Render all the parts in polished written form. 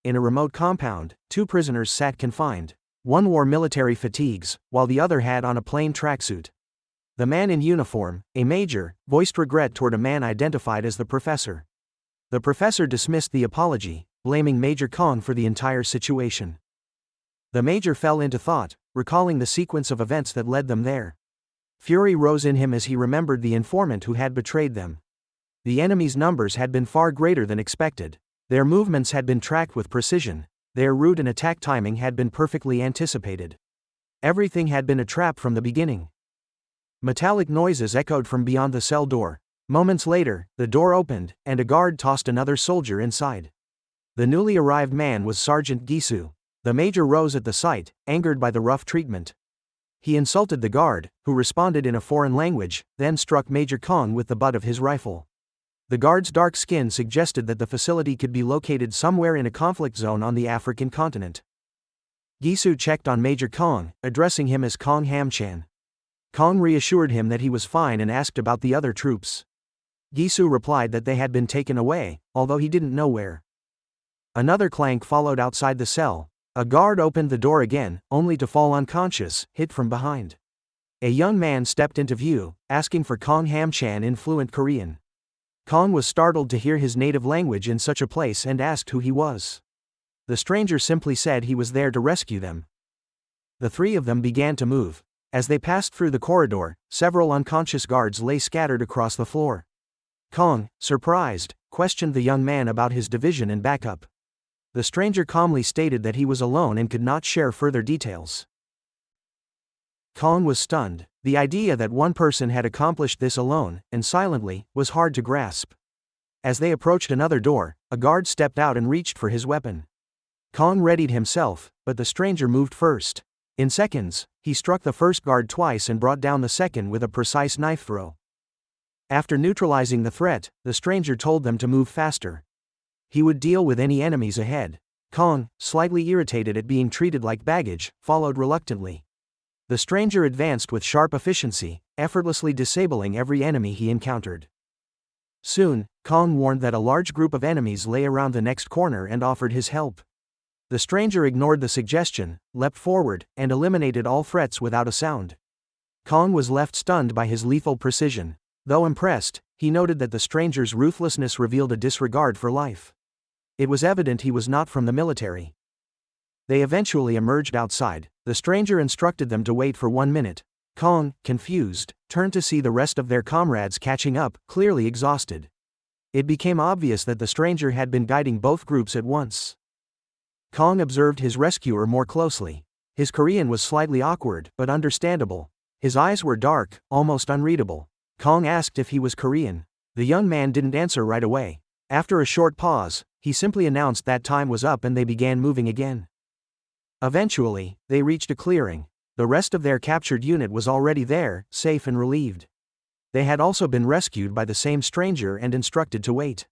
in a remote compound, two prisoners sat confined. One wore military fatigues, while the other had on a plain tracksuit. The man in uniform, a major, voiced regret toward a man identified as the professor. The professor dismissed the apology, blaming Major Kong for the entire situation. The major fell into thought, recalling the sequence of events that led them there. Fury rose in him as he remembered the informant who had betrayed them. The enemy's numbers had been far greater than expected. Their movements had been tracked with precision. Their route and attack timing had been perfectly anticipated. Everything had been a trap from the beginning. Metallic noises echoed from beyond the cell door. Moments later, the door opened, and a guard tossed another soldier inside. The newly arrived man was Sergeant Gisu. The major rose at the sight, angered by the rough treatment. He insulted the guard, who responded in a foreign language, then struck Major Kong with the butt of his rifle. The guard's dark skin suggested that the facility could be located somewhere in a conflict zone on the African continent. Gisu checked on Major Kong, addressing him as Kong Ham-chan. Kong reassured him that he was fine and asked about the other troops. Gisu replied that they had been taken away, although he didn't know where. Another clank followed outside the cell. A guard opened the door again, only to fall unconscious, hit from behind. A young man stepped into view, asking for Kong Ham-chan in fluent Korean. Kong was startled to hear his native language in such a place and asked who he was. The stranger simply said he was there to rescue them. The three of them began to move. As they passed through the corridor, several unconscious guards lay scattered across the floor. Kong, surprised, questioned the young man about his division and backup. The stranger calmly stated that he was alone and could not share further details. Kong was stunned. The idea that one person had accomplished this alone, and silently, was hard to grasp. As they approached another door, a guard stepped out and reached for his weapon. Kong readied himself, but the stranger moved first. In seconds, he struck the first guard twice and brought down the second with a precise knife throw. After neutralizing the threat, the stranger told them to move faster. He would deal with any enemies ahead. Kong, slightly irritated at being treated like baggage, followed reluctantly. The stranger advanced with sharp efficiency, effortlessly disabling every enemy he encountered. Soon, Kong warned that a large group of enemies lay around the next corner and offered his help. The stranger ignored the suggestion, leapt forward, and eliminated all threats without a sound. Kong was left stunned by his lethal precision. Though impressed, he noted that the stranger's ruthlessness revealed a disregard for life. It was evident he was not from the military. They eventually emerged outside. The stranger instructed them to wait for 1 minute. Kong, confused, turned to see the rest of their comrades catching up, clearly exhausted. It became obvious that the stranger had been guiding both groups at once. Kong observed his rescuer more closely. His Korean was slightly awkward, but understandable. His eyes were dark, almost unreadable. Kong asked if he was Korean. The young man didn't answer right away. After a short pause, he simply announced that time was up and they began moving again. Eventually, they reached a clearing. The rest of their captured unit was already there, safe and relieved. They had also been rescued by the same stranger and instructed to wait.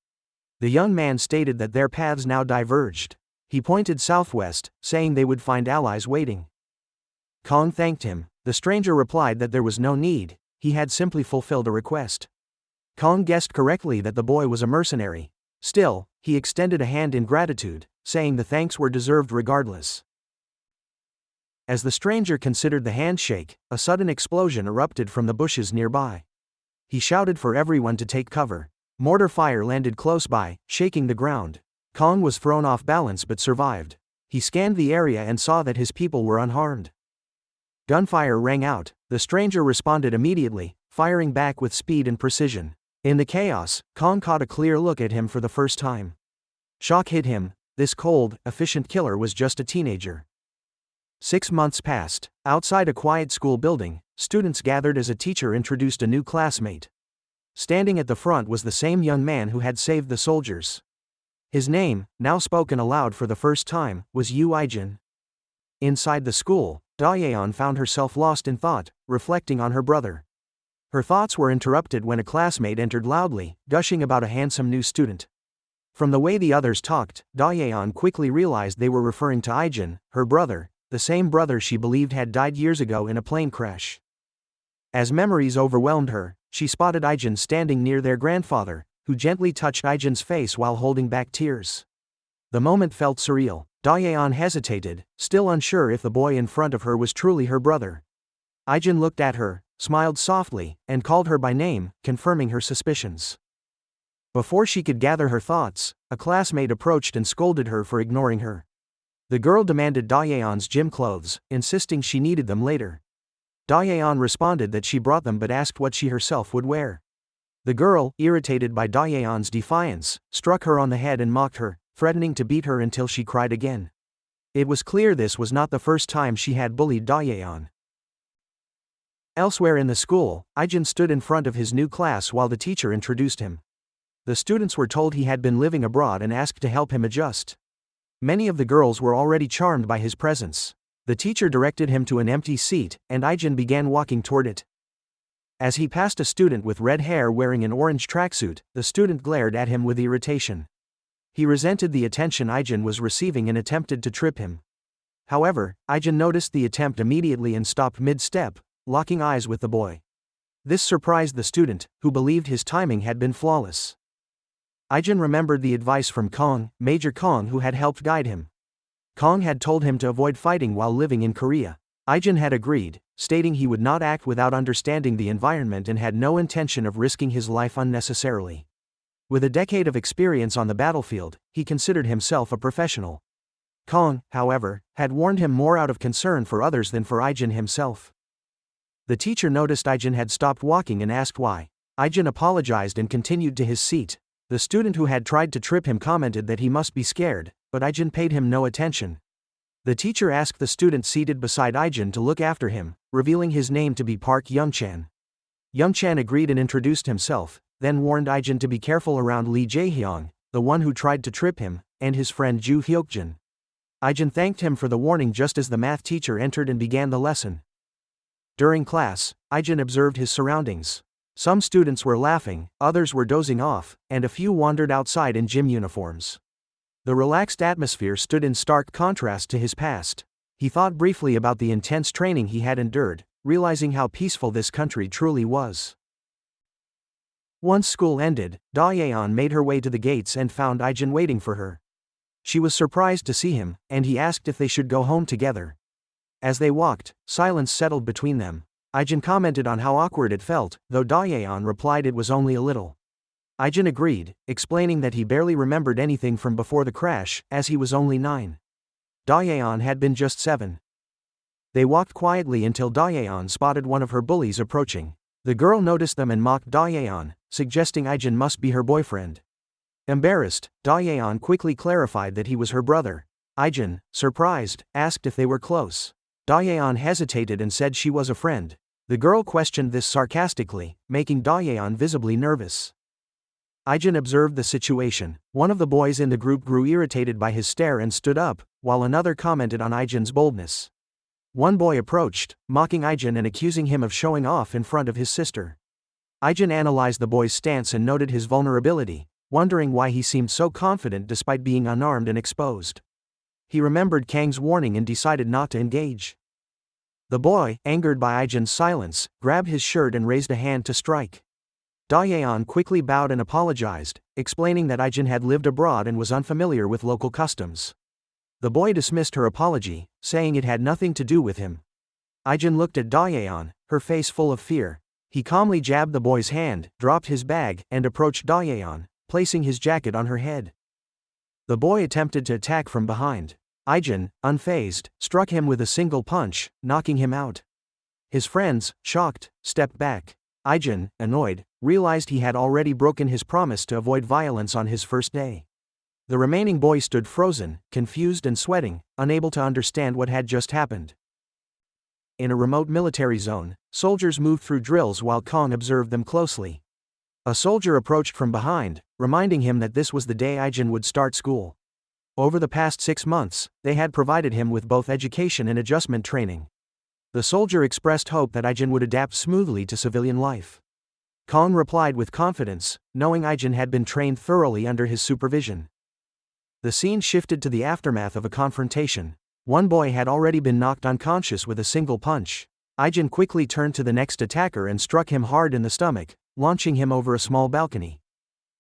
The young man stated that their paths now diverged. He pointed southwest, saying they would find allies waiting. Kong thanked him. The stranger replied that there was no need, he had simply fulfilled a request. Kong guessed correctly that the boy was a mercenary. Still, he extended a hand in gratitude, saying the thanks were deserved regardless. As the stranger considered the handshake, a sudden explosion erupted from the bushes nearby. He shouted for everyone to take cover. Mortar fire landed close by, shaking the ground. Kong was thrown off balance but survived. He scanned the area and saw that his people were unharmed. Gunfire rang out. The stranger responded immediately, firing back with speed and precision. In the chaos, Kong caught a clear look at him for the first time. Shock hit him. This cold, efficient killer was just a teenager. 6 months passed. Outside a quiet school building, students gathered as a teacher introduced a new classmate. Standing at the front was the same young man who had saved the soldiers. His name, now spoken aloud for the first time, was Yu Ijin. Inside the school, Dayun found herself lost in thought, reflecting on her brother. Her thoughts were interrupted when a classmate entered loudly, gushing about a handsome new student. From the way the others talked, Dayun quickly realized they were referring to Ijin, her brother, the same brother she believed had died years ago in a plane crash. As memories overwhelmed her, she spotted Ijin standing near their grandfather, who gently touched Ijin's face while holding back tears. The moment felt surreal. Dayun hesitated, still unsure if the boy in front of her was truly her brother. Ijin looked at her, smiled softly, and called her by name, confirming her suspicions. Before she could gather her thoughts, a classmate approached and scolded her for ignoring her. The girl demanded Dayun's gym clothes, insisting she needed them later. Dayun responded that she brought them but asked what she herself would wear. The girl, irritated by Dayun's defiance, struck her on the head and mocked her, threatening to beat her until she cried again. It was clear this was not the first time she had bullied Dayun. Elsewhere in the school, Ijin stood in front of his new class while the teacher introduced him. The students were told he had been living abroad and asked to help him adjust. Many of the girls were already charmed by his presence. The teacher directed him to an empty seat, and Ijin began walking toward it. As he passed a student with red hair wearing an orange tracksuit, the student glared at him with irritation. He resented the attention Ijin was receiving and attempted to trip him. However, Ijin noticed the attempt immediately and stopped mid-step, locking eyes with the boy. This surprised the student, who believed his timing had been flawless. Ijin remembered the advice from Kong, Major Kong, who had helped guide him. Kong had told him to avoid fighting while living in Korea. Ijin had agreed, stating he would not act without understanding the environment and had no intention of risking his life unnecessarily. With a decade of experience on the battlefield, he considered himself a professional. Kong, however, had warned him more out of concern for others than for Ijin himself. The teacher noticed Ijin had stopped walking and asked why. Ijin apologized and continued to his seat. The student who had tried to trip him commented that he must be scared, but Ijin paid him no attention. The teacher asked the student seated beside Ijin to look after him, revealing his name to be Park Youngchan. Youngchan agreed and introduced himself, then warned Ijin to be careful around Lee Jaehyung, the one who tried to trip him, and his friend Ju Hyokjin. Ijin thanked him for the warning just as the math teacher entered and began the lesson. During class, Ijin observed his surroundings. Some students were laughing, others were dozing off, and a few wandered outside in gym uniforms. The relaxed atmosphere stood in stark contrast to his past. He thought briefly about the intense training he had endured, realizing how peaceful this country truly was. Once school ended, Dayun made her way to the gates and found Ijin waiting for her. She was surprised to see him, and he asked if they should go home together. As they walked, silence settled between them. Ijin commented on how awkward it felt, though Dayun replied it was only a little. Ijin agreed, explaining that he barely remembered anything from before the crash, as he was only 9. Dayun had been just 7. They walked quietly until Dayun spotted one of her bullies approaching. The girl noticed them and mocked Dayun, suggesting Ijin must be her boyfriend. Embarrassed, Dayun quickly clarified that he was her brother. Ijin, surprised, asked if they were close. Dayun hesitated and said she was a friend. The girl questioned this sarcastically, making Dayun visibly nervous. Ijin observed the situation. One of the boys in the group grew irritated by his stare and stood up, while another commented on Ijin's boldness. One boy approached, mocking Ijin and accusing him of showing off in front of his sister. Ijin analyzed the boy's stance and noted his vulnerability, wondering why he seemed so confident despite being unarmed and exposed. He remembered Kang's warning and decided not to engage. The boy, angered by Ijin's silence, grabbed his shirt and raised a hand to strike. Dayun quickly bowed and apologized, explaining that Ijin had lived abroad and was unfamiliar with local customs. The boy dismissed her apology, saying it had nothing to do with him. Ijin looked at Dayun, her face full of fear. He calmly jabbed the boy's hand, dropped his bag, and approached Dayun, placing his jacket on her head. The boy attempted to attack from behind. Ijin, unfazed, struck him with a single punch, knocking him out. His friends, shocked, stepped back. Ijin, annoyed, realized he had already broken his promise to avoid violence on his first day. The remaining boy stood frozen, confused and sweating, unable to understand what had just happened. In a remote military zone, soldiers moved through drills while Kong observed them closely. A soldier approached from behind, reminding him that this was the day Ijin would start school. Over the past 6 months, they had provided him with both education and adjustment training. The soldier expressed hope that Ijin would adapt smoothly to civilian life. Kong replied with confidence, knowing Ijin had been trained thoroughly under his supervision. The scene shifted to the aftermath of a confrontation. One boy had already been knocked unconscious with a single punch. Ijin quickly turned to the next attacker and struck him hard in the stomach, launching him over a small balcony.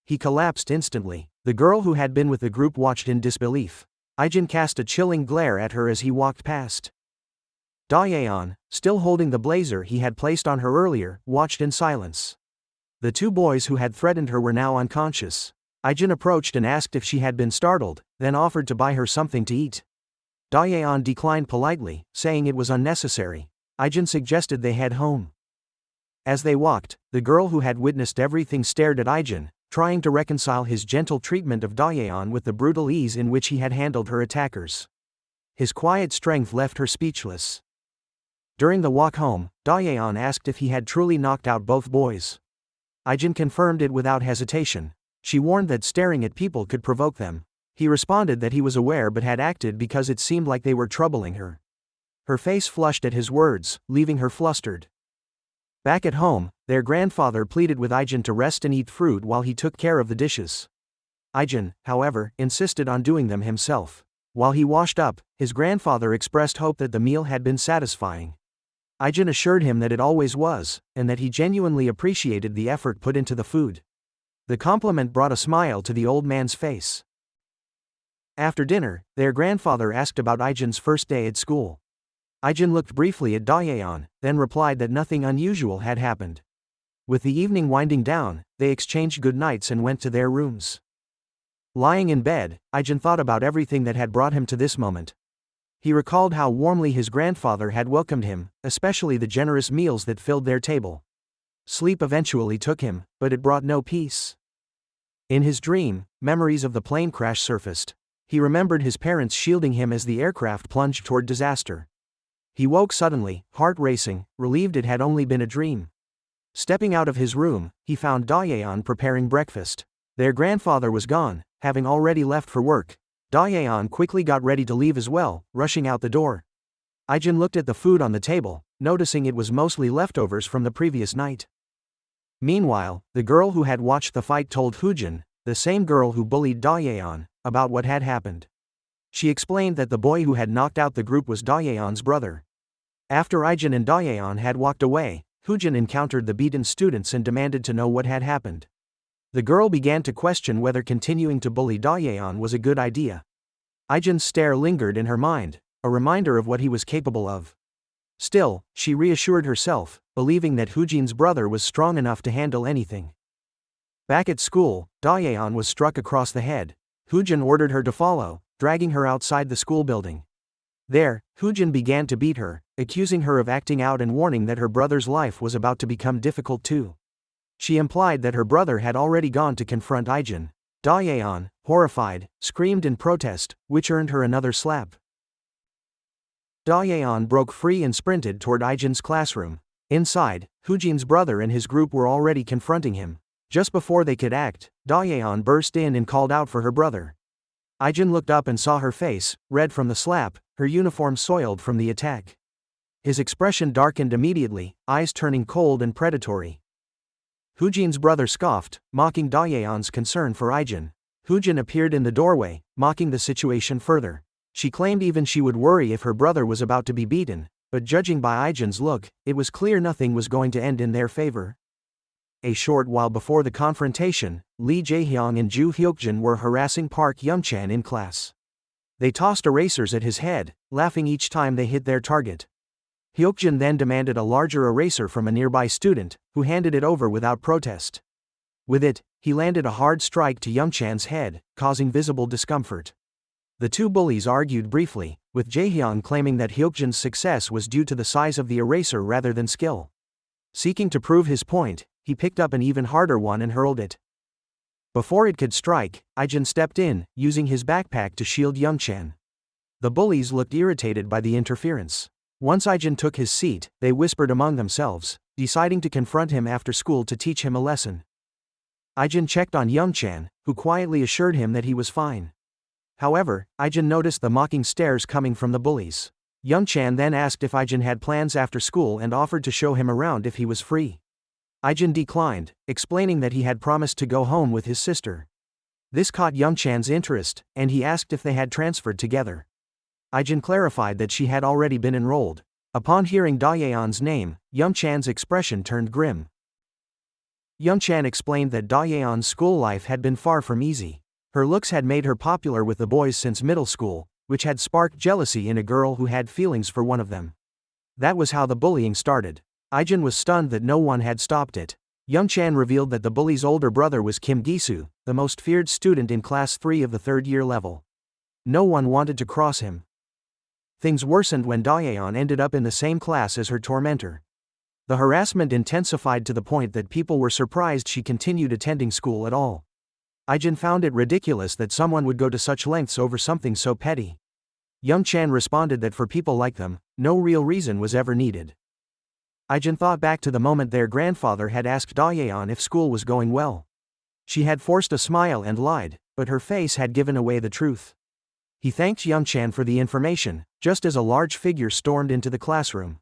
He collapsed instantly. The girl who had been with the group watched in disbelief. Ijin cast a chilling glare at her as he walked past. Dayun, still holding the blazer he had placed on her earlier, watched in silence. The two boys who had threatened her were now unconscious. Ijin approached and asked if she had been startled, then offered to buy her something to eat. Dayun declined politely, saying it was unnecessary. Ijin suggested they head home. As they walked, the girl who had witnessed everything stared at Ijin, trying to reconcile his gentle treatment of Dayun with the brutal ease in which he had handled her attackers. His quiet strength left her speechless. During the walk home, Dayun asked if he had truly knocked out both boys. Ijin confirmed it without hesitation. She warned that staring at people could provoke them. He responded that he was aware but had acted because it seemed like they were troubling her. Her face flushed at his words, leaving her flustered. Back at home, their grandfather pleaded with Ijin to rest and eat fruit while he took care of the dishes. Ijin, however, insisted on doing them himself. While he washed up, his grandfather expressed hope that the meal had been satisfying. Ijin assured him that it always was, and that he genuinely appreciated the effort put into the food. The compliment brought a smile to the old man's face. After dinner, their grandfather asked about Ijin's first day at school. Ijin looked briefly at Dayun, then replied that nothing unusual had happened. With the evening winding down, they exchanged good nights and went to their rooms. Lying in bed, Ijin thought about everything that had brought him to this moment. He recalled how warmly his grandfather had welcomed him, especially the generous meals that filled their table. Sleep eventually took him, but it brought no peace. In his dream, memories of the plane crash surfaced. He remembered his parents shielding him as the aircraft plunged toward disaster. He woke suddenly, heart racing, relieved it had only been a dream. Stepping out of his room, he found Dayun preparing breakfast. Their grandfather was gone, having already left for work. Dayun quickly got ready to leave as well, rushing out the door. Ijin looked at the food on the table, noticing it was mostly leftovers from the previous night. Meanwhile, the girl who had watched the fight told Hyojin, the same girl who bullied Dayun, about what had happened. She explained that the boy who had knocked out the group was Dayun's brother. After Ijin and Dayun had walked away, Hyojin encountered the beaten students and demanded to know what had happened. The girl began to question whether continuing to bully Dayun was a good idea. Ijin's stare lingered in her mind, a reminder of what he was capable of. Still, she reassured herself, believing that Hyojin's brother was strong enough to handle anything. Back at school, Dayun was struck across the head. Hyojin ordered her to follow, dragging her outside the school building. There, Hyojin began to beat her, accusing her of acting out and warning that her brother's life was about to become difficult too. She implied that her brother had already gone to confront Ijin. Dayun, horrified, screamed in protest, which earned her another slap. Dayun broke free and sprinted toward Ijin's classroom. Inside, Hyojin's brother and his group were already confronting him. Just before they could act, Dayun burst in and called out for her brother. Ijin looked up and saw her face, red from the slap, her uniform soiled from the attack. His expression darkened immediately, eyes turning cold and predatory. Hyojin's brother scoffed, mocking Dayun's concern for Ijin. Hyojin appeared in the doorway, mocking the situation further. She claimed even she would worry if her brother was about to be beaten, but judging by Ijin's look, it was clear nothing was going to end in their favor. A short while before the confrontation, Lee Jaehyung and Ju Hyokjin were harassing Park Youngchan in class. They tossed erasers at his head, laughing each time they hit their target. Hyokjin then demanded a larger eraser from a nearby student, who handed it over without protest. With it, he landed a hard strike to Youngchan's head, causing visible discomfort. The two bullies argued briefly, with Jaehyung claiming that Hyokjin's success was due to the size of the eraser rather than skill. Seeking to prove his point, he picked up an even harder one and hurled it. Before it could strike, Ijin stepped in, using his backpack to shield Youngchan. The bullies looked irritated by the interference. Once Ijin took his seat, they whispered among themselves, deciding to confront him after school to teach him a lesson. Ijin checked on Youngchan, who quietly assured him that he was fine. However, Ijin noticed the mocking stares coming from the bullies. Youngchan then asked if Ijin had plans after school and offered to show him around if he was free. Ijin declined, explaining that he had promised to go home with his sister. This caught Youngchan's interest, and he asked if they had transferred together. Ijin clarified that she had already been enrolled. Upon hearing Dayun's name, Youngchan's expression turned grim. Young-chan explained that Dayeon's school life had been far from easy. Her looks had made her popular with the boys since middle school, which had sparked jealousy in a girl who had feelings for one of them. That was how the bullying started. Ijin was stunned that no one had stopped it. Young-chan revealed that the bully's older brother was Kim Gisu, the most feared student in Class 3 of the third-year level. No one wanted to cross him. Things worsened when Dayeon ended up in the same class as her tormentor. The harassment intensified to the point that people were surprised she continued attending school at all. Ijin found it ridiculous that someone would go to such lengths over something so petty. Young-chan responded that for people like them, no real reason was ever needed. Ijin thought back to the moment their grandfather had asked Dayeon if school was going well. She had forced a smile and lied, but her face had given away the truth. He thanked Young-chan for the information, just as a large figure stormed into the classroom.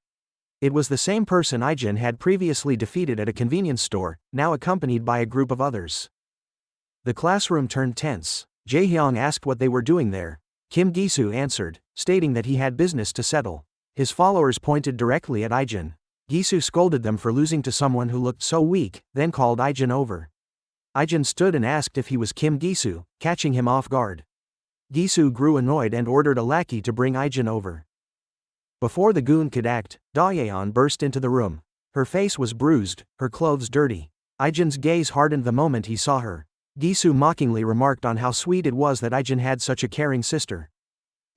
It was the same person Ijin had previously defeated at a convenience store, now accompanied by a group of others. The classroom turned tense. Jaehyung asked what they were doing there. Kim Gisu answered, stating that he had business to settle. His followers pointed directly at Ijin. Gisu scolded them for losing to someone who looked so weak, then called Ijin over. Ijin stood and asked if he was Kim Gisu, catching him off guard. Gisu grew annoyed and ordered a lackey to bring Ijin over. Before the goon could act, Dayeon burst into the room. Her face was bruised, her clothes dirty. Ijin's gaze hardened the moment he saw her. Gisu mockingly remarked on how sweet it was that Ijin had such a caring sister.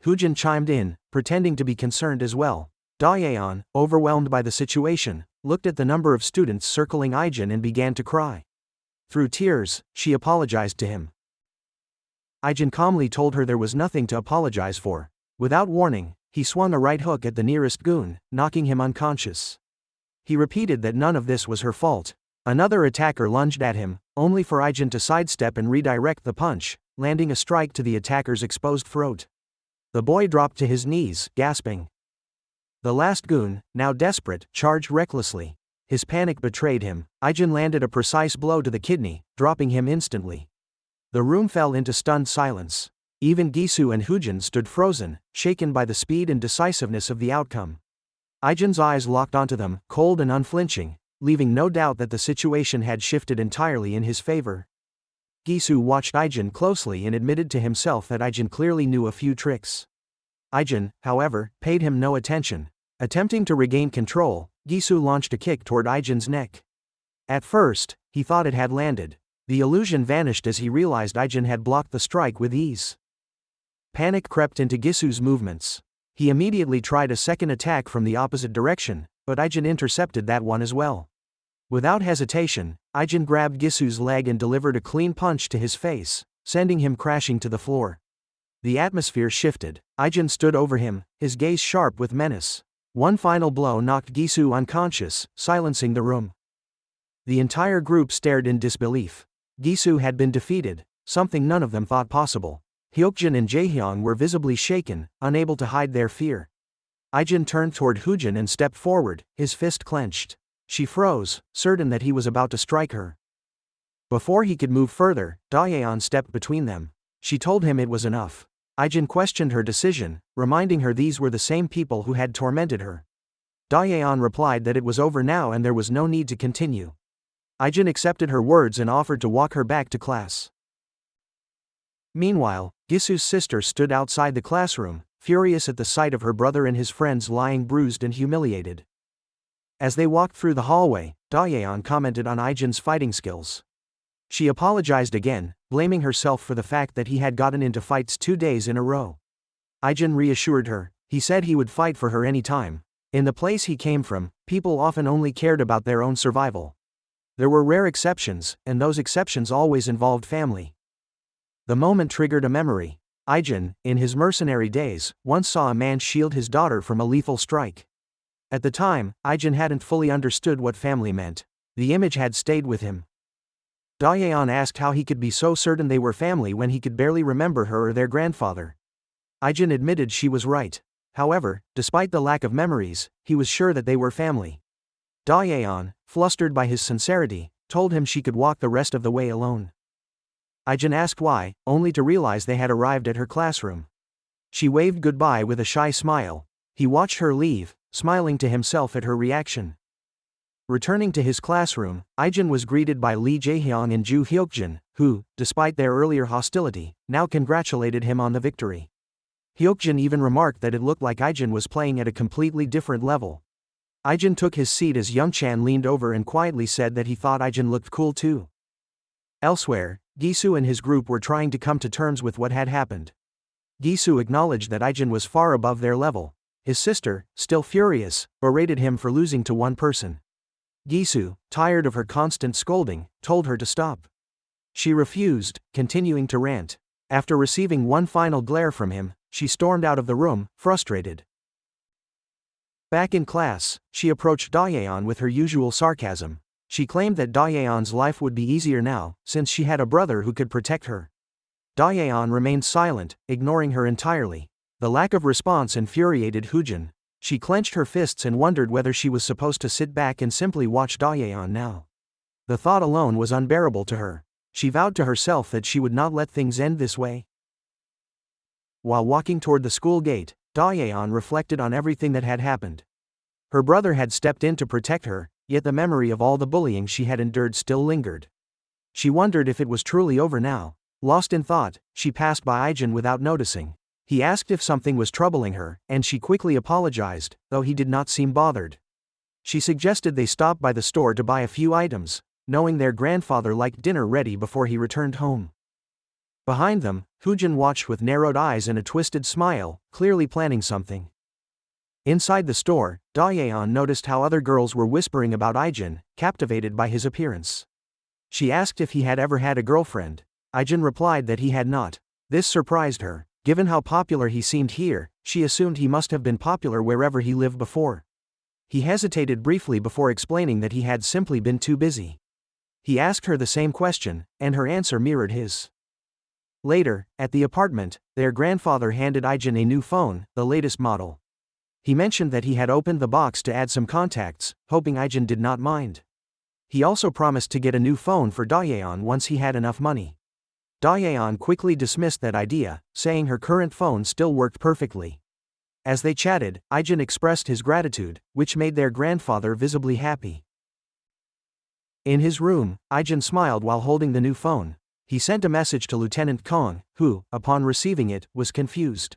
Hoojin chimed in, pretending to be concerned as well. Dayeon, overwhelmed by the situation, looked at the number of students circling Ijin and began to cry. Through tears, she apologized to him. Ijin calmly told her there was nothing to apologize for. Without warning, he swung a right hook at the nearest goon, knocking him unconscious. He repeated that none of this was her fault. Another attacker lunged at him, only for Ijin to sidestep and redirect the punch, landing a strike to the attacker's exposed throat. The boy dropped to his knees, gasping. The last goon, now desperate, charged recklessly. His panic betrayed him. Ijin landed a precise blow to the kidney, dropping him instantly. The room fell into stunned silence. Even Gisu and Hoojin stood frozen, shaken by the speed and decisiveness of the outcome. Ijin's eyes locked onto them, cold and unflinching, leaving no doubt that the situation had shifted entirely in his favor. Gisu watched Ijin closely and admitted to himself that Ijin clearly knew a few tricks. Ijin, however, paid him no attention. Attempting to regain control, Gisu launched a kick toward Ijin's neck. At first, he thought it had landed. The illusion vanished as he realized Ijin had blocked the strike with ease. Panic crept into Gisu's movements. He immediately tried a second attack from the opposite direction, but Ijin intercepted that one as well. Without hesitation, Ijin grabbed Gisu's leg and delivered a clean punch to his face, sending him crashing to the floor. The atmosphere shifted. Ijin stood over him, his gaze sharp with menace. One final blow knocked Gisu unconscious, silencing the room. The entire group stared in disbelief. Gisu had been defeated, something none of them thought possible. Hyokjin and Jaehyung were visibly shaken, unable to hide their fear. Ijin turned toward Hoojin and stepped forward, his fist clenched. She froze, certain that he was about to strike her. Before he could move further, Dayeon stepped between them. She told him it was enough. Ijin questioned her decision, reminding her these were the same people who had tormented her. Dayeon replied that it was over now and there was no need to continue. Ijin accepted her words and offered to walk her back to class. Meanwhile, Gisu's sister stood outside the classroom, furious at the sight of her brother and his friends lying bruised and humiliated. As they walked through the hallway, Dayeon commented on Ijin's fighting skills. She apologized again, blaming herself for the fact that he had gotten into fights 2 days in a row. Ijin reassured her. He said he would fight for her any time. In the place he came from, people often only cared about their own survival. There were rare exceptions, and those exceptions always involved family. The moment triggered a memory. Ijin, in his mercenary days, once saw a man shield his daughter from a lethal strike. At the time, Ijin hadn't fully understood what family meant. The image had stayed with him. Dayeon asked how he could be so certain they were family when he could barely remember her or their grandfather. Ijin admitted she was right. However, despite the lack of memories, he was sure that they were family. Dayeon, flustered by his sincerity, told him she could walk the rest of the way alone. Ijin asked why, only to realize they had arrived at her classroom. She waved goodbye with a shy smile. He watched her leave, smiling to himself at her reaction. Returning to his classroom, Ijin was greeted by Lee Jaehyung and Ju Hyokjin, who, despite their earlier hostility, now congratulated him on the victory. Hyokjin even remarked that it looked like Ijin was playing at a completely different level. Ijin took his seat as Youngchan leaned over and quietly said that he thought Ijin looked cool too. Elsewhere, Gisu and his group were trying to come to terms with what had happened. Gisu acknowledged that Ijin was far above their level. His sister, still furious, berated him for losing to one person. Gisu, tired of her constant scolding, told her to stop. She refused, continuing to rant. After receiving one final glare from him, she stormed out of the room, frustrated. Back in class, she approached Dayun with her usual sarcasm. She claimed that Dayun's life would be easier now, since she had a brother who could protect her. Dayun remained silent, ignoring her entirely. The lack of response infuriated Hyojin. She clenched her fists and wondered whether she was supposed to sit back and simply watch Dayun now. The thought alone was unbearable to her. She vowed to herself that she would not let things end this way. While walking toward the school gate, Dayun reflected on everything that had happened. Her brother had stepped in to protect her, yet the memory of all the bullying she had endured still lingered. She wondered if it was truly over now. Lost in thought, she passed by Ijin without noticing. He asked if something was troubling her, and she quickly apologized, though he did not seem bothered. She suggested they stop by the store to buy a few items, knowing their grandfather liked dinner ready before he returned home. Behind them, Hyojin watched with narrowed eyes and a twisted smile, clearly planning something. Inside the store, Dayun noticed how other girls were whispering about Ijin, captivated by his appearance. She asked if he had ever had a girlfriend. Ijin replied that he had not. This surprised her. Given how popular he seemed here, she assumed he must have been popular wherever he lived before. He hesitated briefly before explaining that he had simply been too busy. He asked her the same question, and her answer mirrored his. Later, at the apartment, their grandfather handed Ijin a new phone, the latest model. He mentioned that he had opened the box to add some contacts, hoping Ijin did not mind. He also promised to get a new phone for Dayun once he had enough money. Dayun quickly dismissed that idea, saying her current phone still worked perfectly. As they chatted, Ijin expressed his gratitude, which made their grandfather visibly happy. In his room, Ijin smiled while holding the new phone. He sent a message to Lieutenant Kong, who, upon receiving it, was confused.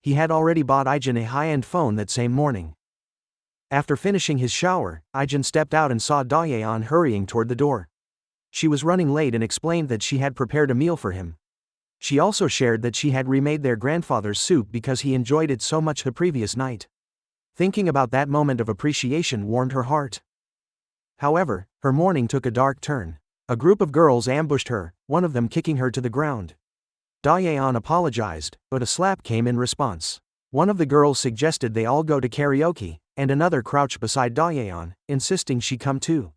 He had already bought Ijin a high-end phone that same morning. After finishing his shower, Ijin stepped out and saw Dayun hurrying toward the door. She was running late and explained that she had prepared a meal for him. She also shared that she had remade their grandfather's soup because he enjoyed it so much the previous night. Thinking about that moment of appreciation warmed her heart. However, her morning took a dark turn. A group of girls ambushed her, one of them kicking her to the ground. Dayun apologized, but a slap came in response. One of the girls suggested they all go to karaoke, and another crouched beside Dayun, insisting she come too.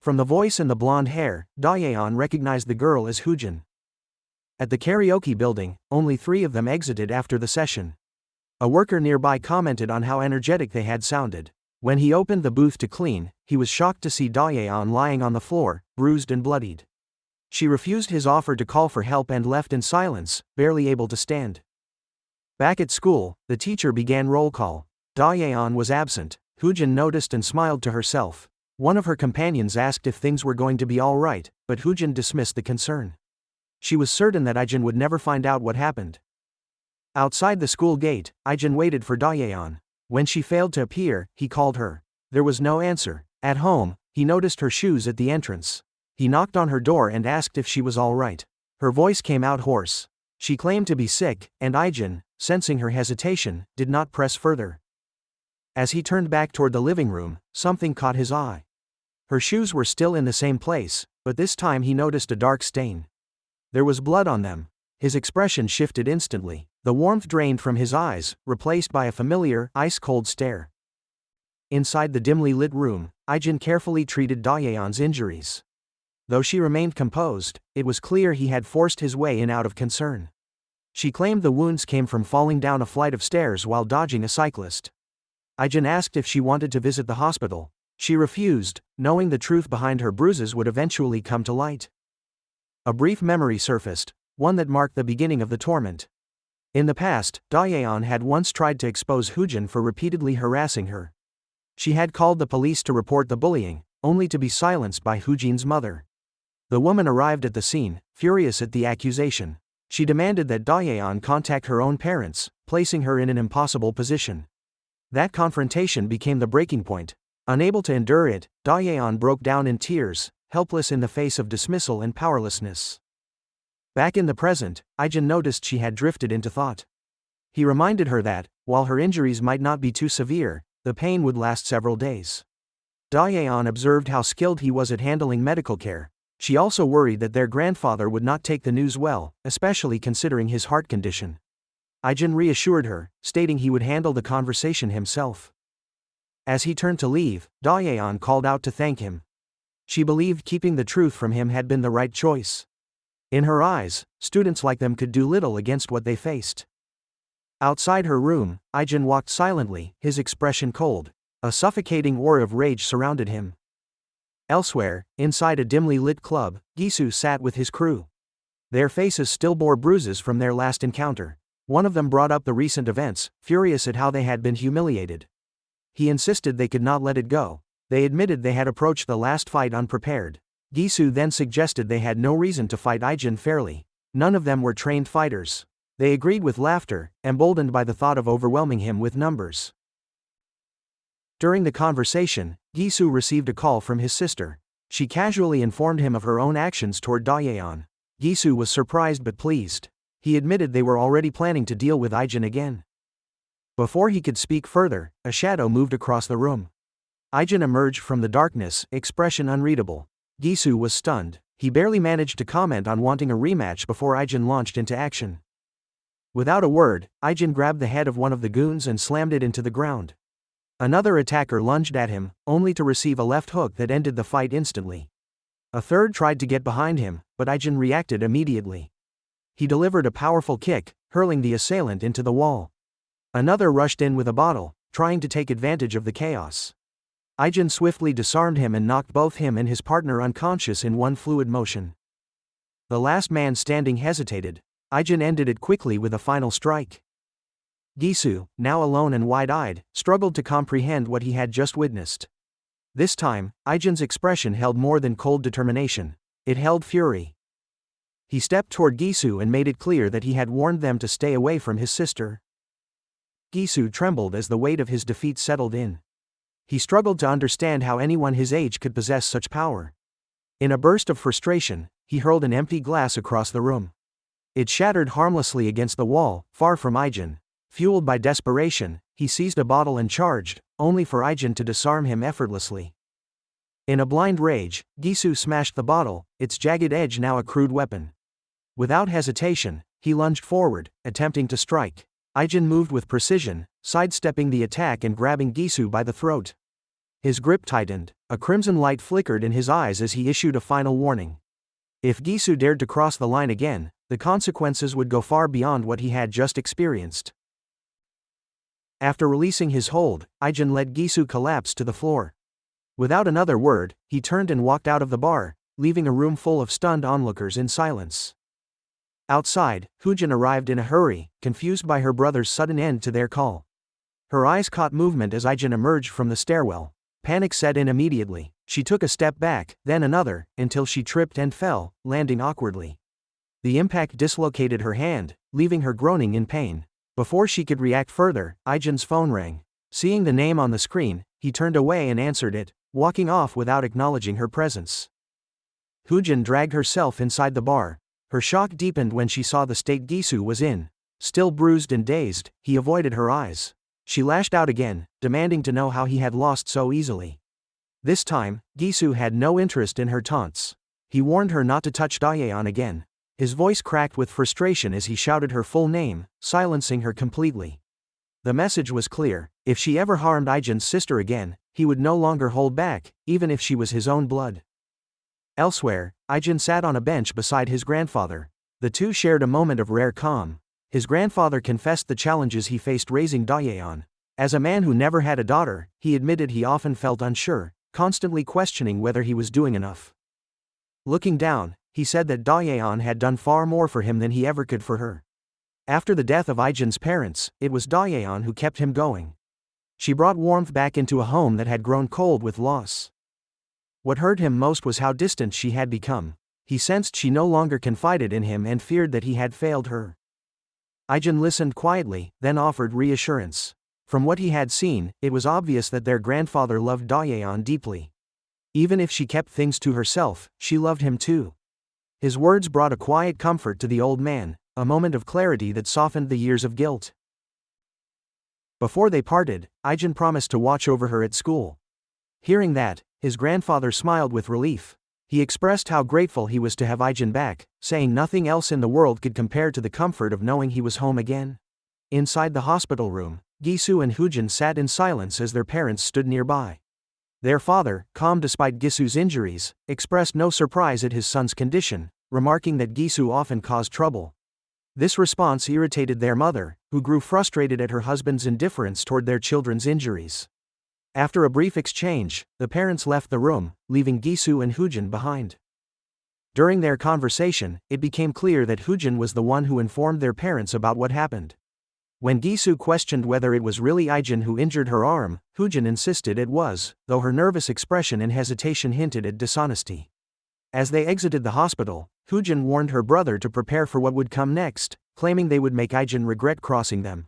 From the voice and the blonde hair, Dayun recognized the girl as Hyojin. At the karaoke building, only 3 of them exited after the session. A worker nearby commented on how energetic they had sounded. When he opened the booth to clean, he was shocked to see Dayun lying on the floor, bruised and bloodied. She refused his offer to call for help and left in silence, barely able to stand. Back at school, the teacher began roll call. Dayun was absent. Hyojin noticed and smiled to herself. One of her companions asked if things were going to be all right, but Hyojin dismissed the concern. She was certain that Ijin would never find out what happened. Outside the school gate, Ijin waited for Dayun. When she failed to appear, he called her. There was no answer. At home, he noticed her shoes at the entrance. He knocked on her door and asked if she was all right. Her voice came out hoarse. She claimed to be sick, and Ijin, sensing her hesitation, did not press further. As he turned back toward the living room, something caught his eye. Her shoes were still in the same place, but this time he noticed a dark stain. There was blood on them. His expression shifted instantly. The warmth drained from his eyes, replaced by a familiar, ice-cold stare. Inside the dimly lit room, Ijin carefully treated Dayun's injuries. Though she remained composed, it was clear he had forced his way in out of concern. She claimed the wounds came from falling down a flight of stairs while dodging a cyclist. Ijin asked if she wanted to visit the hospital. She refused, knowing the truth behind her bruises would eventually come to light. A brief memory surfaced, one that marked the beginning of the torment. In the past, Dayun had once tried to expose Hyojin for repeatedly harassing her. She had called the police to report the bullying, only to be silenced by Ijin's mother. The woman arrived at the scene, furious at the accusation. She demanded that Dayun contact her own parents, placing her in an impossible position. That confrontation became the breaking point. Unable to endure it, Dayun broke down in tears, helpless in the face of dismissal and powerlessness. Back in the present, Ijin noticed she had drifted into thought. He reminded her that, while her injuries might not be too severe, the pain would last several days. Dayun observed how skilled he was at handling medical care. She also worried that their grandfather would not take the news well, especially considering his heart condition. Ijin reassured her, stating he would handle the conversation himself. As he turned to leave, Dayun called out to thank him. She believed keeping the truth from him had been the right choice. In her eyes, students like them could do little against what they faced. Outside her room, Ijin walked silently, his expression cold. A suffocating aura of rage surrounded him. Elsewhere, inside a dimly lit club, Gisu sat with his crew. Their faces still bore bruises from their last encounter. One of them brought up the recent events, furious at how they had been humiliated. He insisted they could not let it go. They admitted they had approached the last fight unprepared. Gisu then suggested they had no reason to fight Ijin fairly. None of them were trained fighters. They agreed with laughter, emboldened by the thought of overwhelming him with numbers. During the conversation, Gisu received a call from his sister. She casually informed him of her own actions toward Dayun. Gisu was surprised but pleased. He admitted they were already planning to deal with Ijin again. Before he could speak further, a shadow moved across the room. Ijin emerged from the darkness, expression unreadable. Gisu was stunned. He barely managed to comment on wanting a rematch before Ijin launched into action. Without a word, Ijin grabbed the head of one of the goons and slammed it into the ground. Another attacker lunged at him, only to receive a left hook that ended the fight instantly. A third tried to get behind him, but Ijin reacted immediately. He delivered a powerful kick, hurling the assailant into the wall. Another rushed in with a bottle, trying to take advantage of the chaos. Ijin swiftly disarmed him and knocked both him and his partner unconscious in one fluid motion. The last man standing hesitated. Ijin ended it quickly with a final strike. Gisu, now alone and wide-eyed, struggled to comprehend what he had just witnessed. This time, Ijin's expression held more than cold determination. It held fury. He stepped toward Gisu and made it clear that he had warned them to stay away from his sister. Gisu trembled as the weight of his defeat settled in. He struggled to understand how anyone his age could possess such power. In a burst of frustration, he hurled an empty glass across the room. It shattered harmlessly against the wall, far from Ijin. Fueled by desperation, he seized a bottle and charged, only for Ijin to disarm him effortlessly. In a blind rage, Gisu smashed the bottle, its jagged edge now a crude weapon. Without hesitation, he lunged forward, attempting to strike. Ijin moved with precision, sidestepping the attack and grabbing Gisu by the throat. His grip tightened, a crimson light flickered in his eyes as he issued a final warning. If Gisu dared to cross the line again, the consequences would go far beyond what he had just experienced. After releasing his hold, Ijin let Gisu collapse to the floor. Without another word, he turned and walked out of the bar, leaving a room full of stunned onlookers in silence. Outside, Ijin arrived in a hurry, confused by her brother's sudden end to their call. Her eyes caught movement as Ijin emerged from the stairwell. Panic set in immediately. She took a step back, then another, until she tripped and fell, landing awkwardly. The impact dislocated her hand, leaving her groaning in pain. Before she could react further, Ijin's phone rang. Seeing the name on the screen, he turned away and answered it, walking off without acknowledging her presence. Ijin dragged herself inside the bar. Her shock deepened when she saw the state Gisu was in. Still bruised and dazed, he avoided her eyes. She lashed out again, demanding to know how he had lost so easily. This time, Gisu had no interest in her taunts. He warned her not to touch Dayun again. His voice cracked with frustration as he shouted her full name, silencing her completely. The message was clear: if she ever harmed Ijin's sister again, he would no longer hold back, even if she was his own blood. Elsewhere, Ijin sat on a bench beside his grandfather. The two shared a moment of rare calm. His grandfather confessed the challenges he faced raising Dayun. As a man who never had a daughter, he admitted he often felt unsure, constantly questioning whether he was doing enough. Looking down, he said that Dayun had done far more for him than he ever could for her. After the death of Ijin's parents, it was Dayun who kept him going. She brought warmth back into a home that had grown cold with loss. What hurt him most was how distant she had become. He sensed she no longer confided in him and feared that he had failed her. Ijin listened quietly, then offered reassurance. From what he had seen, it was obvious that their grandfather loved Dayun deeply. Even if she kept things to herself, she loved him too. His words brought a quiet comfort to the old man, a moment of clarity that softened the years of guilt. Before they parted, Ijin promised to watch over her at school. Hearing that, his grandfather smiled with relief. He expressed how grateful he was to have Ijin back, saying nothing else in the world could compare to the comfort of knowing he was home again. Inside the hospital room, Gisu and Hoojin sat in silence as their parents stood nearby. Their father, calm despite Gisu's injuries, expressed no surprise at his son's condition, remarking that Gisu often caused trouble. This response irritated their mother, who grew frustrated at her husband's indifference toward their children's injuries. After a brief exchange, the parents left the room, leaving Gisu and Hoojin behind. During their conversation, it became clear that Hoojin was the one who informed their parents about what happened. When Gisu questioned whether it was really Ijin who injured her arm, Hoojin insisted it was, though her nervous expression and hesitation hinted at dishonesty. As they exited the hospital, Hoojin warned her brother to prepare for what would come next, claiming they would make Ijin regret crossing them.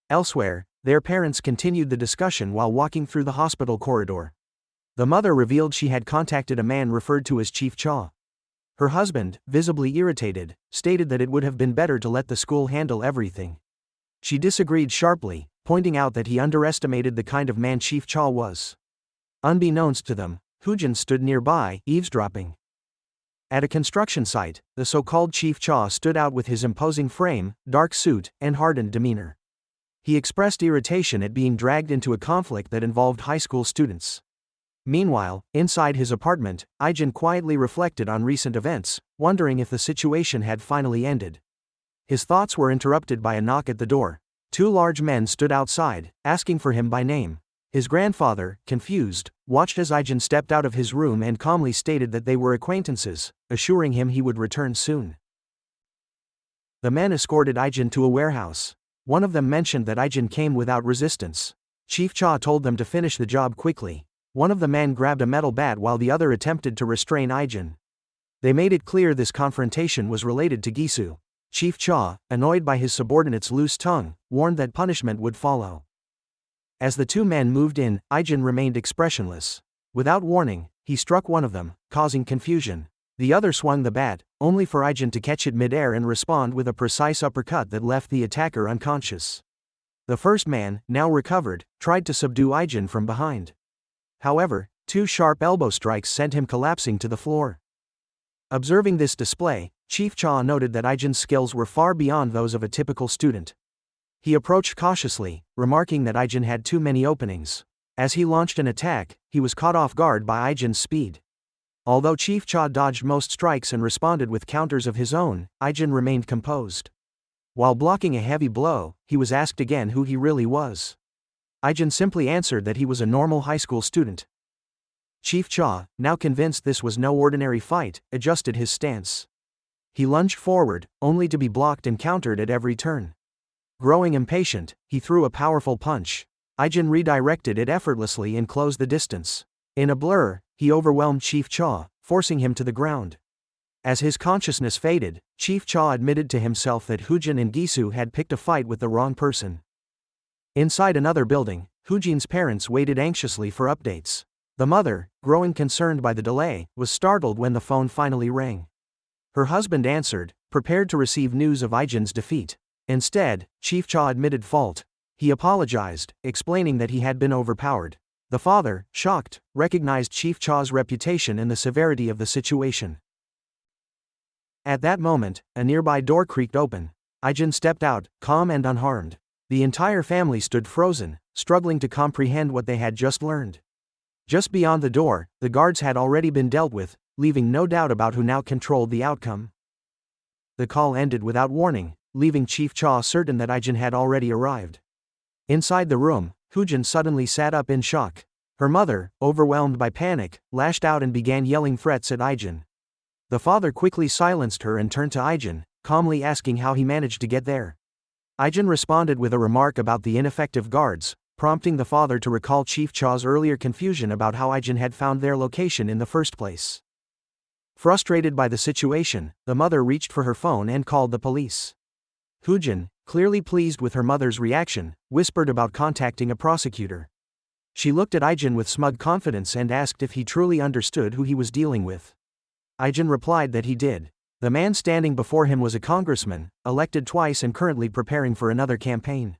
Elsewhere, their parents continued the discussion while walking through the hospital corridor. The mother revealed she had contacted a man referred to as Chief Cha. Her husband, visibly irritated, stated that it would have been better to let the school handle everything. She disagreed sharply, pointing out that he underestimated the kind of man Chief Cha was. Unbeknownst to them, Hoojin stood nearby, eavesdropping. At a construction site, the so-called Chief Cha stood out with his imposing frame, dark suit, and hardened demeanor. He expressed irritation at being dragged into a conflict that involved high school students. Meanwhile, inside his apartment, Ijin quietly reflected on recent events, wondering if the situation had finally ended. His thoughts were interrupted by a knock at the door. Two large men stood outside, asking for him by name. His grandfather, confused, watched as Ijin stepped out of his room and calmly stated that they were acquaintances, assuring him he would return soon. The men escorted Ijin to a warehouse. One of them mentioned that Ijin came without resistance. Chief Cha told them to finish the job quickly. One of the men grabbed a metal bat while the other attempted to restrain Ijin. They made it clear this confrontation was related to Gisu. Chief Cha, annoyed by his subordinate's loose tongue, warned that punishment would follow. As the two men moved in, Ijin remained expressionless. Without warning, he struck one of them, causing confusion. The other swung the bat, only for Ijin to catch it mid-air and respond with a precise uppercut that left the attacker unconscious. The first man, now recovered, tried to subdue Ijin from behind. However, two sharp elbow strikes sent him collapsing to the floor. Observing this display, Chief Cha noted that Ijin's skills were far beyond those of a typical student. He approached cautiously, remarking that Ijin had too many openings. As he launched an attack, he was caught off guard by Ijin's speed. Although Chief Cha dodged most strikes and responded with counters of his own, Ijin remained composed. While blocking a heavy blow, he was asked again who he really was. Ijin simply answered that he was a normal high school student. Chief Cha, now convinced this was no ordinary fight, adjusted his stance. He lunged forward, only to be blocked and countered at every turn. Growing impatient, he threw a powerful punch. Ijin redirected it effortlessly and closed the distance. In a blur, he overwhelmed Chief Cha, forcing him to the ground. As his consciousness faded, Chief Cha admitted to himself that Hoojin and Gisu had picked a fight with the wrong person. Inside another building, Hoojin's parents waited anxiously for updates. The mother, growing concerned by the delay, was startled when the phone finally rang. Her husband answered, prepared to receive news of Ijin's defeat. Instead, Chief Cha admitted fault. He apologized, explaining that he had been overpowered. The father, shocked, recognized Chief Cha's reputation and the severity of the situation. At that moment, a nearby door creaked open. Ijin stepped out, calm and unharmed. The entire family stood frozen, struggling to comprehend what they had just learned. Just beyond the door, the guards had already been dealt with, leaving no doubt about who now controlled the outcome. The call ended without warning, leaving Chief Cha certain that Ijin had already arrived. Inside the room, Hoojin suddenly sat up in shock. Her mother, overwhelmed by panic, lashed out and began yelling threats at Ijin. The father quickly silenced her and turned to Ijin, calmly asking how he managed to get there. Ijin responded with a remark about the ineffective guards, prompting the father to recall Chief Cha's earlier confusion about how Ijin had found their location in the first place. Frustrated by the situation, the mother reached for her phone and called the police. Hoojin, clearly pleased with her mother's reaction, whispered about contacting a prosecutor. She looked at Ijin with smug confidence and asked if he truly understood who he was dealing with. Ijin replied that he did. The man standing before him was a congressman, elected twice and currently preparing for another campaign.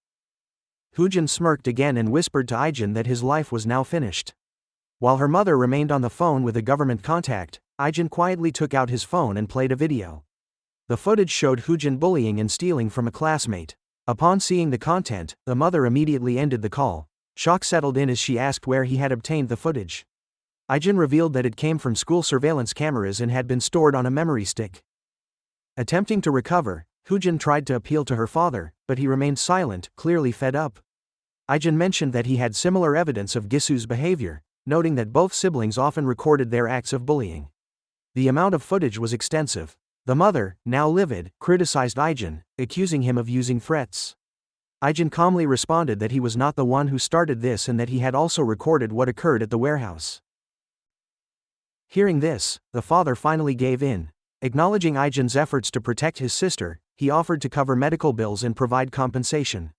Hoojin smirked again and whispered to Ijin that his life was now finished. While her mother remained on the phone with a government contact, Ijin quietly took out his phone and played a video. The footage showed Hoojin bullying and stealing from a classmate. Upon seeing the content, the mother immediately ended the call. Shock settled in as she asked where he had obtained the footage. Ijin revealed that it came from school surveillance cameras and had been stored on a memory stick. Attempting to recover, Hoojin tried to appeal to her father, but he remained silent, clearly fed up. Ijin mentioned that he had similar evidence of Gisu's behavior, noting that both siblings often recorded their acts of bullying. The amount of footage was extensive. The mother, now livid, criticized Ijin, accusing him of using threats. Ijin calmly responded that he was not the one who started this and that he had also recorded what occurred at the warehouse. Hearing this, the father finally gave in. Acknowledging Ijin's efforts to protect his sister, he offered to cover medical bills and provide compensation.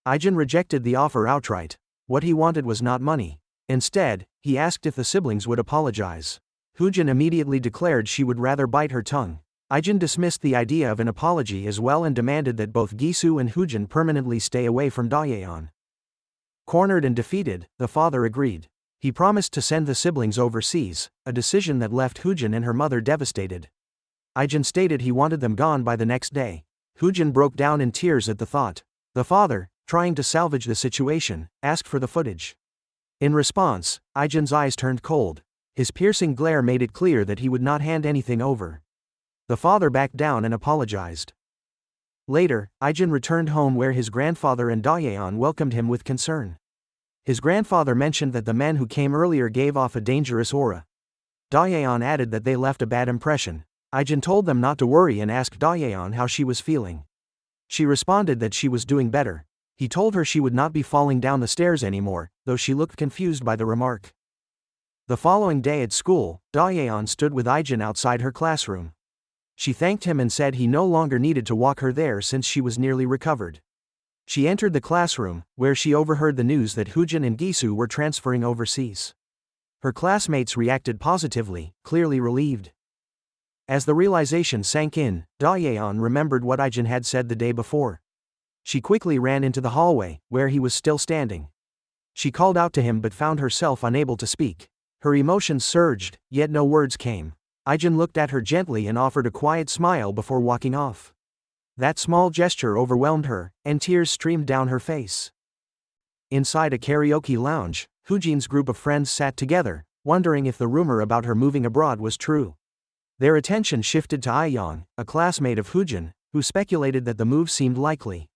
Ijin rejected the offer outright. What he wanted was not money. Instead, he asked if the siblings would apologize. Hoojin immediately declared she would rather bite her tongue. Ijin dismissed the idea of an apology as well and demanded that both Gisu and Hoojin permanently stay away from Dayun. Cornered and defeated, the father agreed. He promised to send the siblings overseas, a decision that left Hoojin and her mother devastated. Ijin stated he wanted them gone by the next day. Hoojin broke down in tears at the thought. The father, trying to salvage the situation, asked for the footage. In response, Ijin's eyes turned cold. His piercing glare made it clear that he would not hand anything over. The father backed down and apologized. Later, Ijin returned home where his grandfather and Dayun welcomed him with concern. His grandfather mentioned that the men who came earlier gave off a dangerous aura. Dayun added that they left a bad impression. Ijin told them not to worry and asked Dayun how she was feeling. She responded that she was doing better. He told her she would not be falling down the stairs anymore, though she looked confused by the remark. The following day at school, Dayun stood with Ijin outside her classroom. She thanked him and said he no longer needed to walk her there since she was nearly recovered. She entered the classroom, where she overheard the news that Hoojin and Gisu were transferring overseas. Her classmates reacted positively, clearly relieved. As the realization sank in, Dayun remembered what Ijin had said the day before. She quickly ran into the hallway, where he was still standing. She called out to him but found herself unable to speak. Her emotions surged, yet no words came. Ijin looked at her gently and offered a quiet smile before walking off. That small gesture overwhelmed her, and tears streamed down her face. Inside a karaoke lounge, Hoojin's group of friends sat together, wondering if the rumor about her moving abroad was true. Their attention shifted to Ayoung, a classmate of Hoojin, who speculated that the move seemed likely.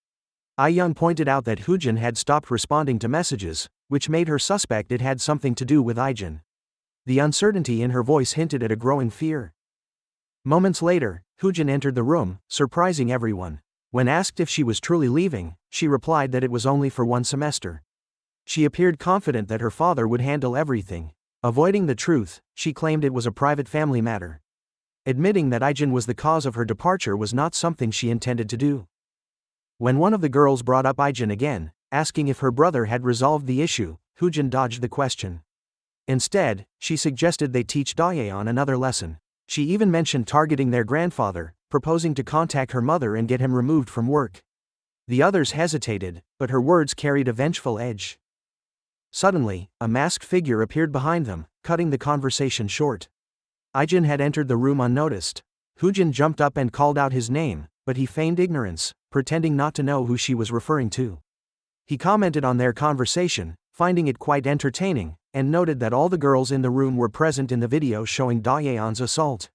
Ayoung pointed out that Hoojin had stopped responding to messages, which made her suspect it had something to do with Ijin. The uncertainty in her voice hinted at a growing fear. Moments later, Hoojin entered the room, surprising everyone. When asked if she was truly leaving, she replied that it was only for one semester. She appeared confident that her father would handle everything. Avoiding the truth, she claimed it was a private family matter. Admitting that Ijin was the cause of her departure was not something she intended to do. When one of the girls brought up Ijin again, asking if her brother had resolved the issue, Hoojin dodged the question. Instead, she suggested they teach Dayun another lesson. She even mentioned targeting their grandfather, proposing to contact her mother and get him removed from work. The others hesitated, but her words carried a vengeful edge. Suddenly, a masked figure appeared behind them, cutting the conversation short. Ijin had entered the room unnoticed. Hoojin jumped up and called out his name, but he feigned ignorance, pretending not to know who she was referring to. He commented on their conversation, finding it quite entertaining, and noted that all the girls in the room were present in the video showing Dayun's assault.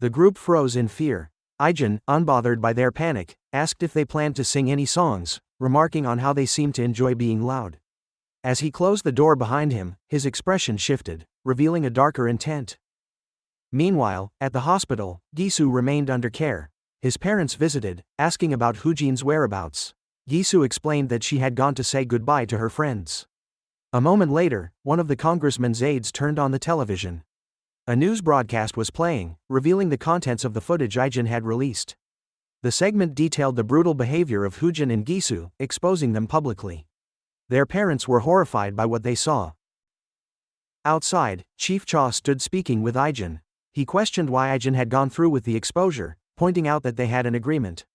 The group froze in fear. Ijin, unbothered by their panic, asked if they planned to sing any songs, remarking on how they seemed to enjoy being loud. As he closed the door behind him, his expression shifted, revealing a darker intent. Meanwhile, at the hospital, Gisu remained under care. His parents visited, asking about Hoojin's whereabouts. Gisu explained that she had gone to say goodbye to her friends. A moment later, one of the congressman's aides turned on the television. A news broadcast was playing, revealing the contents of the footage Ijin had released. The segment detailed the brutal behavior of Hoojin and Gisu, exposing them publicly. Their parents were horrified by what they saw. Outside, Chief Cha stood speaking with Ijin. He questioned why Ijin had gone through with the exposure, pointing out that they had an agreement.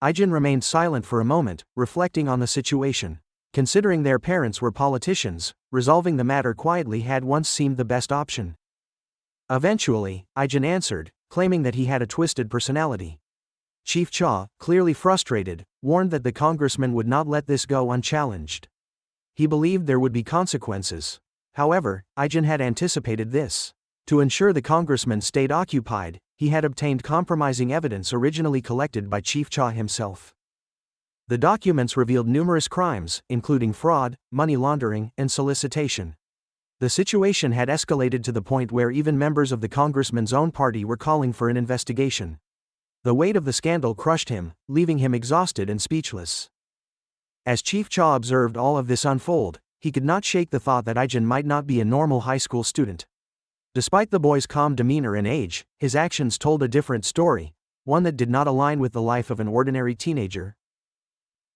Ijin remained silent for a moment, reflecting on the situation. Considering their parents were politicians, resolving the matter quietly had once seemed the best option. Eventually, Ijin answered, claiming that he had a twisted personality. Chief Cha, clearly frustrated, warned that the congressman would not let this go unchallenged. He believed there would be consequences. However, Ijin had anticipated this. To ensure the congressman stayed occupied, he had obtained compromising evidence originally collected by Chief Cha himself. The documents revealed numerous crimes, including fraud, money laundering, and solicitation. The situation had escalated to the point where even members of the congressman's own party were calling for an investigation. The weight of the scandal crushed him, leaving him exhausted and speechless. As Chief Cha observed all of this unfold, he could not shake the thought that Ijin might not be a normal high school student. Despite the boy's calm demeanor and age, his actions told a different story, one that did not align with the life of an ordinary teenager.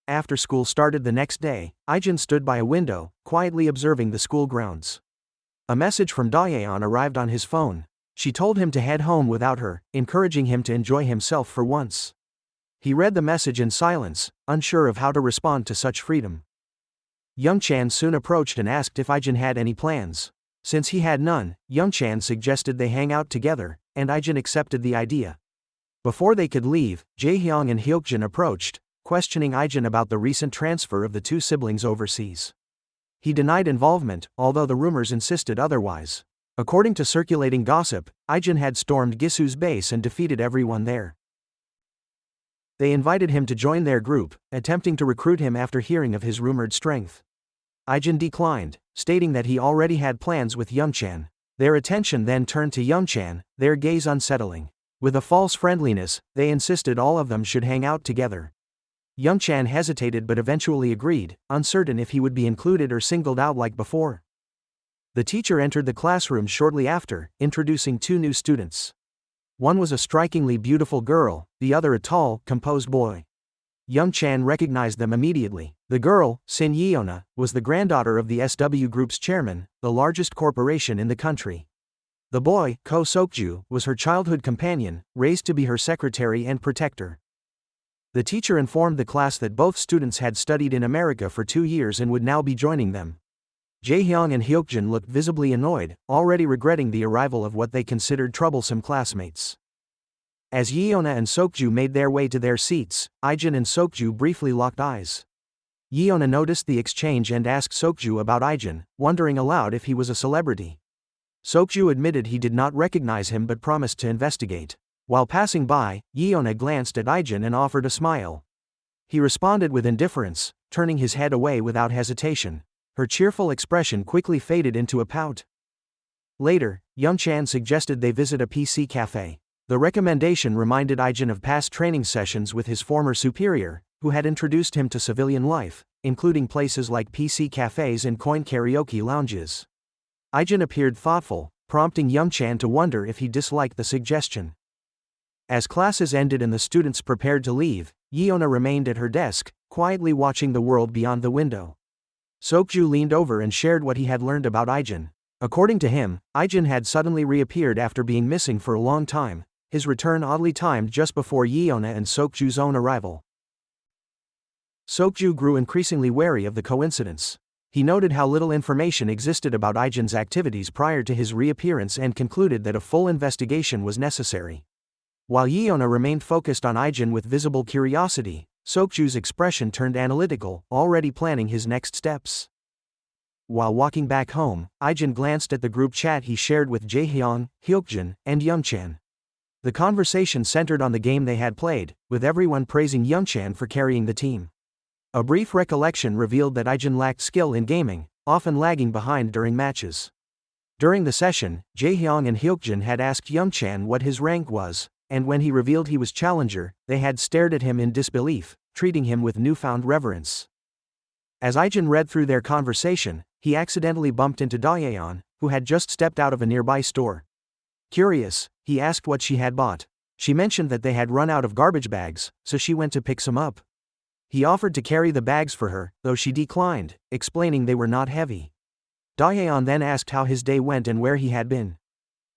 After school started the next day, Ijin stood by a window, quietly observing the school grounds. A message from Dayun arrived on his phone. She told him to head home without her, encouraging him to enjoy himself for once. He read the message in silence, unsure of how to respond to such freedom. Youngchan soon approached and asked if Ijin had any plans. Since he had none, Youngchan suggested they hang out together, and Ijin accepted the idea. Before they could leave, Jaehyung and Hyokjin approached, questioning Ijin about the recent transfer of the two siblings overseas. He denied involvement, although the rumors insisted otherwise. According to circulating gossip, Ijin had stormed Gisu's base and defeated everyone there. They invited him to join their group, attempting to recruit him after hearing of his rumored strength. Ijin declined, stating that he already had plans with Youngchan. Their attention then turned to Youngchan, their gaze unsettling. With a false friendliness, they insisted all of them should hang out together. Youngchan hesitated but eventually agreed, uncertain if he would be included or singled out like before. The teacher entered the classroom shortly after, introducing two new students. One was a strikingly beautiful girl, the other a tall, composed boy. Youngchan recognized them immediately. The girl, Sin Yeona, was the granddaughter of the SW Group's chairman, the largest corporation in the country. The boy, Ko Sokju, was her childhood companion, raised to be her secretary and protector. The teacher informed the class that both students had studied in America for 2 years and would now be joining them. Jaehyung and Hyokjin looked visibly annoyed, already regretting the arrival of what they considered troublesome classmates. As Yeona and Sokju made their way to their seats, Ijin and Sokju briefly locked eyes. Yeona noticed the exchange and asked Sokju about Ijin, wondering aloud if he was a celebrity. Sokju admitted he did not recognize him but promised to investigate. While passing by, Yeona glanced at Ijin and offered a smile. He responded with indifference, turning his head away without hesitation. Her cheerful expression quickly faded into a pout. Later, Youngchan suggested they visit a PC cafe. The recommendation reminded Ijin of past training sessions with his former superior, who had introduced him to civilian life, including places like PC cafes and coin karaoke lounges. Ijin appeared thoughtful, prompting Youngchan to wonder if he disliked the suggestion. As classes ended and the students prepared to leave, Yeona remained at her desk, quietly watching the world beyond the window. Sokju leaned over and shared what he had learned about Ijin. According to him, Ijin had suddenly reappeared after being missing for a long time, his return oddly timed just before Yeona and Sokju's own arrival. Sokju grew increasingly wary of the coincidence. He noted how little information existed about Ijin's activities prior to his reappearance and concluded that a full investigation was necessary. While Yeona remained focused on Ijin with visible curiosity, Sokju's expression turned analytical, already planning his next steps. While walking back home, Ijin glanced at the group chat he shared with Jaehyung, Hyokjin, and Youngchan. The conversation centered on the game they had played, with everyone praising Youngchan for carrying the team. A brief recollection revealed that Ijin lacked skill in gaming, often lagging behind during matches. During the session, Jaehyung and Hyokjin had asked Youngchan what his rank was, and when he revealed he was challenger, they had stared at him in disbelief, treating him with newfound reverence. As Ijin read through their conversation, he accidentally bumped into Dayun, who had just stepped out of a nearby store. Curious, he asked what she had bought. She mentioned that they had run out of garbage bags, so she went to pick some up. He offered to carry the bags for her, though she declined, explaining they were not heavy. Dayun then asked how his day went and where he had been.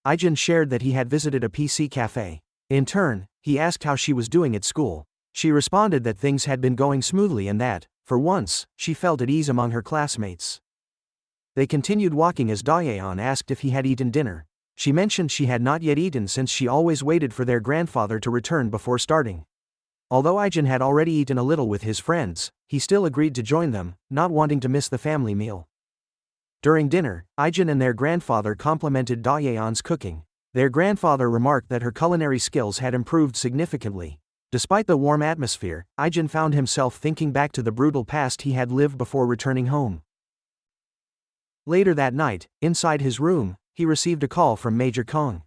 Ijin shared that he had visited a PC cafe. In turn, he asked how she was doing at school. She responded that things had been going smoothly and that, for once, she felt at ease among her classmates. They continued walking as Dayun asked if he had eaten dinner. She mentioned she had not yet eaten since she always waited for their grandfather to return before starting. Although Ijin had already eaten a little with his friends, he still agreed to join them, not wanting to miss the family meal. During dinner, Ijin and their grandfather complimented Dayun's cooking. Their grandfather remarked that her culinary skills had improved significantly. Despite the warm atmosphere, Ijin found himself thinking back to the brutal past he had lived before returning home. Later that night, inside his room, he received a call from Major Kong.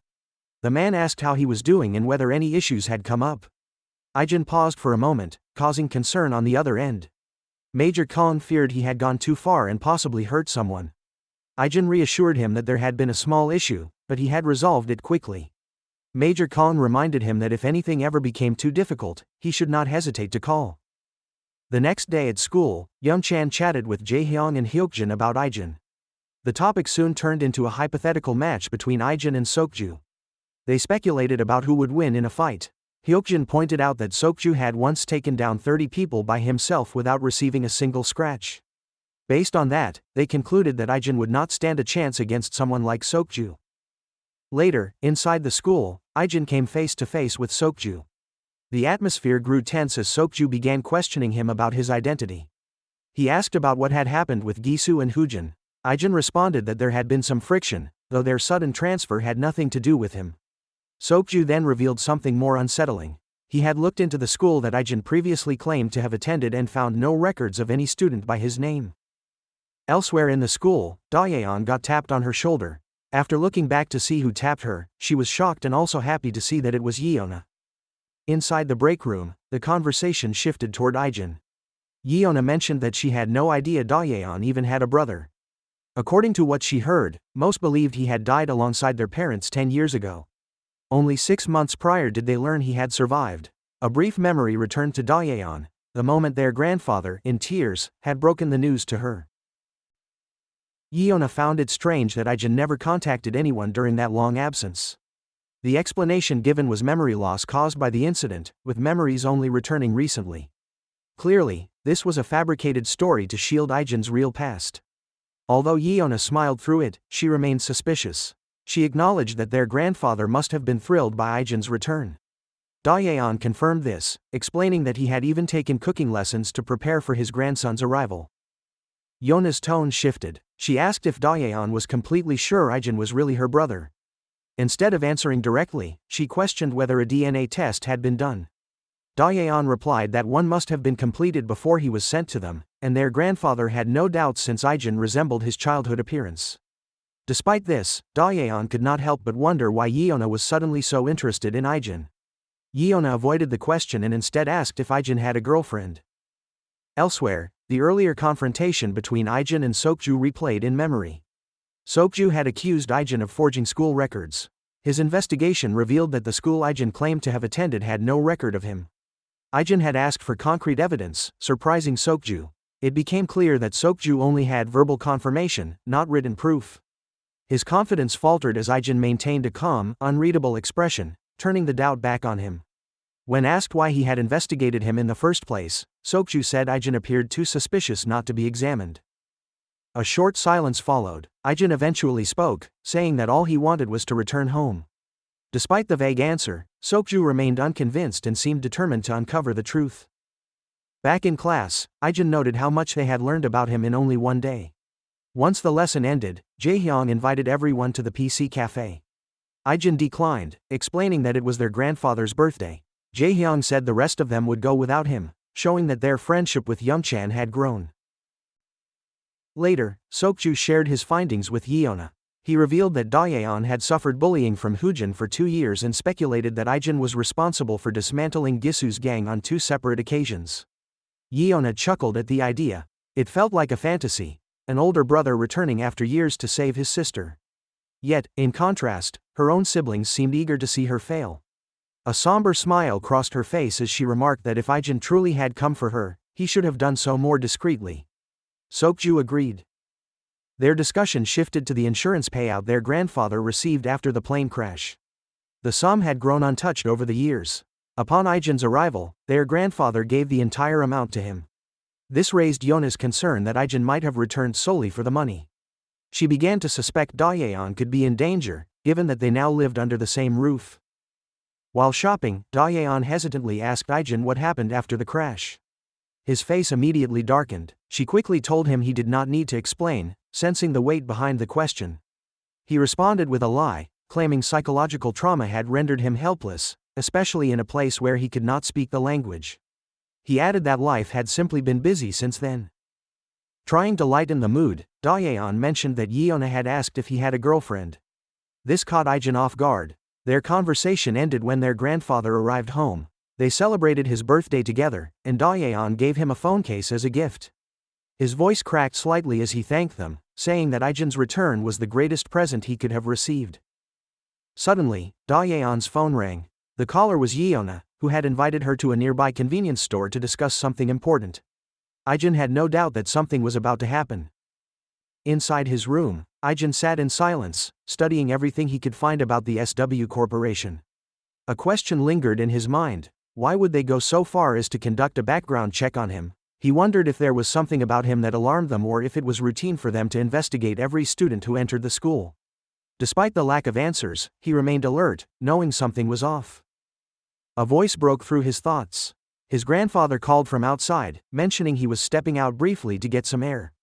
The man asked how he was doing and whether any issues had come up. Ijin paused for a moment, causing concern on the other end. Major Kong feared he had gone too far and possibly hurt someone. Ijin reassured him that there had been a small issue, but he had resolved it quickly. Major Kong reminded him that if anything ever became too difficult, he should not hesitate to call. The next day at school, Young-chan chatted with Jae-hyung and Hyukjin about Ijin. The topic soon turned into a hypothetical match between Ijin and Sokju. They speculated about who would win in a fight. Hyukjin pointed out that Sokju had once taken down 30 people by himself without receiving a single scratch. Based on that, they concluded that Ijin would not stand a chance against someone like Sokju. Later, inside the school, Ijin came face to face with Sokju. The atmosphere grew tense as Sokju began questioning him about his identity. He asked about what had happened with Gisu and Hyujin. Ijin responded that there had been some friction, though their sudden transfer had nothing to do with him. Sokju then revealed something more unsettling. He had looked into the school that Ijin previously claimed to have attended and found no records of any student by his name. Elsewhere in the school, Dayun got tapped on her shoulder. After looking back to see who tapped her, she was shocked and also happy to see that it was Yeona. Inside the break room, the conversation shifted toward Ijin. Yeona mentioned that she had no idea Dayun even had a brother. According to what she heard, most believed he had died alongside their parents 10 years ago. Only 6 months prior did they learn he had survived. A brief memory returned to Dayun, the moment their grandfather, in tears, had broken the news to her. Yeona found it strange that Ijin never contacted anyone during that long absence. The explanation given was memory loss caused by the incident, with memories only returning recently. Clearly, this was a fabricated story to shield Ijin's real past. Although Yeona smiled through it, she remained suspicious. She acknowledged that their grandfather must have been thrilled by Ijin's return. Dayun confirmed this, explaining that he had even taken cooking lessons to prepare for his grandson's arrival. Yeona's tone shifted. She asked if Dayun was completely sure Ijin was really her brother. Instead of answering directly, she questioned whether a DNA test had been done. Dayun replied that one must have been completed before he was sent to them, and their grandfather had no doubts since Ijin resembled his childhood appearance. Despite this, Dayun could not help but wonder why Yeona was suddenly so interested in Ijin. Yeona avoided the question and instead asked if Ijin had a girlfriend. Elsewhere, the earlier confrontation between Ijin and Sokju replayed in memory. Sokju had accused Ijin of forging school records. His investigation revealed that the school Ijin claimed to have attended had no record of him. Ijin had asked for concrete evidence, surprising Sokju. It became clear that Sokju only had verbal confirmation, not written proof. His confidence faltered as Ijin maintained a calm, unreadable expression, turning the doubt back on him. When asked why he had investigated him in the first place, Sokju said Ijin appeared too suspicious not to be examined. A short silence followed. Ijin eventually spoke, saying that all he wanted was to return home. Despite the vague answer, Sokju remained unconvinced and seemed determined to uncover the truth. Back in class, Ijin noted how much they had learned about him in only one day. Once the lesson ended, Jae-hyung invited everyone to the PC cafe. Ijin declined, explaining that it was their grandfather's birthday. Jae-hyung said the rest of them would go without him, showing that their friendship with Young-chan had grown. Later, Sokju shared his findings with Yeona. He revealed that Dayun had suffered bullying from Hyujin for 2 years and speculated that Ijin was responsible for dismantling Gisu's gang on 2 separate occasions. Yeona chuckled at the idea. It felt like a fantasy, an older brother returning after years to save his sister. Yet, in contrast, her own siblings seemed eager to see her fail. A somber smile crossed her face as she remarked that if Ijin truly had come for her, he should have done so more discreetly. Sokju agreed. Their discussion shifted to the insurance payout their grandfather received after the plane crash. The sum had grown untouched over the years. Upon Ijin's arrival, their grandfather gave the entire amount to him. This raised Yeona's concern that Ijin might have returned solely for the money. She began to suspect Dayun could be in danger, given that they now lived under the same roof. While shopping, Dayun hesitantly asked Ijin what happened after the crash. His face immediately darkened. She quickly told him he did not need to explain, sensing the weight behind the question. He responded with a lie, claiming psychological trauma had rendered him helpless, especially in a place where he could not speak the language. He added that life had simply been busy since then. Trying to lighten the mood, Dayun mentioned that Yeona had asked if he had a girlfriend. This caught Ijin off guard. Their conversation ended when their grandfather arrived home. They celebrated his birthday together, and Dayun gave him a phone case as a gift. His voice cracked slightly as he thanked them, saying that Ijin's return was the greatest present he could have received. Suddenly, Dayun's phone rang. The caller was Yeona, who had invited her to a nearby convenience store to discuss something important. Ijin had no doubt that something was about to happen. Inside his room, Ijin sat in silence, studying everything he could find about the SW Corporation. A question lingered in his mind. Why would they go so far as to conduct a background check on him? He wondered if there was something about him that alarmed them or if it was routine for them to investigate every student who entered the school. Despite the lack of answers, he remained alert, knowing something was off. A voice broke through his thoughts. His grandfather called from outside, mentioning he was stepping out briefly to get some air.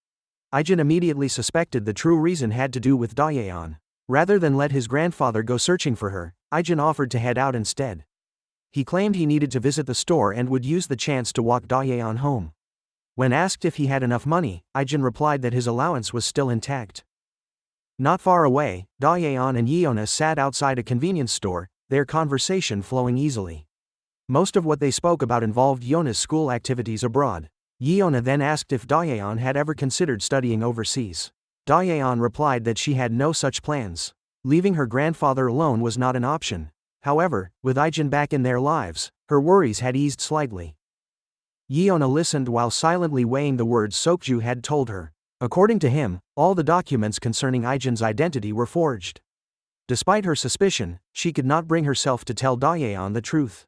Ijin immediately suspected the true reason had to do with Dayun. Rather than let his grandfather go searching for her, Ijin offered to head out instead. He claimed he needed to visit the store and would use the chance to walk Dayun home. When asked if he had enough money, Ijin replied that his allowance was still intact. Not far away, Dayun and Yeona sat outside a convenience store, their conversation flowing easily. Most of what they spoke about involved Yeona's school activities abroad. Yeona then asked if Dayun had ever considered studying overseas. Dayun replied that she had no such plans. Leaving her grandfather alone was not an option. However, with Ijin back in their lives, her worries had eased slightly. Yeona listened while silently weighing the words Sokju had told her. According to him, all the documents concerning Ijin's identity were forged. Despite her suspicion, she could not bring herself to tell Dayun the truth.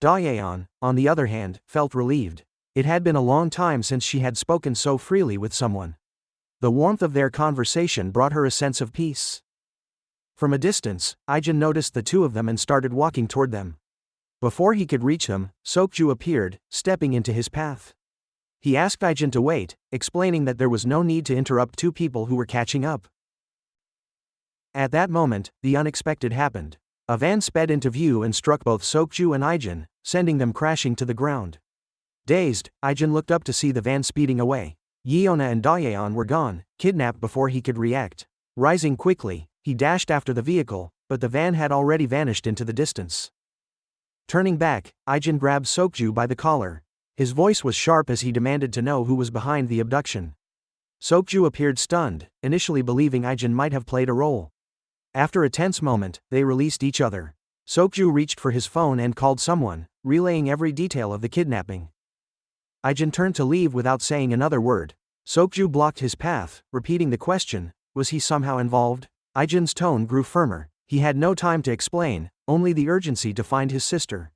Dayun, on the other hand, felt relieved. It had been a long time since she had spoken so freely with someone. The warmth of their conversation brought her a sense of peace. From a distance, Ijin noticed the two of them and started walking toward them. Before he could reach them, Sokju appeared, stepping into his path. He asked Ijin to wait, explaining that there was no need to interrupt two people who were catching up. At that moment, the unexpected happened. A van sped into view and struck both Sokju and Ijin, sending them crashing to the ground. Dazed, Ijin looked up to see the van speeding away. Yeona and Dayun were gone, kidnapped before he could react. Rising quickly, he dashed after the vehicle, but the van had already vanished into the distance. Turning back, Ijin grabbed Sokju by the collar. His voice was sharp as he demanded to know who was behind the abduction. Sokju appeared stunned, initially believing Ijin might have played a role. After a tense moment, they released each other. Sokju reached for his phone and called someone, relaying every detail of the kidnapping. Ijin turned to leave without saying another word. Sokju blocked his path, repeating the question, was he somehow involved? Ijin's tone grew firmer. He had no time to explain, only the urgency to find his sister.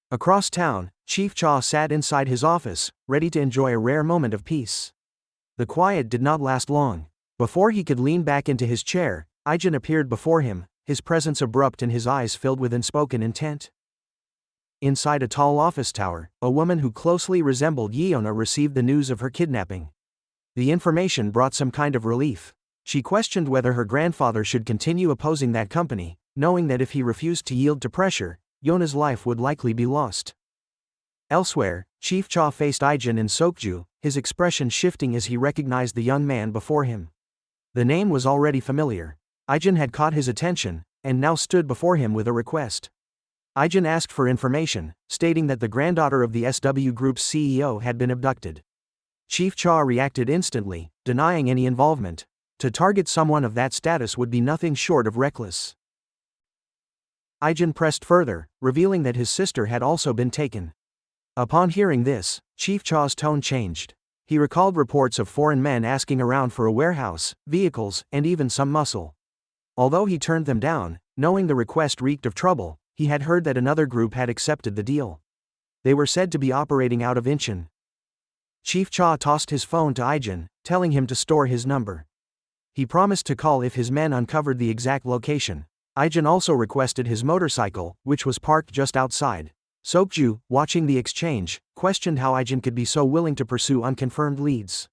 Across town, Chief Cha sat inside his office, ready to enjoy a rare moment of peace. The quiet did not last long. Before he could lean back into his chair, Ijin appeared before him, his presence abrupt and his eyes filled with unspoken intent. Inside a tall office tower, a woman who closely resembled Yeona received the news of her kidnapping. The information brought some kind of relief. She questioned whether her grandfather should continue opposing that company, knowing that if he refused to yield to pressure, Yeona's life would likely be lost. Elsewhere, Chief Cha faced Ijin and Sokju, his expression shifting as he recognized the young man before him. The name was already familiar. Ijin had caught his attention, and now stood before him with a request. Ijin asked for information, stating that the granddaughter of the SW Group's CEO had been abducted. Chief Cha reacted instantly, denying any involvement. To target someone of that status would be nothing short of reckless. Ijin pressed further, revealing that his sister had also been taken. Upon hearing this, Chief Cha's tone changed. He recalled reports of foreign men asking around for a warehouse, vehicles, and even some muscle. Although he turned them down, knowing the request reeked of trouble, he had heard that another group had accepted the deal. They were said to be operating out of Incheon. Chief Cha tossed his phone to Ijin, telling him to store his number. He promised to call if his men uncovered the exact location. Ijin also requested his motorcycle, which was parked just outside. Sokju, watching the exchange, questioned how Ijin could be so willing to pursue unconfirmed leads.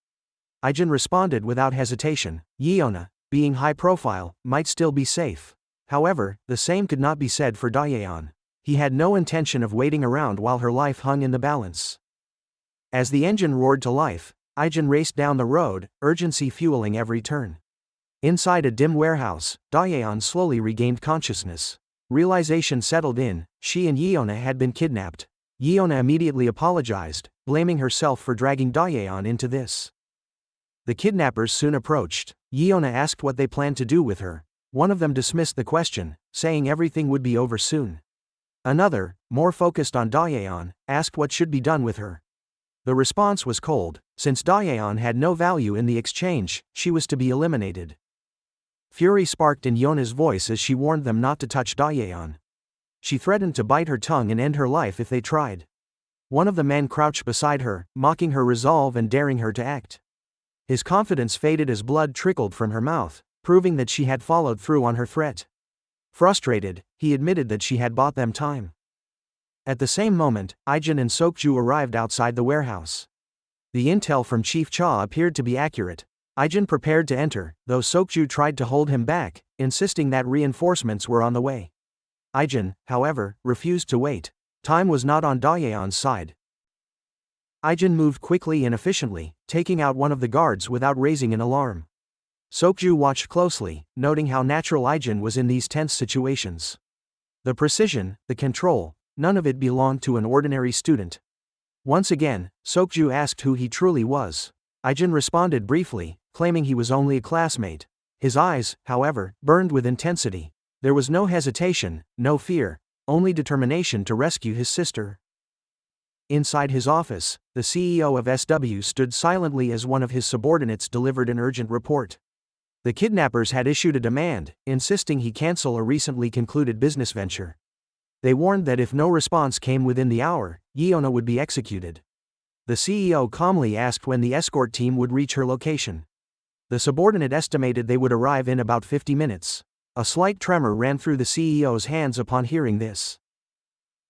Ijin responded without hesitation, Yeona, being high profile, might still be safe. However, the same could not be said for Dayun. He had no intention of waiting around while her life hung in the balance. As the engine roared to life, Ijin raced down the road, urgency fueling every turn. Inside a dim warehouse, Dayun slowly regained consciousness. Realization settled in, she and Yeona had been kidnapped. Yeona immediately apologized, blaming herself for dragging Dayun into this. The kidnappers soon approached. Yeona asked what they planned to do with her. One of them dismissed the question, saying everything would be over soon. Another, more focused on Dayun, asked what should be done with her. The response was cold. Since Dayun had no value in the exchange, she was to be eliminated. Fury sparked in Yeona's voice as she warned them not to touch Dayun. She threatened to bite her tongue and end her life if they tried. One of the men crouched beside her, mocking her resolve and daring her to act. His confidence faded as blood trickled from her mouth, proving that she had followed through on her threat. Frustrated, he admitted that she had bought them time. At the same moment, Ijin and Sokju arrived outside the warehouse. The intel from Chief Cha appeared to be accurate. Ijin prepared to enter, though Sokju tried to hold him back, insisting that reinforcements were on the way. Ijin, however, refused to wait. Time was not on Dayun's side. Ijin moved quickly and efficiently, taking out one of the guards without raising an alarm. Sokju watched closely, noting how natural Ijin was in these tense situations. The precision, the control, none of it belonged to an ordinary student. Once again, Sokju asked who he truly was. Ijin responded briefly, claiming he was only a classmate. His eyes, however, burned with intensity. There was no hesitation, no fear, only determination to rescue his sister. Inside his office, the CEO of SW stood silently as one of his subordinates delivered an urgent report. The kidnappers had issued a demand, insisting he cancel a recently concluded business venture. They warned that if no response came within the hour, Yeona would be executed. The CEO calmly asked when the escort team would reach her location. The subordinate estimated they would arrive in about 50 minutes. A slight tremor ran through the CEO's hands upon hearing this.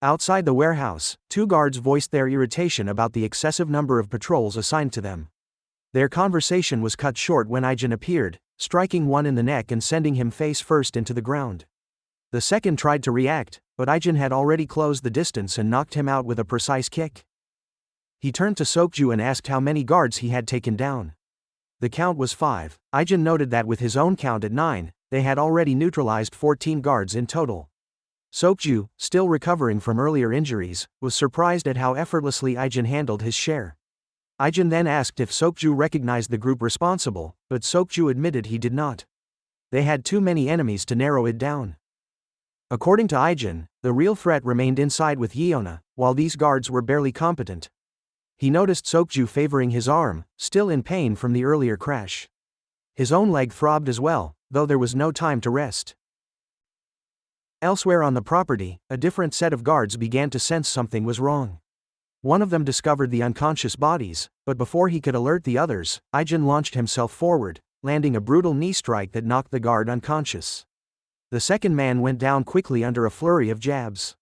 Outside the warehouse, two guards voiced their irritation about the excessive number of patrols assigned to them. Their conversation was cut short when Ijin appeared, striking one in the neck and sending him face first into the ground. The second tried to react, but Ijin had already closed the distance and knocked him out with a precise kick. He turned to Sokju and asked how many guards he had taken down. The count was 5. Ijin noted that with his own count at 9, they had already neutralized 14 guards in total. Sokju, still recovering from earlier injuries, was surprised at how effortlessly Ijin handled his share. Ijin then asked if Sokju recognized the group responsible, but Sokju admitted he did not. They had too many enemies to narrow it down. According to Ijin, the real threat remained inside with Yeona, while these guards were barely competent. He noticed Sokju favoring his arm, still in pain from the earlier crash. His own leg throbbed as well, though there was no time to rest. Elsewhere on the property, a different set of guards began to sense something was wrong. One of them discovered the unconscious bodies, but before he could alert the others, Ijin launched himself forward, landing a brutal knee strike that knocked the guard unconscious. The second man went down quickly under a flurry of jabs.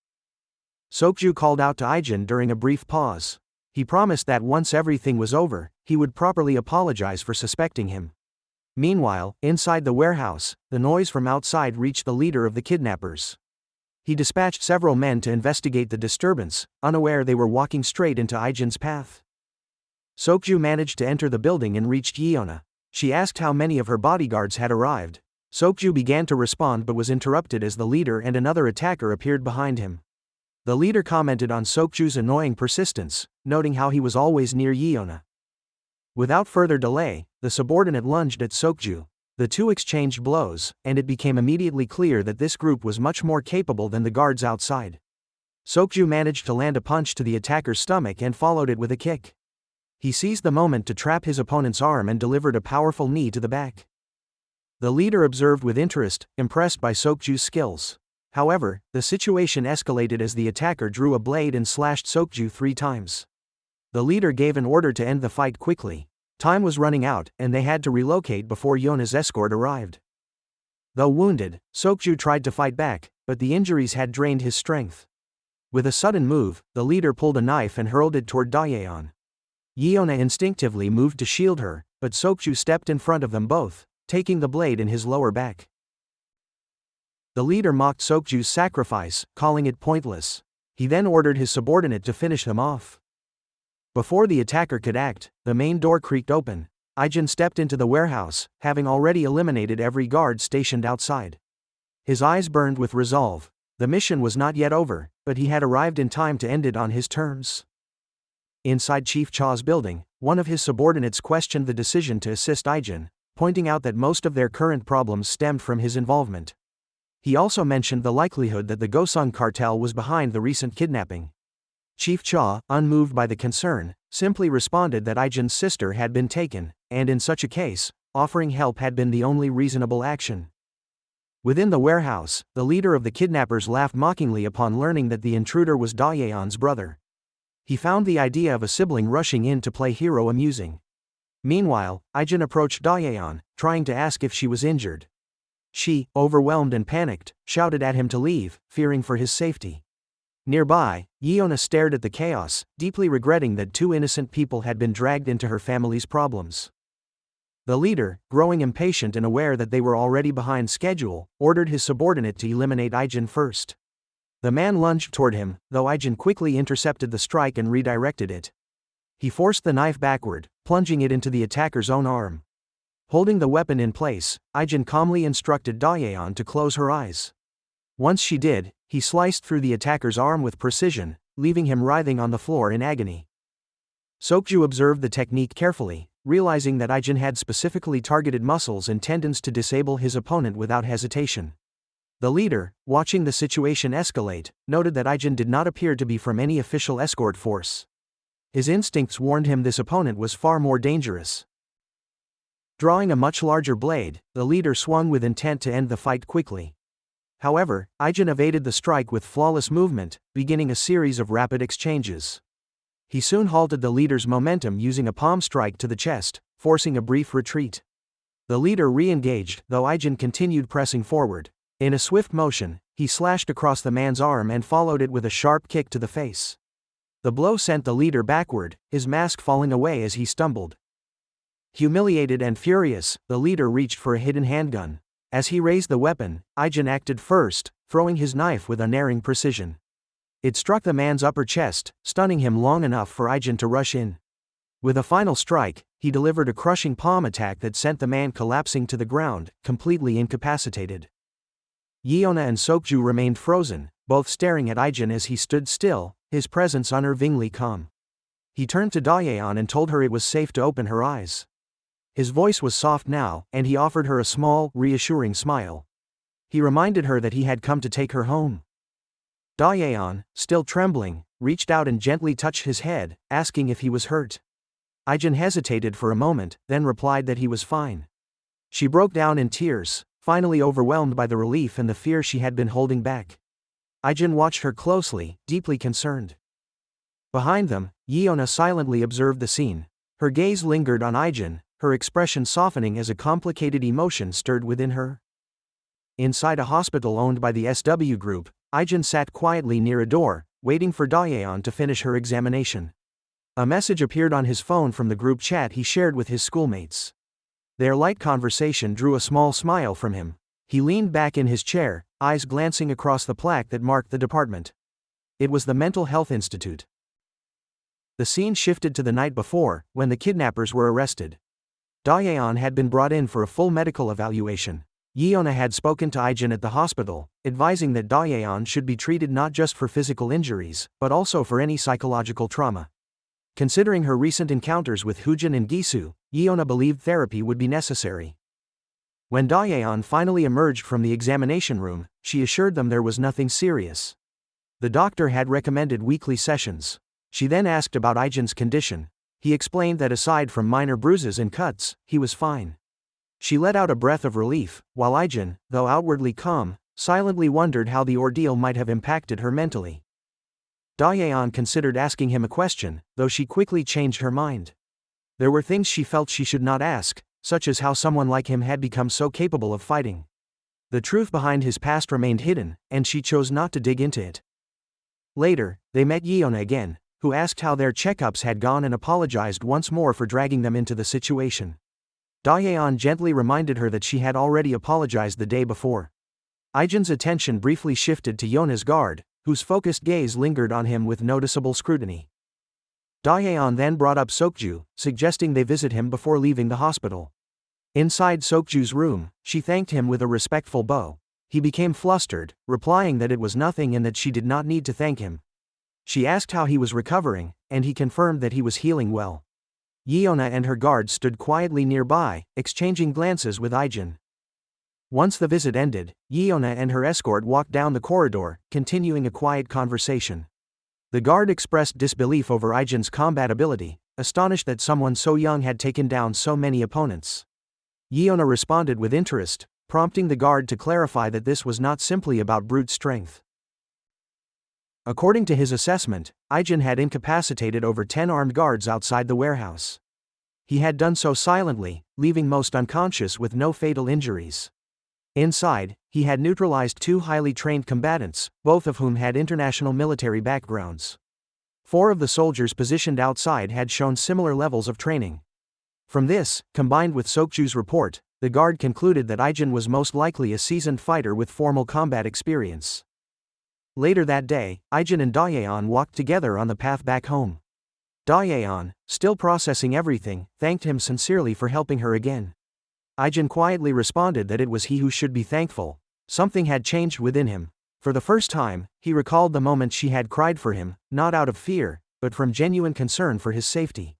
Sokju called out to Ijin during a brief pause. He promised that once everything was over, he would properly apologize for suspecting him. Meanwhile, inside the warehouse, the noise from outside reached the leader of the kidnappers. He dispatched several men to investigate the disturbance, unaware they were walking straight into Ijin's path. Sokju managed to enter the building and reached Yeona. She asked how many of her bodyguards had arrived. Sokju began to respond but was interrupted as the leader and another attacker appeared behind him. The leader commented on Sokju's annoying persistence, noting how he was always near Yeona. Without further delay, the subordinate lunged at Sokju. The two exchanged blows, and it became immediately clear that this group was much more capable than the guards outside. Sokju managed to land a punch to the attacker's stomach and followed it with a kick. He seized the moment to trap his opponent's arm and delivered a powerful knee to the back. The leader observed with interest, impressed by Sokju's skills. However, the situation escalated as the attacker drew a blade and slashed Sokju 3 times. The leader gave an order to end the fight quickly. Time was running out, and they had to relocate before Yeona's escort arrived. Though wounded, Sokju tried to fight back, but the injuries had drained his strength. With a sudden move, the leader pulled a knife and hurled it toward Dayun. Yeona instinctively moved to shield her, but Sokju stepped in front of them both, taking the blade in his lower back. The leader mocked Sokju's sacrifice, calling it pointless. He then ordered his subordinate to finish them off. Before the attacker could act, the main door creaked open. Ijin stepped into the warehouse, having already eliminated every guard stationed outside. His eyes burned with resolve. The mission was not yet over, but he had arrived in time to end it on his terms. Inside Chief Cha's building, one of his subordinates questioned the decision to assist Ijin, pointing out that most of their current problems stemmed from his involvement. He also mentioned the likelihood that the Gosung cartel was behind the recent kidnapping. Chief Cha, unmoved by the concern, simply responded that Ijin's sister had been taken, and in such a case, offering help had been the only reasonable action. Within the warehouse, the leader of the kidnappers laughed mockingly upon learning that the intruder was Daeyeon's brother. He found the idea of a sibling rushing in to play hero amusing. Meanwhile, Ijin approached Daeyeon, trying to ask if she was injured. She, overwhelmed and panicked, shouted at him to leave, fearing for his safety. Nearby, Yeona stared at the chaos, deeply regretting that 2 innocent people had been dragged into her family's problems. The leader, growing impatient and aware that they were already behind schedule, ordered his subordinate to eliminate Ijin first. The man lunged toward him, though Ijin quickly intercepted the strike and redirected it. He forced the knife backward, plunging it into the attacker's own arm. Holding the weapon in place, Ijin calmly instructed Daeyeon to close her eyes. Once she did, he sliced through the attacker's arm with precision, leaving him writhing on the floor in agony. Sokju observed the technique carefully, realizing that Ijin had specifically targeted muscles and tendons to disable his opponent without hesitation. The leader, watching the situation escalate, noted that Ijin did not appear to be from any official escort force. His instincts warned him this opponent was far more dangerous. Drawing a much larger blade, the leader swung with intent to end the fight quickly. However, Ijin evaded the strike with flawless movement, beginning a series of rapid exchanges. He soon halted the leader's momentum using a palm strike to the chest, forcing a brief retreat. The leader re-engaged, though Ijin continued pressing forward. In a swift motion, he slashed across the man's arm and followed it with a sharp kick to the face. The blow sent the leader backward, his mask falling away as he stumbled. Humiliated and furious, the leader reached for a hidden handgun. As he raised the weapon, Ijin acted first, throwing his knife with unerring precision. It struck the man's upper chest, stunning him long enough for Ijin to rush in. With a final strike, he delivered a crushing palm attack that sent the man collapsing to the ground, completely incapacitated. Yeona and Sokju remained frozen, both staring at Ijin as he stood still, his presence unnervingly calm. He turned to Daeyeon and told her it was safe to open her eyes. His voice was soft now, and he offered her a small, reassuring smile. He reminded her that he had come to take her home. Daeyeon, still trembling, reached out and gently touched his head, asking if he was hurt. Ijin hesitated for a moment, then replied that he was fine. She broke down in tears, finally overwhelmed by the relief and the fear she had been holding back. Ijin watched her closely, deeply concerned. Behind them, Yeona silently observed the scene. Her gaze lingered on Ijin, her expression softening as a complicated emotion stirred within her. Inside a hospital owned by the SW group, Ijin sat quietly near a door, waiting for Daeyeon to finish her examination. A message appeared on his phone from the group chat he shared with his schoolmates. Their light conversation drew a small smile from him. He leaned back in his chair, eyes glancing across the plaque that marked the department. It was the Mental Health Institute. The scene shifted to the night before, when the kidnappers were arrested. Daeyeon had been brought in for a full medical evaluation. Yeona had spoken to Ijin at the hospital, advising that Dayun should be treated not just for physical injuries, but also for any psychological trauma. Considering her recent encounters with Hoojin and Gisu, Yeona believed therapy would be necessary. When Dayun finally emerged from the examination room, she assured them there was nothing serious. The doctor had recommended weekly sessions. She then asked about Ijin's condition. He explained that aside from minor bruises and cuts, he was fine. She let out a breath of relief, while Ijin, though outwardly calm, silently wondered how the ordeal might have impacted her mentally. Dayun considered asking him a question, though she quickly changed her mind. There were things she felt she should not ask, such as how someone like him had become so capable of fighting. The truth behind his past remained hidden, and she chose not to dig into it. Later, they met Yeona again, who asked how their checkups had gone and apologized once more for dragging them into the situation. Dayun gently reminded her that she had already apologized the day before. Ijin's attention briefly shifted to Yeona's guard, whose focused gaze lingered on him with noticeable scrutiny. Dayun then brought up Sokju, suggesting they visit him before leaving the hospital. Inside Sokju's room, she thanked him with a respectful bow. He became flustered, replying that it was nothing and that she did not need to thank him. She asked how he was recovering, and he confirmed that he was healing well. Yeona and her guard stood quietly nearby, exchanging glances with Ijin. Once the visit ended, Yeona and her escort walked down the corridor, continuing a quiet conversation. The guard expressed disbelief over Ijin's combat ability, astonished that someone so young had taken down so many opponents. Yeona responded with interest, prompting the guard to clarify that this was not simply about brute strength. According to his assessment, Ijin had incapacitated over 10 armed guards outside the warehouse. He had done so silently, leaving most unconscious with no fatal injuries. Inside, he had neutralized 2 highly trained combatants, both of whom had international military backgrounds. 4 of the soldiers positioned outside had shown similar levels of training. From this, combined with Sokju's report, the guard concluded that Ijin was most likely a seasoned fighter with formal combat experience. Later that day, Ijin and Dayun walked together on the path back home. Dayun, still processing everything, thanked him sincerely for helping her again. Ijin quietly responded that it was he who should be thankful. Something had changed within him. For the first time, he recalled the moment she had cried for him, not out of fear, but from genuine concern for his safety.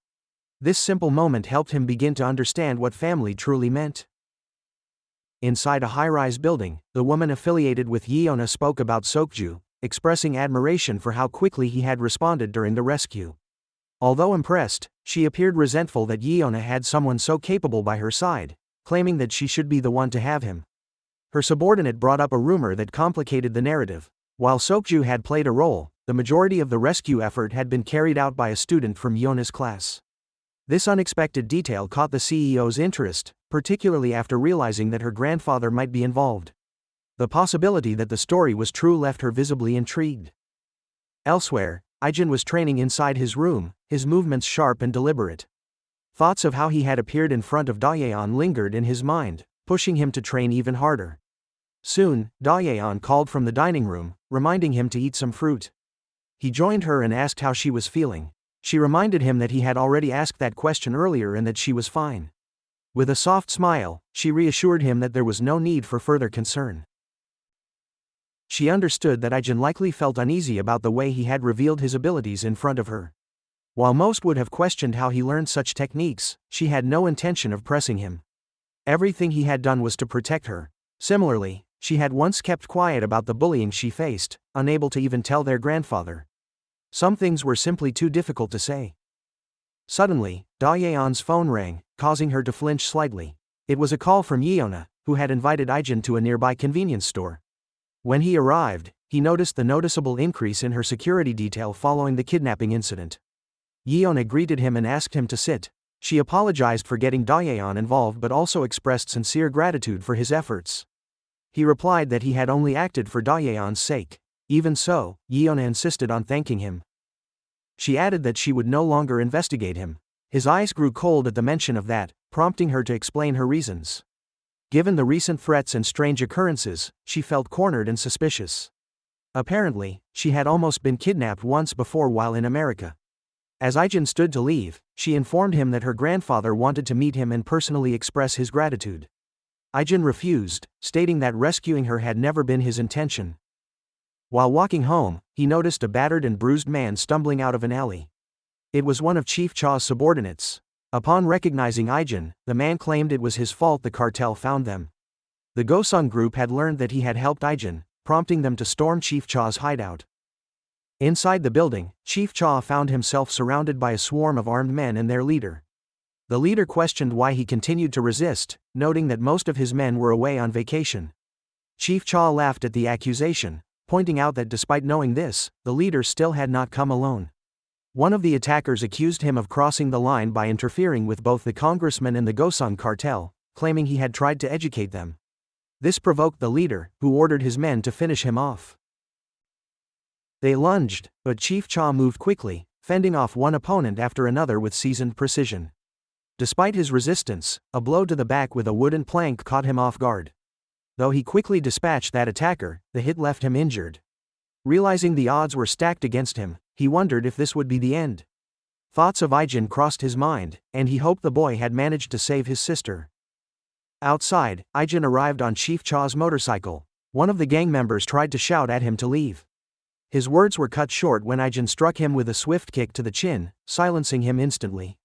This simple moment helped him begin to understand what family truly meant. Inside a high-rise building, the woman affiliated with Yeona spoke about Sokju, expressing admiration for how quickly he had responded during the rescue. Although impressed, she appeared resentful that Yeona had someone so capable by her side, claiming that she should be the one to have him. Her subordinate brought up a rumor that complicated the narrative. While Sokju had played a role, the majority of the rescue effort had been carried out by a student from Yeona's class. This unexpected detail caught the CEO's interest, particularly after realizing that her grandfather might be involved. The possibility that the story was true left her visibly intrigued. Elsewhere, Ijin was training inside his room, his movements sharp and deliberate. Thoughts of how he had appeared in front of Dayun lingered in his mind, pushing him to train even harder. Soon, Dayun called from the dining room, reminding him to eat some fruit. He joined her and asked how she was feeling. She reminded him that he had already asked that question earlier and that she was fine. With a soft smile, she reassured him that there was no need for further concern. She understood that Ijin likely felt uneasy about the way he had revealed his abilities in front of her. While most would have questioned how he learned such techniques, she had no intention of pressing him. Everything he had done was to protect her. Similarly, she had once kept quiet about the bullying she faced, unable to even tell their grandfather. Some things were simply too difficult to say. Suddenly, Dayun's phone rang, causing her to flinch slightly. It was a call from Yeona, who had invited Ijin to a nearby convenience store. When he arrived, he noticed the noticeable increase in her security detail following the kidnapping incident. Yeona greeted him and asked him to sit. She apologized for getting Dayun involved but also expressed sincere gratitude for his efforts. He replied that he had only acted for Dayun's sake. Even so, Yeona insisted on thanking him. She added that she would no longer investigate him. His eyes grew cold at the mention of that, prompting her to explain her reasons. Given the recent threats and strange occurrences, she felt cornered and suspicious. Apparently, she had almost been kidnapped once before while in America. As Ijin stood to leave, she informed him that her grandfather wanted to meet him and personally express his gratitude. Ijin refused, stating that rescuing her had never been his intention. While walking home, he noticed a battered and bruised man stumbling out of an alley. It was one of Chief Cha's subordinates. Upon recognizing Ijin, the man claimed it was his fault the cartel found them. The Gosung group had learned that he had helped Ijin, prompting them to storm Chief Cha's hideout. Inside the building, Chief Cha found himself surrounded by a swarm of armed men and their leader. The leader questioned why he continued to resist, noting that most of his men were away on vacation. Chief Cha laughed at the accusation, pointing out that despite knowing this, the leader still had not come alone. One of the attackers accused him of crossing the line by interfering with both the congressman and the Gosung cartel, claiming he had tried to educate them. This provoked the leader, who ordered his men to finish him off. They lunged, but Chief Cha moved quickly, fending off one opponent after another with seasoned precision. Despite his resistance, a blow to the back with a wooden plank caught him off guard. Though he quickly dispatched that attacker, the hit left him injured. Realizing the odds were stacked against him, he wondered if this would be the end. Thoughts of Ijin crossed his mind, and he hoped the boy had managed to save his sister. Outside, Ijin arrived on Chief Cha's motorcycle. One of the gang members tried to shout at him to leave. His words were cut short when Ijin struck him with a swift kick to the chin, silencing him instantly.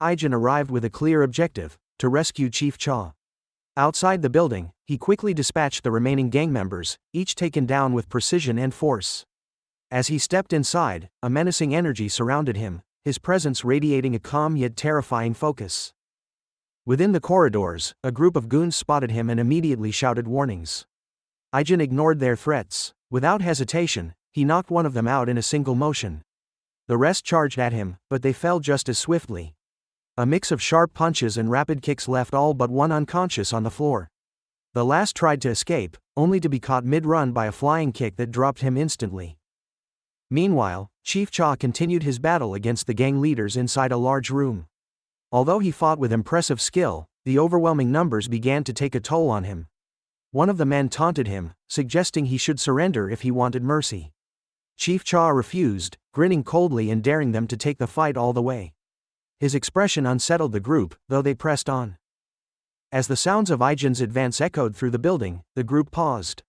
Ijin arrived with a clear objective: to rescue Chief Cha. Outside the building, he quickly dispatched the remaining gang members, each taken down with precision and force. As he stepped inside, a menacing energy surrounded him, his presence radiating a calm yet terrifying focus. Within the corridors, a group of goons spotted him and immediately shouted warnings. Ijin ignored their threats. Without hesitation, he knocked one of them out in a single motion. The rest charged at him, but they fell just as swiftly. A mix of sharp punches and rapid kicks left all but one unconscious on the floor. The last tried to escape, only to be caught mid-run by a flying kick that dropped him instantly. Meanwhile, Chief Cha continued his battle against the gang leaders inside a large room. Although he fought with impressive skill, the overwhelming numbers began to take a toll on him. One of the men taunted him, suggesting he should surrender if he wanted mercy. Chief Cha refused, grinning coldly and daring them to take the fight all the way. His expression unsettled the group, though they pressed on. As the sounds of Ijin's advance echoed through the building, the group paused.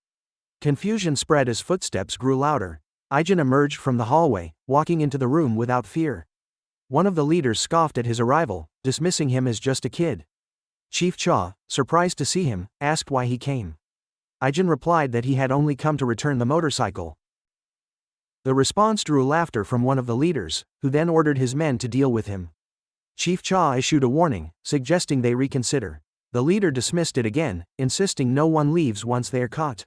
Confusion spread as footsteps grew louder. Ijin emerged from the hallway, walking into the room without fear. One of the leaders scoffed at his arrival, dismissing him as just a kid. Chief Cha, surprised to see him, asked why he came. Ijin replied that he had only come to return the motorcycle. The response drew laughter from one of the leaders, who then ordered his men to deal with him. Chief Cha issued a warning, suggesting they reconsider. The leader dismissed it again, insisting no one leaves once they are caught.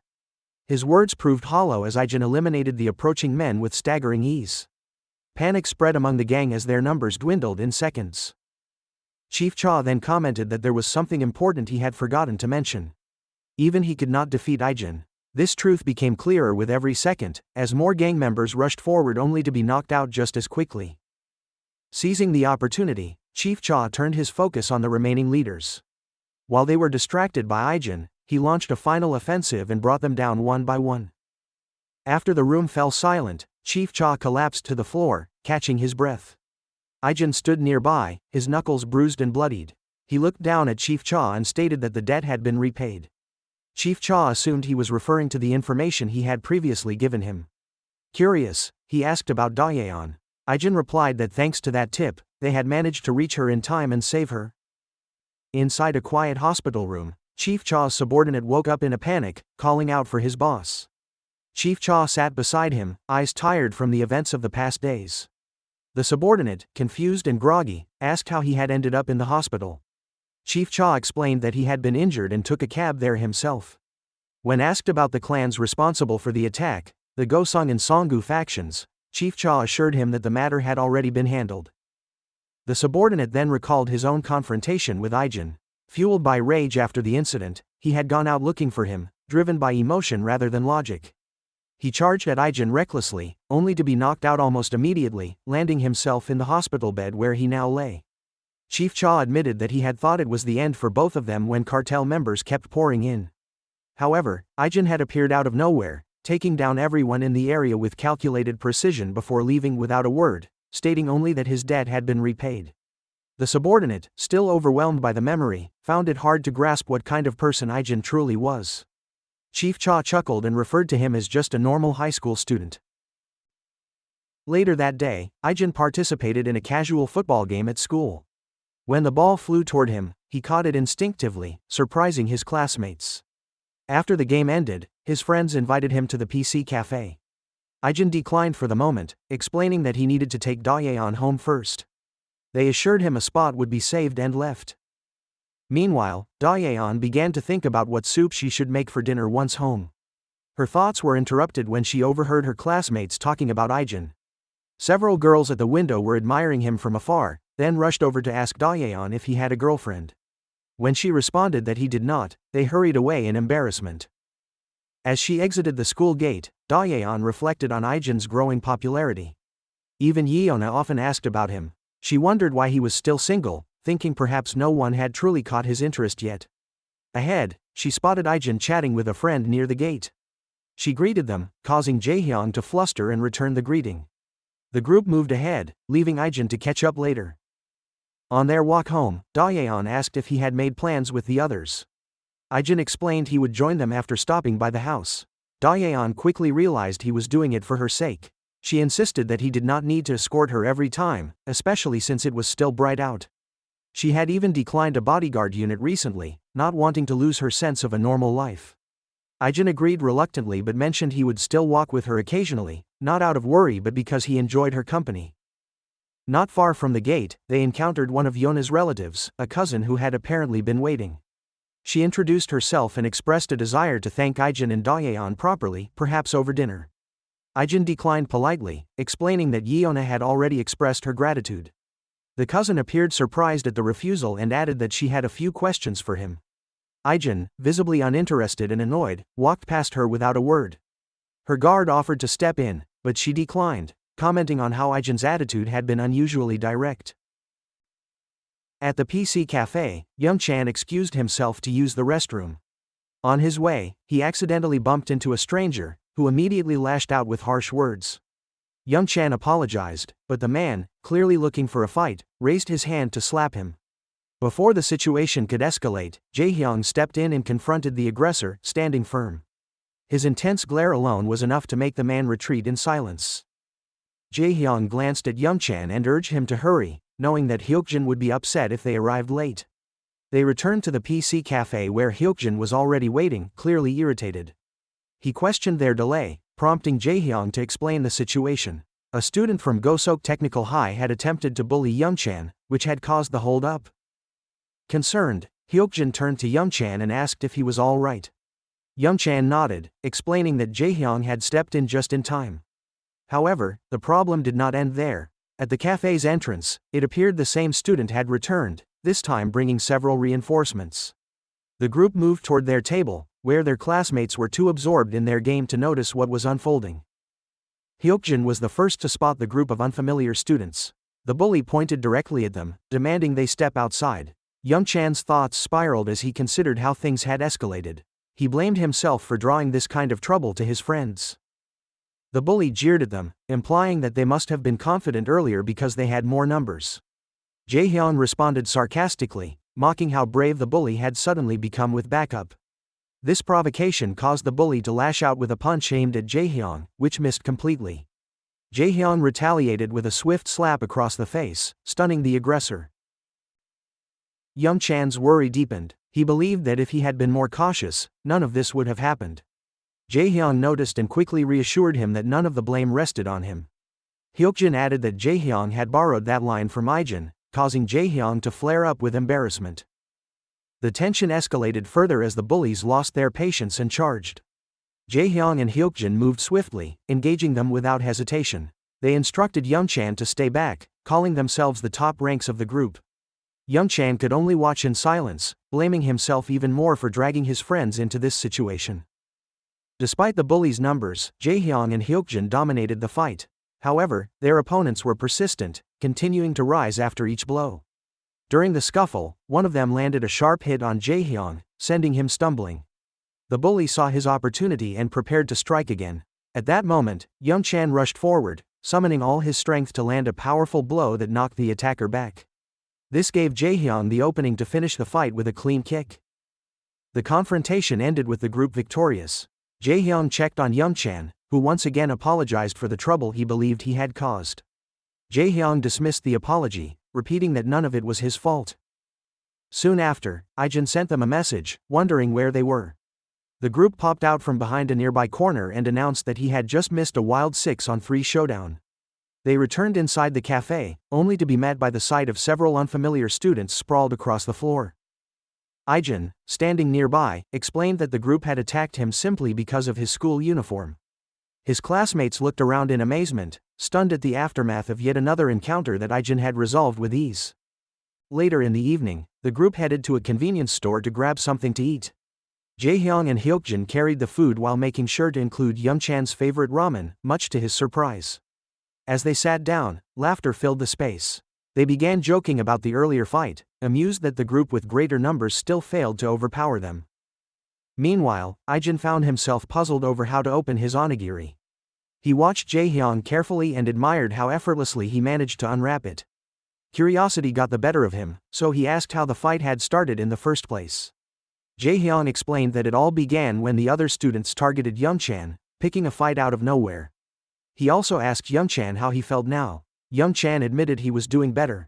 His words proved hollow as Ijin eliminated the approaching men with staggering ease. Panic spread among the gang as their numbers dwindled in seconds. Chief Cha then commented that there was something important he had forgotten to mention. Even he could not defeat Ijin. This truth became clearer with every second, as more gang members rushed forward only to be knocked out just as quickly. Seizing the opportunity, Chief Cha turned his focus on the remaining leaders. While they were distracted by Ijin, he launched a final offensive and brought them down one by one. After the room fell silent, Chief Cha collapsed to the floor, catching his breath. Ijin stood nearby, his knuckles bruised and bloodied. He looked down at Chief Cha and stated that the debt had been repaid. Chief Cha assumed he was referring to the information he had previously given him. Curious, he asked about Dayun. Ijin replied that thanks to that tip, they had managed to reach her in time and save her. Inside a quiet hospital room, Chief Cha's subordinate woke up in a panic, calling out for his boss. Chief Cha sat beside him, eyes tired from the events of the past days. The subordinate, confused and groggy, asked how he had ended up in the hospital. Chief Cha explained that he had been injured and took a cab there himself. When asked about the clans responsible for the attack, the Gosung and Songgu factions, Chief Cha assured him that the matter had already been handled. The subordinate then recalled his own confrontation with Ijin. Fueled by rage after the incident, he had gone out looking for him, driven by emotion rather than logic. He charged at Ijin recklessly, only to be knocked out almost immediately, landing himself in the hospital bed where he now lay. Chief Cha admitted that he had thought it was the end for both of them when cartel members kept pouring in. However, Ijin had appeared out of nowhere, taking down everyone in the area with calculated precision before leaving without a word, stating only that his debt had been repaid. The subordinate, still overwhelmed by the memory, found it hard to grasp what kind of person Ijin truly was. Chief Cha chuckled and referred to him as just a normal high school student. Later that day, Ijin participated in a casual football game at school. When the ball flew toward him, he caught it instinctively, surprising his classmates. After the game ended, his friends invited him to the PC cafe. Ijin declined for the moment, explaining that he needed to take Dayun home first. They assured him a spot would be saved and left. Meanwhile, Dayun began to think about what soup she should make for dinner once home. Her thoughts were interrupted when she overheard her classmates talking about Ijin. Several girls at the window were admiring him from afar, then rushed over to ask Dayun if he had a girlfriend. When she responded that he did not, they hurried away in embarrassment. As she exited the school gate, Dayun reflected on Ijin's growing popularity. Even Yeona often asked about him. She wondered why he was still single, thinking perhaps no one had truly caught his interest yet. Ahead, she spotted Ijin chatting with a friend near the gate. She greeted them, causing Jaehyung to fluster and return the greeting. The group moved ahead, leaving Ijin to catch up later. On their walk home, Dayun asked if he had made plans with the others. Ijin explained he would join them after stopping by the house. Dayun quickly realized he was doing it for her sake. She insisted that he did not need to escort her every time, especially since it was still bright out. She had even declined a bodyguard unit recently, not wanting to lose her sense of a normal life. Ijin agreed reluctantly but mentioned he would still walk with her occasionally, not out of worry but because he enjoyed her company. Not far from the gate, they encountered one of Yona's relatives, a cousin who had apparently been waiting. She introduced herself and expressed a desire to thank Ijin and Dayun properly, perhaps over dinner. Ijin declined politely, explaining that Yeona had already expressed her gratitude. The cousin appeared surprised at the refusal and added that she had a few questions for him. Ijin, visibly uninterested and annoyed, walked past her without a word. Her guard offered to step in, but she declined, commenting on how Ijin's attitude had been unusually direct. At the PC cafe, Young-chan excused himself to use the restroom. On his way, he accidentally bumped into a stranger, who immediately lashed out with harsh words. Young-chan apologized, but the man, clearly looking for a fight, raised his hand to slap him. Before the situation could escalate, Jaehyung stepped in and confronted the aggressor, standing firm. His intense glare alone was enough to make the man retreat in silence. Jaehyung glanced at Young-chan and urged him to hurry, knowing that Hyukjin would be upset if they arrived late. They returned to the PC cafe where Hyukjin was already waiting, clearly irritated. He questioned their delay, prompting Jaehyung to explain the situation. A student from Gosok Technical High had attempted to bully Young-chan, which had caused the hold-up. Concerned, Hyukjin turned to Young-chan and asked if he was all right. Young-chan nodded, explaining that Jaehyung had stepped in just in time. However, the problem did not end there. At the cafe's entrance, it appeared the same student had returned, this time bringing several reinforcements. The group moved toward their table, where their classmates were too absorbed in their game to notice what was unfolding. Hyukjin was the first to spot the group of unfamiliar students. The bully pointed directly at them, demanding they step outside. Young-chan's thoughts spiraled as he considered how things had escalated. He blamed himself for drawing this kind of trouble to his friends. The bully jeered at them, implying that they must have been confident earlier because they had more numbers. Jaehyung responded sarcastically, mocking how brave the bully had suddenly become with backup. This provocation caused the bully to lash out with a punch aimed at Jaehyung, which missed completely. Jaehyung retaliated with a swift slap across the face, stunning the aggressor. Young-chan's worry deepened. He believed that if he had been more cautious, none of this would have happened. Jaehyung noticed and quickly reassured him that none of the blame rested on him. Hyukjin added that Jaehyung had borrowed that line from Ijin, causing Jaehyung to flare up with embarrassment. The tension escalated further as the bullies lost their patience and charged. Jaehyung and Hyukjin moved swiftly, engaging them without hesitation. They instructed Young-chan to stay back, calling themselves the top ranks of the group. Young-chan could only watch in silence, blaming himself even more for dragging his friends into this situation. Despite the bullies' numbers, Jaehyung and Hyukjin dominated the fight. However, their opponents were persistent, continuing to rise after each blow. During the scuffle, one of them landed a sharp hit on Jaehyung, sending him stumbling. The bully saw his opportunity and prepared to strike again. At that moment, Young-chan rushed forward, summoning all his strength to land a powerful blow that knocked the attacker back. This gave Jaehyung the opening to finish the fight with a clean kick. The confrontation ended with the group victorious. Jaehyung checked on Youngchan, who once again apologized for the trouble he believed he had caused. Jaehyung dismissed the apology, repeating that none of it was his fault. Soon after, Ijin sent them a message, wondering where they were. The group popped out from behind a nearby corner and announced that he had just missed a wild 6-on-3 showdown. They returned inside the cafe, only to be met by the sight of several unfamiliar students sprawled across the floor. Ijin, standing nearby, explained that the group had attacked him simply because of his school uniform. His classmates looked around in amazement, stunned at the aftermath of yet another encounter that Ijin had resolved with ease. Later in the evening, the group headed to a convenience store to grab something to eat. Jaehyung and Hyukjin carried the food while making sure to include Youngchan's favorite ramen, much to his surprise. As they sat down, laughter filled the space. They began joking about the earlier fight, amused that the group with greater numbers still failed to overpower them. Meanwhile, Ijin found himself puzzled over how to open his onigiri. He watched Jaehyung carefully and admired how effortlessly he managed to unwrap it. Curiosity got the better of him, so he asked how the fight had started in the first place. Jaehyung explained that it all began when the other students targeted Youngchan, picking a fight out of nowhere. He also asked Youngchan how he felt now. Youngchan admitted he was doing better.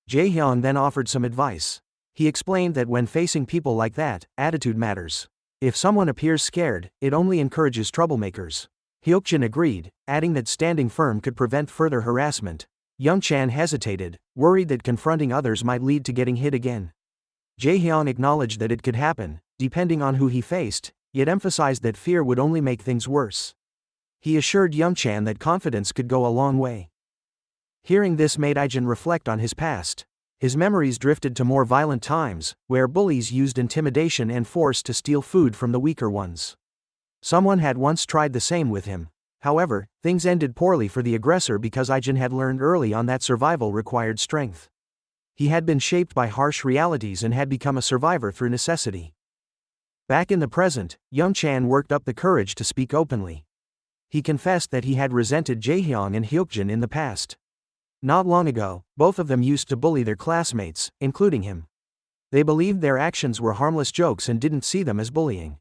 Jaehyung then offered some advice. He explained that when facing people like that, attitude matters. If someone appears scared, it only encourages troublemakers. Hyukjin agreed, adding that standing firm could prevent further harassment. Youngchan hesitated, worried that confronting others might lead to getting hit again. Jaehyung acknowledged that it could happen, depending on who he faced, yet emphasized that fear would only make things worse. He assured Youngchan that confidence could go a long way. Hearing this made Ijin reflect on his past. His memories drifted to more violent times, where bullies used intimidation and force to steal food from the weaker ones. Someone had once tried the same with him. However, things ended poorly for the aggressor because Ijin had learned early on that survival required strength. He had been shaped by harsh realities and had become a survivor through necessity. Back in the present, Youngchan worked up the courage to speak openly. He confessed that he had resented Jaehyung and Hyukjin in the past. Not long ago, both of them used to bully their classmates, including him. They believed their actions were harmless jokes and didn't see them as bullying.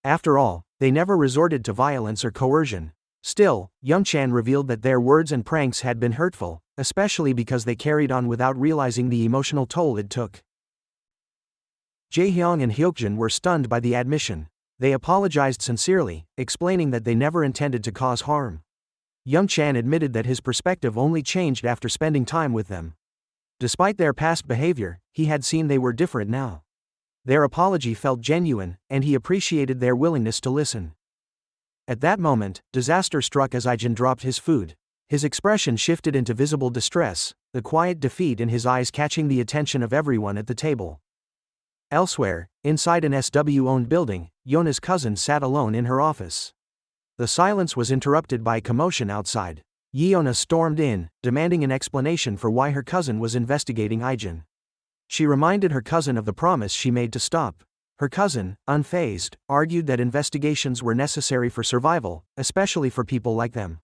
After all, they never resorted to violence or coercion. Still, Youngchan revealed that their words and pranks had been hurtful, especially because they carried on without realizing the emotional toll it took. Jaehyung and Hyukjin were stunned by the admission. They apologized sincerely, explaining that they never intended to cause harm. Youngchan admitted that his perspective only changed after spending time with them. Despite their past behavior, he had seen they were different now. Their apology felt genuine, and he appreciated their willingness to listen. At that moment, disaster struck as Ijin dropped his food. His expression shifted into visible distress, the quiet defeat in his eyes catching the attention of everyone at the table. Elsewhere, inside an SW-owned building, Yona's cousin sat alone in her office. The silence was interrupted by commotion outside. Yeona stormed in, demanding an explanation for why her cousin was investigating Ijin. She reminded her cousin of the promise she made to stop. Her cousin, unfazed, argued that investigations were necessary for survival, especially for people like them.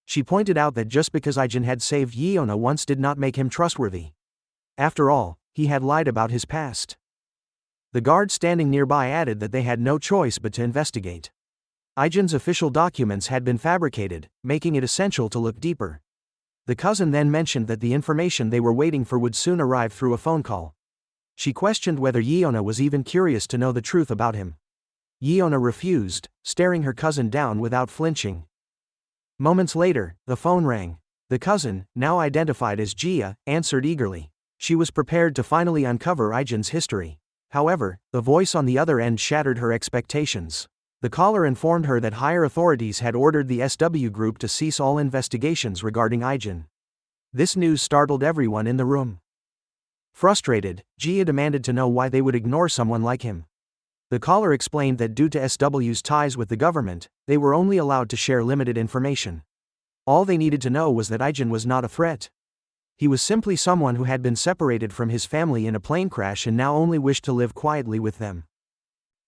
She pointed out that just because Ijin had saved Yeona once did not make him trustworthy. After all, he had lied about his past. The guard standing nearby added that they had no choice but to investigate. Ijin's official documents had been fabricated, making it essential to look deeper. The cousin then mentioned that the information they were waiting for would soon arrive through a phone call. She questioned whether Yeona was even curious to know the truth about him. Yeona refused, staring her cousin down without flinching. Moments later, the phone rang. The cousin, now identified as Jia, answered eagerly. She was prepared to finally uncover Ijin's history. However, the voice on the other end shattered her expectations. The caller informed her that higher authorities had ordered the SW group to cease all investigations regarding Ijin. This news startled everyone in the room. Frustrated, Jia demanded to know why they would ignore someone like him. The caller explained that due to SW's ties with the government, they were only allowed to share limited information. All they needed to know was that Ijin was not a threat. He was simply someone who had been separated from his family in a plane crash and now only wished to live quietly with them.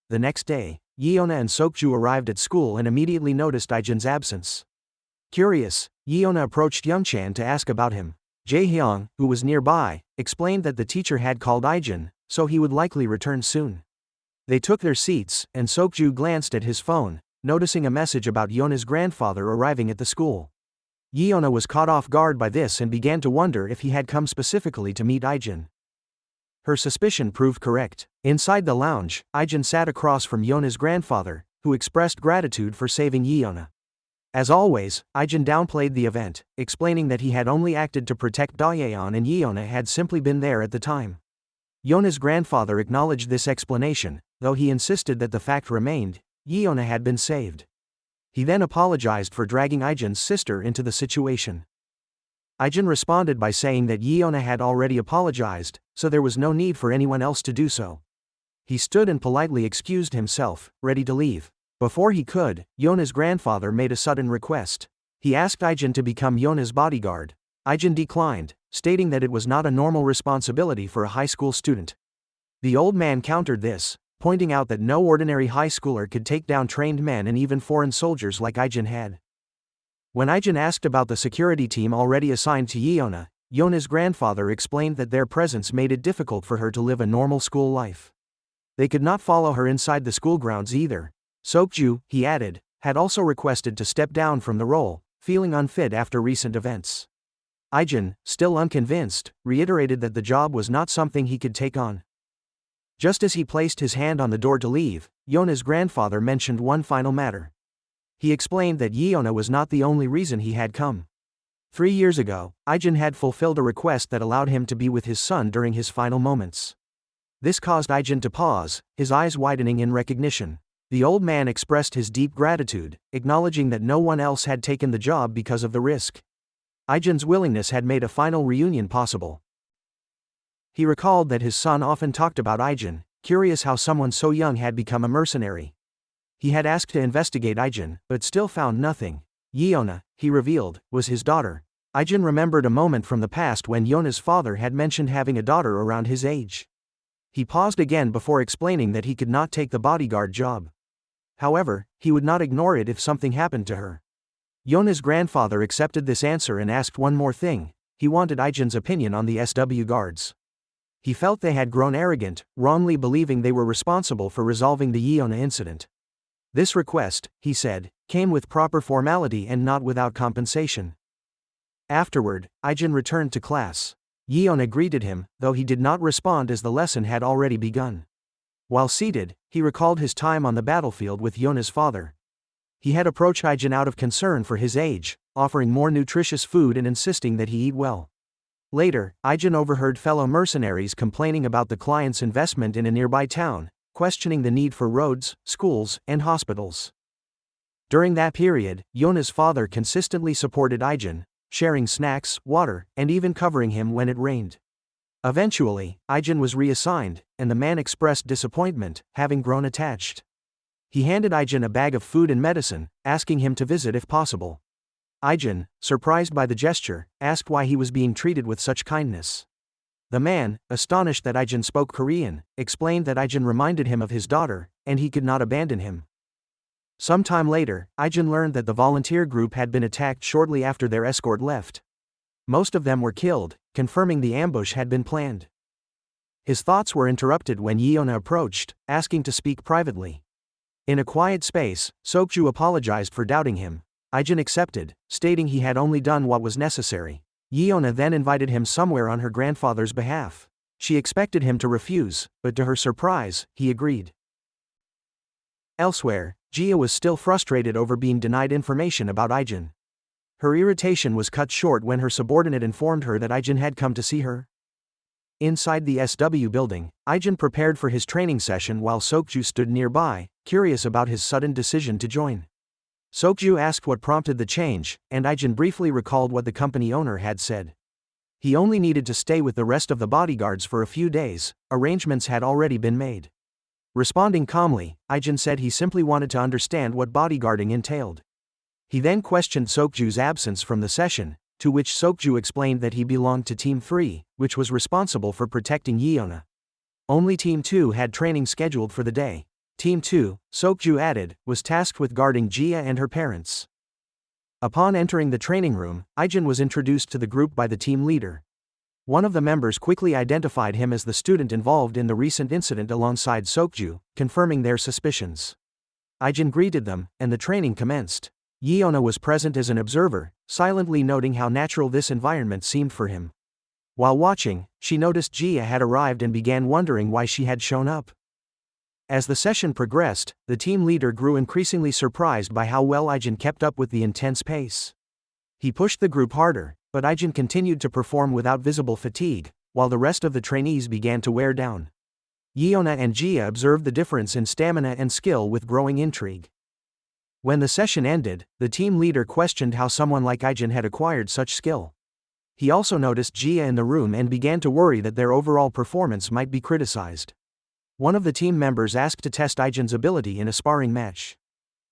The next day, Yeona and Sokju arrived at school and immediately noticed Ijin's absence. Curious, Yeona approached Youngchan to ask about him. Jae-hyung, who was nearby, explained that the teacher had called Ijin, so he would likely return soon. They took their seats, and Sokju glanced at his phone, noticing a message about Yona's grandfather arriving at the school. Yeona was caught off guard by this and began to wonder if he had come specifically to meet Ijin. Her suspicion proved correct. Inside the lounge, Ijin sat across from Yona's grandfather, who expressed gratitude for saving Yeona. As always, Ijin downplayed the event, explaining that he had only acted to protect Daeun and Yeona had simply been there at the time. Yona's grandfather acknowledged this explanation, though he insisted that the fact remained, Yeona had been saved. He then apologized for dragging Ijin's sister into the situation. Ijin responded by saying that Yeona had already apologized, so there was no need for anyone else to do so. He stood and politely excused himself, ready to leave. Before he could, Yeona's grandfather made a sudden request. He asked Ijin to become Yeona's bodyguard. Ijin declined, stating that it was not a normal responsibility for a high school student. The old man countered this, pointing out that no ordinary high schooler could take down trained men and even foreign soldiers like Ijin had. When Ijin asked about the security team already assigned to Yeona, Yeona's grandfather explained that their presence made it difficult for her to live a normal school life. They could not follow her inside the school grounds either. Sokju, he added, had also requested to step down from the role, feeling unfit after recent events. Ijin, still unconvinced, reiterated that the job was not something he could take on. Just as he placed his hand on the door to leave, Yeona's grandfather mentioned one final matter. He explained that Yeona was not the only reason he had come. 3 years ago, Ijin had fulfilled a request that allowed him to be with his son during his final moments. This caused Ijin to pause, his eyes widening in recognition. The old man expressed his deep gratitude, acknowledging that no one else had taken the job because of the risk. Ijin's willingness had made a final reunion possible. He recalled that his son often talked about Ijin, curious how someone so young had become a mercenary. He had asked to investigate Ijin, but still found nothing. Yeona, he revealed, was his daughter. Ijin remembered a moment from the past when Yeona's father had mentioned having a daughter around his age. He paused again before explaining that he could not take the bodyguard job. However, he would not ignore it if something happened to her. Yeona's grandfather accepted this answer and asked one more thing. He wanted Ijin's opinion on the SW guards. He felt they had grown arrogant, wrongly believing they were responsible for resolving the Yeona incident. This request, he said, came with proper formality and not without compensation. Afterward, Ijin returned to class. Yeona greeted him, though he did not respond as the lesson had already begun. While seated, he recalled his time on the battlefield with Yeona's father. He had approached Ijin out of concern for his age, offering more nutritious food and insisting that he eat well. Later, Ijin overheard fellow mercenaries complaining about the client's investment in a nearby town, questioning the need for roads, schools, and hospitals. During that period, Yeona's father consistently supported Ijin, sharing snacks, water, and even covering him when it rained. Eventually, Ijin was reassigned, and the man expressed disappointment, having grown attached. He handed Ijin a bag of food and medicine, asking him to visit if possible. Ijin, surprised by the gesture, asked why he was being treated with such kindness. The man, astonished that Ijin spoke Korean, explained that Ijin reminded him of his daughter, and he could not abandon him. Some time later, Ijin learned that the volunteer group had been attacked shortly after their escort left. Most of them were killed, confirming the ambush had been planned. His thoughts were interrupted when Yeona approached, asking to speak privately. In a quiet space, Sokju apologized for doubting him. Ijin accepted, stating he had only done what was necessary. Yeona then invited him somewhere on her grandfather's behalf. She expected him to refuse, but to her surprise, he agreed. Elsewhere, Jia was still frustrated over being denied information about Ijin. Her irritation was cut short when her subordinate informed her that Ijin had come to see her. Inside the SW building, Ijin prepared for his training session while Sokju stood nearby, curious about his sudden decision to join. Sokju asked what prompted the change, and Ijin briefly recalled what the company owner had said. He only needed to stay with the rest of the bodyguards for a few days, arrangements had already been made. Responding calmly, Ijin said he simply wanted to understand what bodyguarding entailed. He then questioned Sokju's absence from the session, to which Sokju explained that he belonged to Team 3, which was responsible for protecting Yeona. Only Team 2 had training scheduled for the day. Team 2, Sokju added, was tasked with guarding Jia and her parents. Upon entering the training room, Ijin was introduced to the group by the team leader. One of the members quickly identified him as the student involved in the recent incident alongside Sokju, confirming their suspicions. Ijin greeted them, and the training commenced. Yeona was present as an observer, silently noting how natural this environment seemed for him. While watching, she noticed Jia had arrived and began wondering why she had shown up. As the session progressed, the team leader grew increasingly surprised by how well Ijin kept up with the intense pace. He pushed the group harder, but Ijin continued to perform without visible fatigue, while the rest of the trainees began to wear down. Yeona and Jia observed the difference in stamina and skill with growing intrigue. When the session ended, the team leader questioned how someone like Ijin had acquired such skill. He also noticed Jia in the room and began to worry that their overall performance might be criticized. One of the team members asked to test Ijin's ability in a sparring match.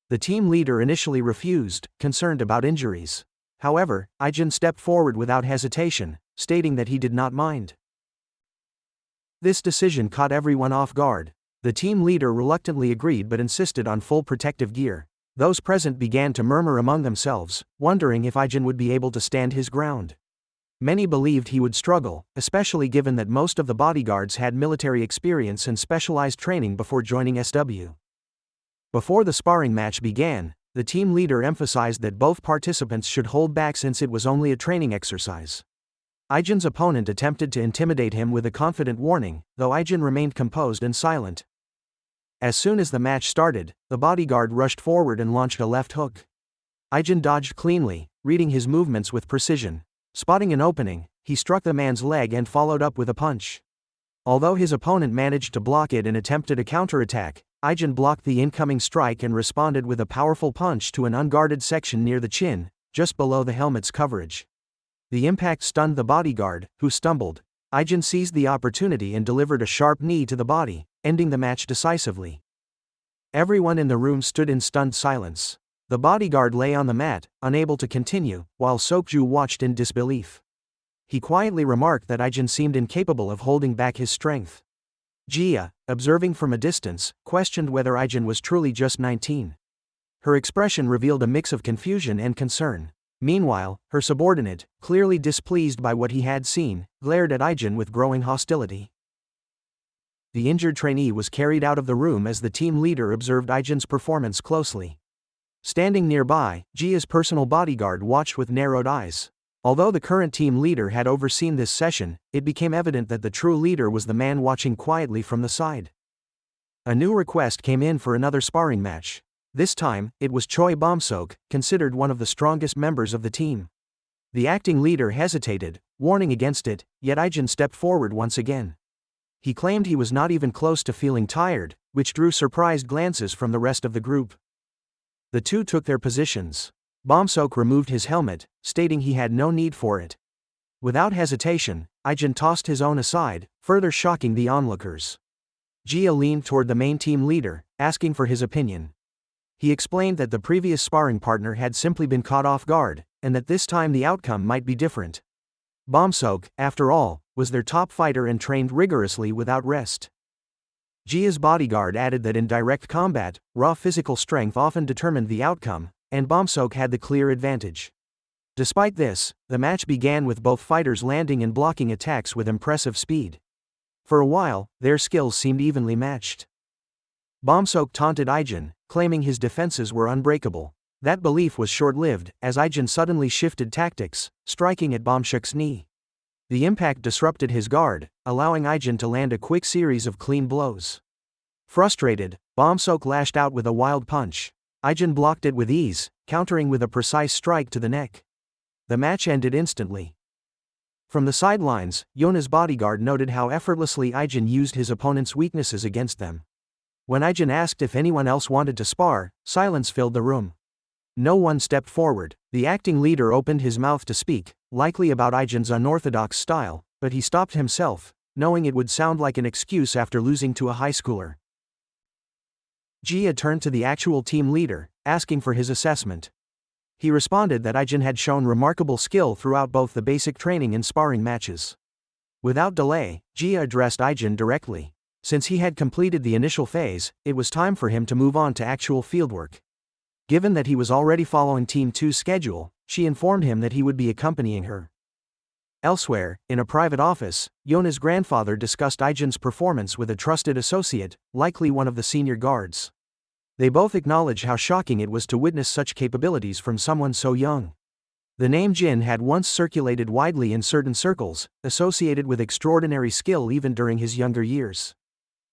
The team leader initially refused, concerned about injuries. However, Ijin stepped forward without hesitation, stating that he did not mind. This decision caught everyone off guard. The team leader reluctantly agreed but insisted on full protective gear. Those present began to murmur among themselves, wondering if Ijin would be able to stand his ground. Many believed he would struggle, especially given that most of the bodyguards had military experience and specialized training before joining SW. Before the sparring match began, the team leader emphasized that both participants should hold back since it was only a training exercise. Ijin's opponent attempted to intimidate him with a confident warning, though Ijin remained composed and silent. As soon as the match started, the bodyguard rushed forward and launched a left hook. Ijin dodged cleanly, reading his movements with precision. Spotting an opening, he struck the man's leg and followed up with a punch. Although his opponent managed to block it and attempted a counterattack, Ijin blocked the incoming strike and responded with a powerful punch to an unguarded section near the chin, just below the helmet's coverage. The impact stunned the bodyguard, who stumbled. Ijin seized the opportunity and delivered a sharp knee to the body, ending the match decisively. Everyone in the room stood in stunned silence. The bodyguard lay on the mat, unable to continue, while Sokju watched in disbelief. He quietly remarked that Ijin seemed incapable of holding back his strength. Jia, observing from a distance, questioned whether Ijin was truly just 19. Her expression revealed a mix of confusion and concern. Meanwhile, her subordinate, clearly displeased by what he had seen, glared at Ijin with growing hostility. The injured trainee was carried out of the room as the team leader observed Ijin's performance closely. Standing nearby, Jia's personal bodyguard watched with narrowed eyes. Although the current team leader had overseen this session, it became evident that the true leader was the man watching quietly from the side. A new request came in for another sparring match. This time, it was Choi Bomsok, considered one of the strongest members of the team. The acting leader hesitated, warning against it, yet Ijin stepped forward once again. He claimed he was not even close to feeling tired, which drew surprised glances from the rest of the group. The two took their positions. Bomsok removed his helmet, stating he had no need for it. Without hesitation, Ijin tossed his own aside, further shocking the onlookers. Jia leaned toward the main team leader, asking for his opinion. He explained that the previous sparring partner had simply been caught off guard, and that this time the outcome might be different. Bomsok, after all, was their top fighter and trained rigorously without rest. Jia's bodyguard added that in direct combat, raw physical strength often determined the outcome, and Bomsok had the clear advantage. Despite this, the match began with both fighters landing and blocking attacks with impressive speed. For a while, their skills seemed evenly matched. Bomsok taunted Ijin, claiming his defenses were unbreakable. That belief was short-lived, as Ijin suddenly shifted tactics, striking at Bomsok's knee. The impact disrupted his guard, allowing Ijin to land a quick series of clean blows. Frustrated, Bomsok lashed out with a wild punch. Ijin blocked it with ease, countering with a precise strike to the neck. The match ended instantly. From the sidelines, Yona's bodyguard noted how effortlessly Ijin used his opponent's weaknesses against them. When Ijin asked if anyone else wanted to spar, silence filled the room. No one stepped forward. The acting leader opened his mouth to speak, likely about Ijin's unorthodox style, but he stopped himself, knowing it would sound like an excuse after losing to a high schooler. Jia turned to the actual team leader, asking for his assessment. He responded that Ijin had shown remarkable skill throughout both the basic training and sparring matches. Without delay, Jia addressed Ijin directly. Since he had completed the initial phase, it was time for him to move on to actual fieldwork. Given that he was already following Team 2's schedule, she informed him that he would be accompanying her. Elsewhere, in a private office, Yona's grandfather discussed Ijin's performance with a trusted associate, likely one of the senior guards. They both acknowledged how shocking it was to witness such capabilities from someone so young. The name Jin had once circulated widely in certain circles, associated with extraordinary skill even during his younger years.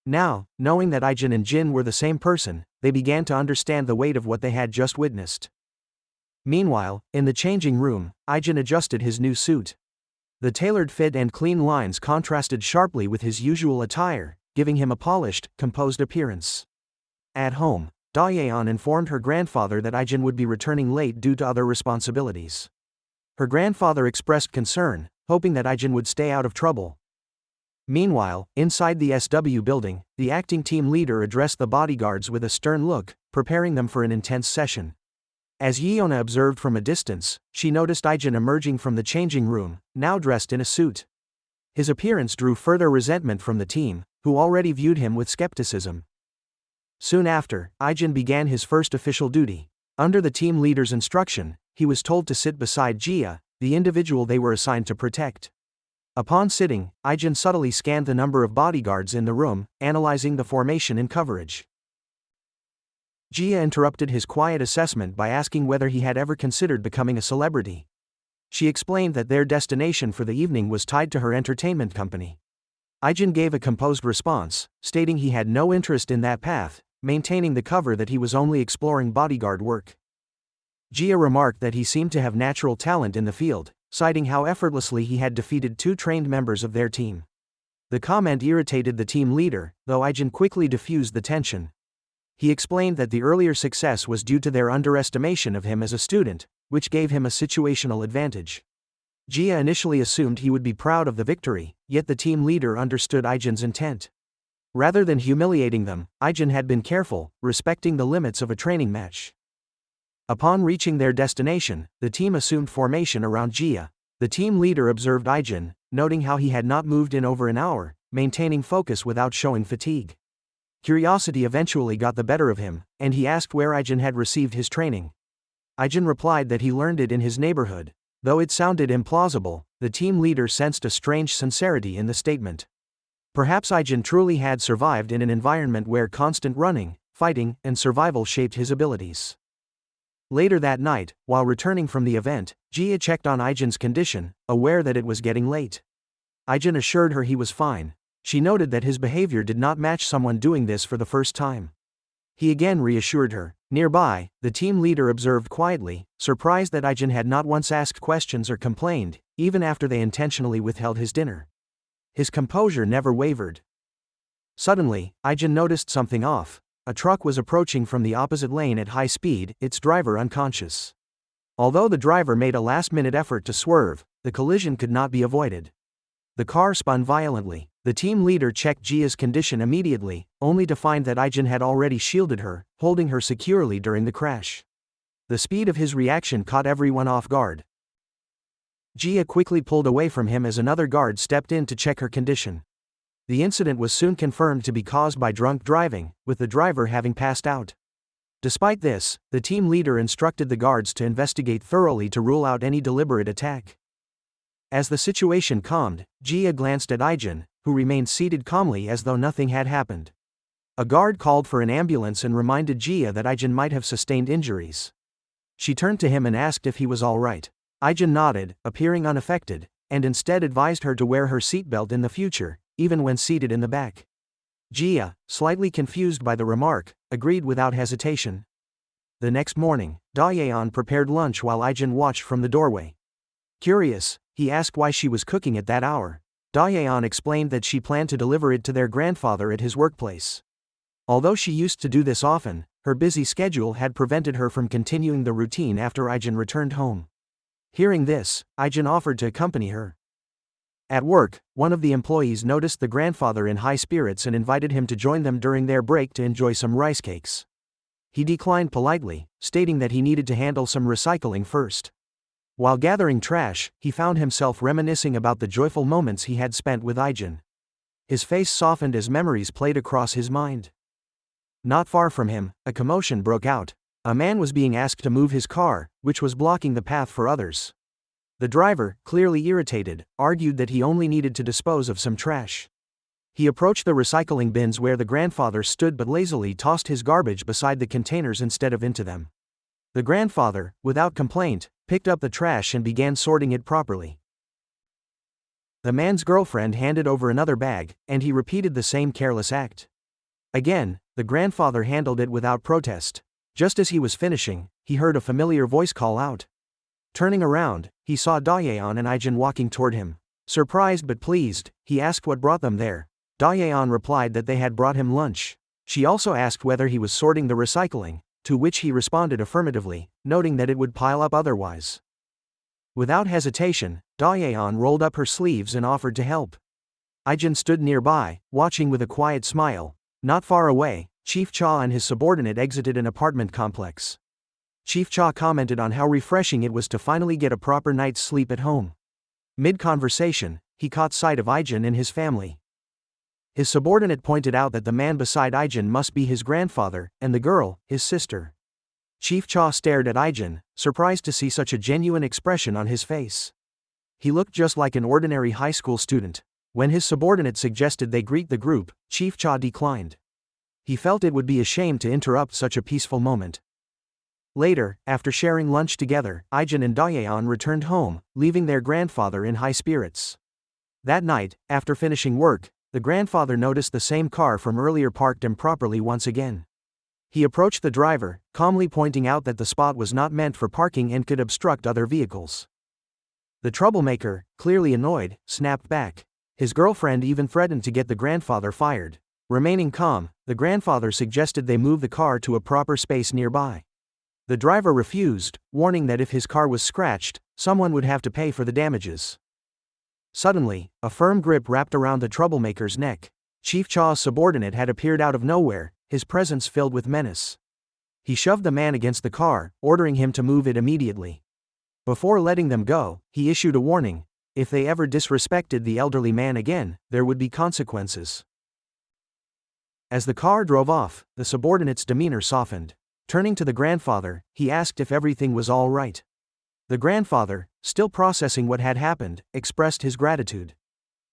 Now, knowing that Ijin and Jin were the same person, they began to understand the weight of what they had just witnessed. Meanwhile, in the changing room, Ijin adjusted his new suit. The tailored fit and clean lines contrasted sharply with his usual attire, giving him a polished, composed appearance. At home, Dayun informed her grandfather that Ijin would be returning late due to other responsibilities. Her grandfather expressed concern, hoping that Ijin would stay out of trouble. Meanwhile, inside the SW building, the acting team leader addressed the bodyguards with a stern look, preparing them for an intense session. As Yeona observed from a distance, she noticed Ijin emerging from the changing room, now dressed in a suit. His appearance drew further resentment from the team, who already viewed him with skepticism. Soon after, Ijin began his first official duty. Under the team leader's instruction, he was told to sit beside Jia, the individual they were assigned to protect. Upon sitting, Ijin subtly scanned the number of bodyguards in the room, analyzing the formation and coverage. Jia interrupted his quiet assessment by asking whether he had ever considered becoming a celebrity. She explained that their destination for the evening was tied to her entertainment company. Ijin gave a composed response, stating he had no interest in that path, maintaining the cover that he was only exploring bodyguard work. Jia remarked that he seemed to have natural talent in the field, citing how effortlessly he had defeated 2 trained members of their team. The comment irritated the team leader, though Ijin quickly diffused the tension. He explained that the earlier success was due to their underestimation of him as a student, which gave him a situational advantage. Jia initially assumed he would be proud of the victory, yet the team leader understood Ijin's intent. Rather than humiliating them, Ijin had been careful, respecting the limits of a training match. Upon reaching their destination, the team assumed formation around Jia. The team leader observed Ijin, noting how he had not moved in over an hour, maintaining focus without showing fatigue. Curiosity eventually got the better of him, and he asked where Ijin had received his training. Ijin replied that he learned it in his neighborhood. Though it sounded implausible, the team leader sensed a strange sincerity in the statement. Perhaps Ijin truly had survived in an environment where constant running, fighting, and survival shaped his abilities. Later that night, while returning from the event, Jia checked on Ijin's condition, aware that it was getting late. Ijin assured her he was fine. She noted that his behavior did not match someone doing this for the first time. He again reassured her. Nearby, the team leader observed quietly, surprised that Ijin had not once asked questions or complained, even after they intentionally withheld his dinner. His composure never wavered. Suddenly, Ijin noticed something off. A truck was approaching from the opposite lane at high speed, its driver unconscious. Although the driver made a last-minute effort to swerve, the collision could not be avoided. The car spun violently. The team leader checked Jia's condition immediately, only to find that Ijin had already shielded her, holding her securely during the crash. The speed of his reaction caught everyone off guard. Jia quickly pulled away from him as another guard stepped in to check her condition. The incident was soon confirmed to be caused by drunk driving, with the driver having passed out. Despite this, the team leader instructed the guards to investigate thoroughly to rule out any deliberate attack. As the situation calmed, Jia glanced at Ijin, who remained seated calmly as though nothing had happened. A guard called for an ambulance and reminded Jia that Ijin might have sustained injuries. She turned to him and asked if he was all right. Ijin nodded, appearing unaffected, and instead advised her to wear her seatbelt in the future, even when seated in the back. Jia, slightly confused by the remark, agreed without hesitation. The next morning, Dayun prepared lunch while Ijin watched from the doorway. Curious, he asked why she was cooking at that hour. Dayun explained that she planned to deliver it to their grandfather at his workplace. Although she used to do this often, her busy schedule had prevented her from continuing the routine after Ijin returned home. Hearing this, Ijin offered to accompany her. At work, one of the employees noticed the grandfather in high spirits and invited him to join them during their break to enjoy some rice cakes. He declined politely, stating that he needed to handle some recycling first. While gathering trash, he found himself reminiscing about the joyful moments he had spent with Ijin. His face softened as memories played across his mind. Not far from him, a commotion broke out. A man was being asked to move his car, which was blocking the path for others. The driver, clearly irritated, argued that he only needed to dispose of some trash. He approached the recycling bins where the grandfather stood but lazily tossed his garbage beside the containers instead of into them. The grandfather, without complaint, picked up the trash and began sorting it properly. The man's girlfriend handed over another bag, and he repeated the same careless act. Again, the grandfather handled it without protest. Just as he was finishing, he heard a familiar voice call out. Turning around, he saw Dayun and Ijin walking toward him. Surprised but pleased, he asked what brought them there. Dayun replied that they had brought him lunch. She also asked whether he was sorting the recycling, to which he responded affirmatively, noting that it would pile up otherwise. Without hesitation, Dayun rolled up her sleeves and offered to help. Ijin stood nearby, watching with a quiet smile. Not far away, Chief Cha and his subordinate exited an apartment complex. Chief Cha commented on how refreshing it was to finally get a proper night's sleep at home. Mid-conversation, he caught sight of Ijin and his family. His subordinate pointed out that the man beside Ijin must be his grandfather, and the girl, his sister. Chief Cha stared at Ijin, surprised to see such a genuine expression on his face. He looked just like an ordinary high school student. When his subordinate suggested they greet the group, Chief Cha declined. He felt it would be a shame to interrupt such a peaceful moment. Later, after sharing lunch together, Ijin and Dayun returned home, leaving their grandfather in high spirits. That night, after finishing work, the grandfather noticed the same car from earlier parked improperly once again. He approached the driver, calmly pointing out that the spot was not meant for parking and could obstruct other vehicles. The troublemaker, clearly annoyed, snapped back. His girlfriend even threatened to get the grandfather fired. Remaining calm, the grandfather suggested they move the car to a proper space nearby. The driver refused, warning that if his car was scratched, someone would have to pay for the damages. Suddenly, a firm grip wrapped around the troublemaker's neck. Chief Cha's subordinate had appeared out of nowhere, his presence filled with menace. He shoved the man against the car, ordering him to move it immediately. Before letting them go, he issued a warning. If they ever disrespected the elderly man again, there would be consequences. As the car drove off, the subordinate's demeanor softened. Turning to the grandfather, he asked if everything was all right. The grandfather, still processing what had happened, expressed his gratitude.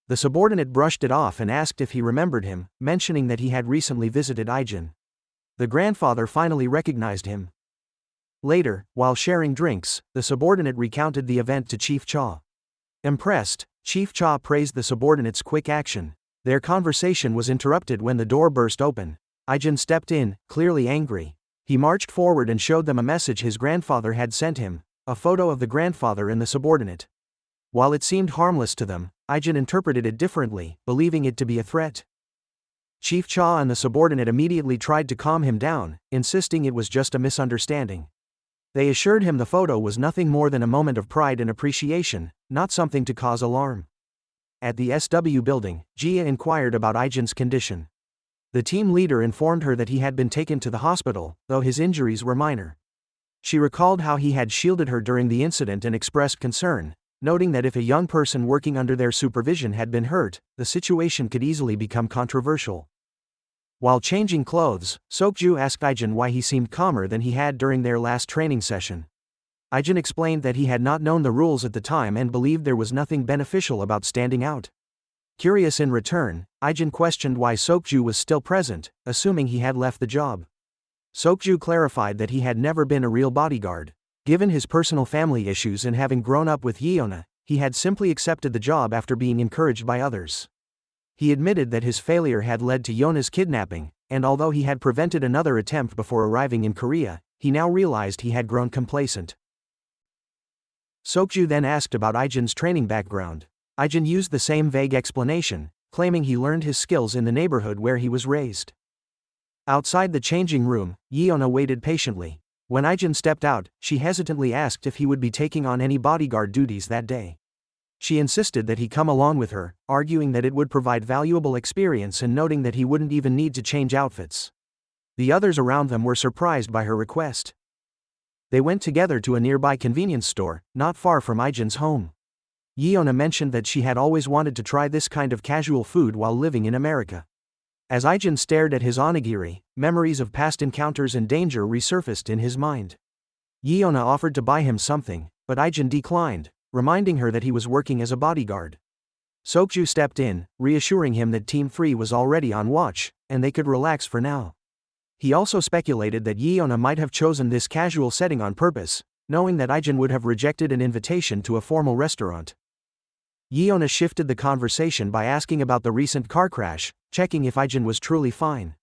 The subordinate brushed it off and asked if he remembered him, mentioning that he had recently visited Ijin. The grandfather finally recognized him. Later, while sharing drinks, the subordinate recounted the event to Chief Cha. Impressed, Chief Cha praised the subordinate's quick action. Their conversation was interrupted when the door burst open. Ijin stepped in, clearly angry. He marched forward and showed them a message his grandfather had sent him, a photo of the grandfather and the subordinate. While it seemed harmless to them, Ijin interpreted it differently, believing it to be a threat. Chief Cha and the subordinate immediately tried to calm him down, insisting it was just a misunderstanding. They assured him the photo was nothing more than a moment of pride and appreciation, not something to cause alarm. At the SW building, Jia inquired about Ijin's condition. The team leader informed her that he had been taken to the hospital, though his injuries were minor. She recalled how he had shielded her during the incident and expressed concern, noting that if a young person working under their supervision had been hurt, the situation could easily become controversial. While changing clothes, Sokju asked Ijin why he seemed calmer than he had during their last training session. Ijin explained that he had not known the rules at the time and believed there was nothing beneficial about standing out. Curious in return, Ijin questioned why Sokju was still present, assuming he had left the job. Sokju clarified that he had never been a real bodyguard. Given his personal family issues and having grown up with Yeona, he had simply accepted the job after being encouraged by others. He admitted that his failure had led to Yeona's kidnapping, and although he had prevented another attempt before arriving in Korea, he now realized he had grown complacent. Sokju then asked about Ijin's training background. Ijin used the same vague explanation, claiming he learned his skills in the neighborhood where he was raised. Outside the changing room, Yeona waited patiently. When Ijin stepped out, she hesitantly asked if he would be taking on any bodyguard duties that day. She insisted that he come along with her, arguing that it would provide valuable experience and noting that he wouldn't even need to change outfits. The others around them were surprised by her request. They went together to a nearby convenience store, not far from Ijin's home. Yeona mentioned that she had always wanted to try this kind of casual food while living in America. As Ijin stared at his onigiri, memories of past encounters and danger resurfaced in his mind. Yeona offered to buy him something, but Ijin declined, reminding her that he was working as a bodyguard. Sokju stepped in, reassuring him that Team 3 was already on watch, and they could relax for now. He also speculated that Yeona might have chosen this casual setting on purpose, knowing that Ijin would have rejected an invitation to a formal restaurant. Yeona shifted the conversation by asking about the recent car crash, checking if Ijin was truly fine.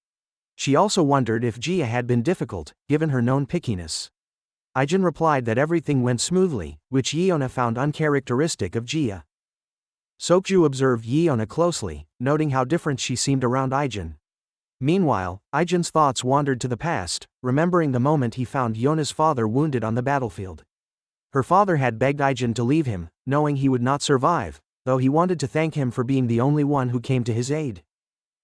She also wondered if Jia had been difficult, given her known pickiness. Ijin replied that everything went smoothly, which Yeona found uncharacteristic of Jia. Sokju observed Yeona closely, noting how different she seemed around Ijin. Meanwhile, Ijin's thoughts wandered to the past, remembering the moment he found Yeona's father wounded on the battlefield. Her father had begged Ijin to leave him, knowing he would not survive, though he wanted to thank him for being the only one who came to his aid.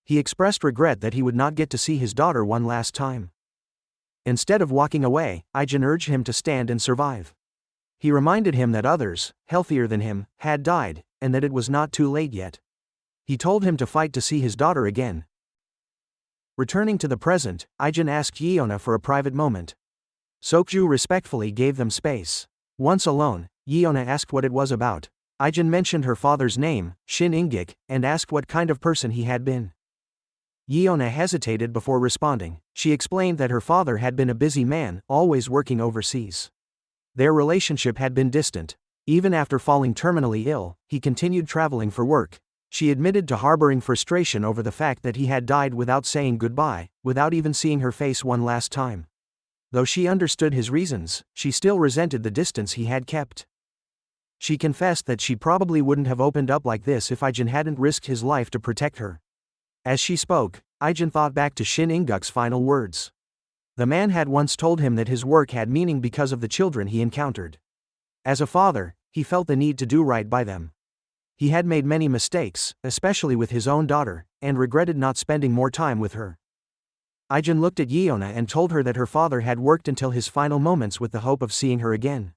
He expressed regret that he would not get to see his daughter one last time. Instead of walking away, Ijin urged him to stand and survive. He reminded him that others, healthier than him, had died, and that it was not too late yet. He told him to fight to see his daughter again. Returning to the present, Ijin asked Yeona for a private moment. Sokju respectfully gave them space. Once alone, Yeona asked what it was about. Ijin mentioned her father's name, Shin Ingik, and asked what kind of person he had been. Yeona hesitated before responding. She explained that her father had been a busy man, always working overseas. Their relationship had been distant. Even after falling terminally ill, he continued traveling for work. She admitted to harboring frustration over the fact that he had died without saying goodbye, without even seeing her face one last time. Though she understood his reasons, she still resented the distance he had kept. She confessed that she probably wouldn't have opened up like this if Ijin hadn't risked his life to protect her. As she spoke, Ijin thought back to Shin Inguk's final words. The man had once told him that his work had meaning because of the children he encountered. As a father, he felt the need to do right by them. He had made many mistakes, especially with his own daughter, and regretted not spending more time with her. Ijin looked at Yeona and told her that her father had worked until his final moments with the hope of seeing her again.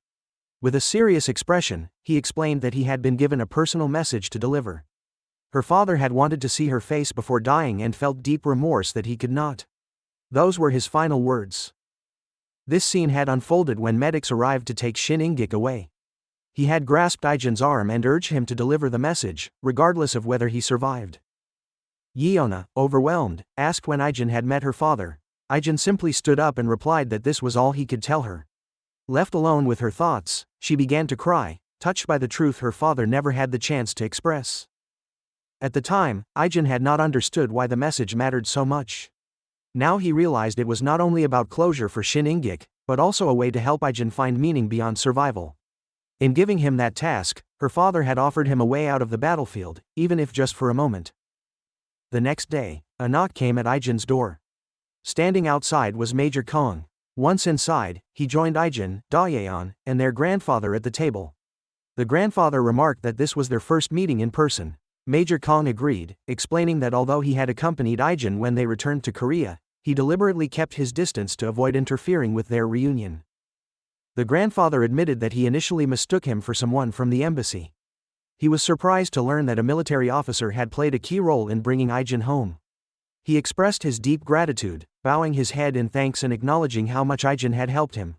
With a serious expression, he explained that he had been given a personal message to deliver. Her father had wanted to see her face before dying and felt deep remorse that he could not. Those were his final words. This scene had unfolded when medics arrived to take Shin Ingik away. He had grasped Ijin's arm and urged him to deliver the message, regardless of whether he survived. Yeona, overwhelmed, asked when Ijin had met her father. Ijin simply stood up and replied that this was all he could tell her. Left alone with her thoughts, she began to cry, touched by the truth her father never had the chance to express. At the time, Ijin had not understood why the message mattered so much. Now he realized it was not only about closure for Shin Ingik, but also a way to help Ijin find meaning beyond survival. In giving him that task, her father had offered him a way out of the battlefield, even if just for a moment. The next day, a knock came at Ijin's door. Standing outside was Major Kong. Once inside, he joined Ijin, Dayun, and their grandfather at the table. The grandfather remarked that this was their first meeting in person. Major Kong agreed, explaining that although he had accompanied Ijin when they returned to Korea, he deliberately kept his distance to avoid interfering with their reunion. The grandfather admitted that he initially mistook him for someone from the embassy. He was surprised to learn that a military officer had played a key role in bringing Ijin home. He expressed his deep gratitude, bowing his head in thanks and acknowledging how much Ijin had helped him.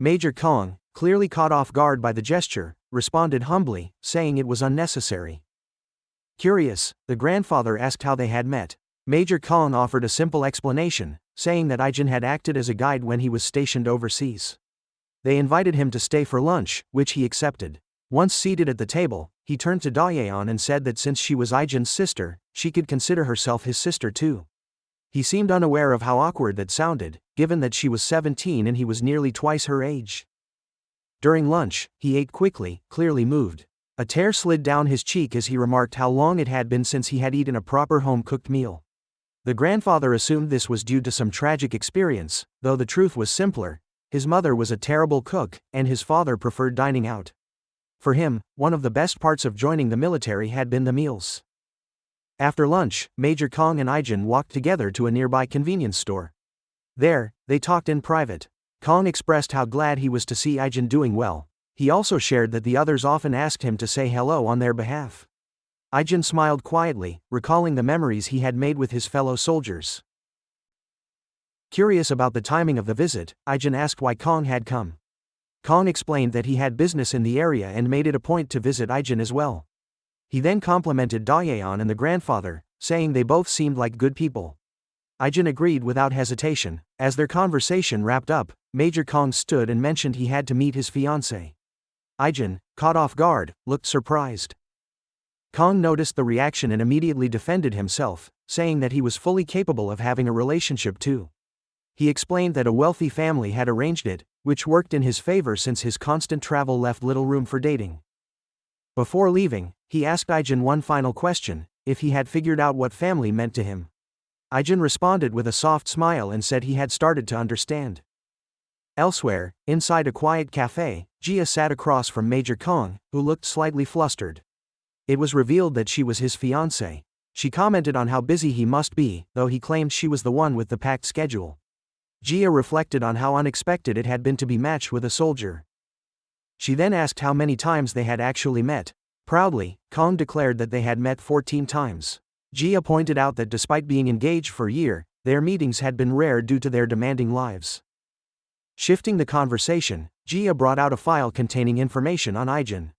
Major Kong, clearly caught off guard by the gesture, responded humbly, saying it was unnecessary. Curious, the grandfather asked how they had met. Major Kong offered a simple explanation, saying that Ijin had acted as a guide when he was stationed overseas. They invited him to stay for lunch, which he accepted. Once seated at the table, he turned to Dayun and said that since she was Ijin's sister, she could consider herself his sister too. He seemed unaware of how awkward that sounded, given that she was 17 and he was nearly twice her age. During lunch, he ate quickly, clearly moved. A tear slid down his cheek as he remarked how long it had been since he had eaten a proper home-cooked meal. The grandfather assumed this was due to some tragic experience, though the truth was simpler. His mother was a terrible cook, and his father preferred dining out. For him, one of the best parts of joining the military had been the meals. After lunch, Major Kong and Ijin walked together to a nearby convenience store. There, they talked in private. Kong expressed how glad he was to see Ijin doing well. He also shared that the others often asked him to say hello on their behalf. Ijin smiled quietly, recalling the memories he had made with his fellow soldiers. Curious about the timing of the visit, Ijin asked why Kong had come. Kong explained that he had business in the area and made it a point to visit Ijin as well. He then complimented Dayun and the grandfather, saying they both seemed like good people. Ijin agreed without hesitation. As their conversation wrapped up, Major Kong stood and mentioned he had to meet his fiancée. Ijin, caught off guard, looked surprised. Kong noticed the reaction and immediately defended himself, saying that he was fully capable of having a relationship too. He explained that a wealthy family had arranged it, which worked in his favor since his constant travel left little room for dating. Before leaving, he asked Ijin one final question, if he had figured out what family meant to him. Ijin responded with a soft smile and said he had started to understand. Elsewhere, inside a quiet cafe, Jia sat across from Major Kong, who looked slightly flustered. It was revealed that she was his fiancée. She commented on how busy he must be, though he claimed she was the one with the packed schedule. Jia reflected on how unexpected it had been to be matched with a soldier. She then asked how many times they had actually met. Proudly, Kong declared that they had met 14 times. Jia pointed out that despite being engaged for a year, their meetings had been rare due to their demanding lives. Shifting the conversation, Jia brought out a file containing information on Ijin.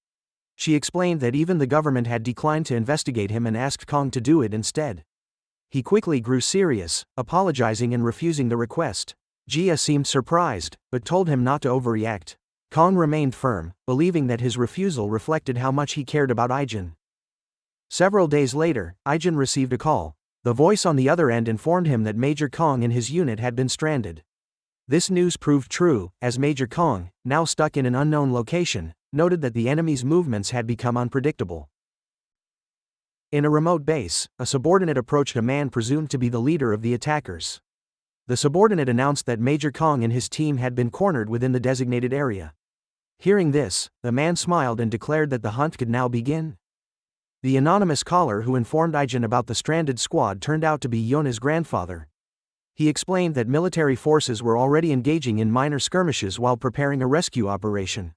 She explained that even the government had declined to investigate him and asked Kong to do it instead. He quickly grew serious, apologizing and refusing the request. Jia seemed surprised, but told him not to overreact. Kong remained firm, believing that his refusal reflected how much he cared about Ijin. Several days later, Ijin received a call. The voice on the other end informed him that Major Kong and his unit had been stranded. This news proved true, as Major Kong, now stuck in an unknown location, noted that the enemy's movements had become unpredictable. In a remote base, a subordinate approached a man presumed to be the leader of the attackers. The subordinate announced that Major Kong and his team had been cornered within the designated area. Hearing this, the man smiled and declared that the hunt could now begin. The anonymous caller who informed Ijin about the stranded squad turned out to be Yona's grandfather. He explained that military forces were already engaging in minor skirmishes while preparing a rescue operation.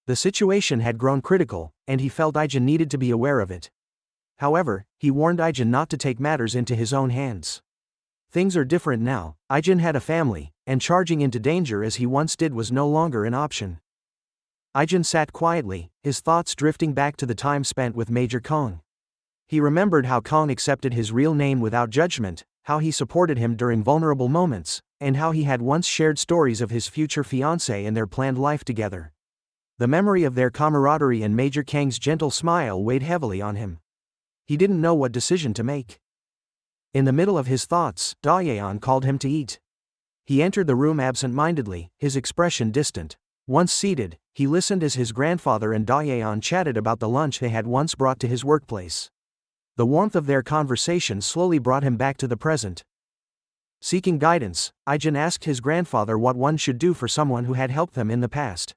The situation had grown critical, and he felt Ijin needed to be aware of it. However, he warned Ijin not to take matters into his own hands. Things are different now. Ijin had a family, and charging into danger as he once did was no longer an option. Ijin sat quietly, his thoughts drifting back to the time spent with Major Kong. He remembered how Kong accepted his real name without judgment, how he supported him during vulnerable moments, and how he had once shared stories of his future fiancée and their planned life together. The memory of their camaraderie and Major Kang's gentle smile weighed heavily on him. He didn't know what decision to make. In the middle of his thoughts, Dayun called him to eat. He entered the room absent-mindedly, his expression distant. Once seated, he listened as his grandfather and Dayun chatted about the lunch they had once brought to his workplace. The warmth of their conversation slowly brought him back to the present. Seeking guidance, Ijin asked his grandfather what one should do for someone who had helped them in the past.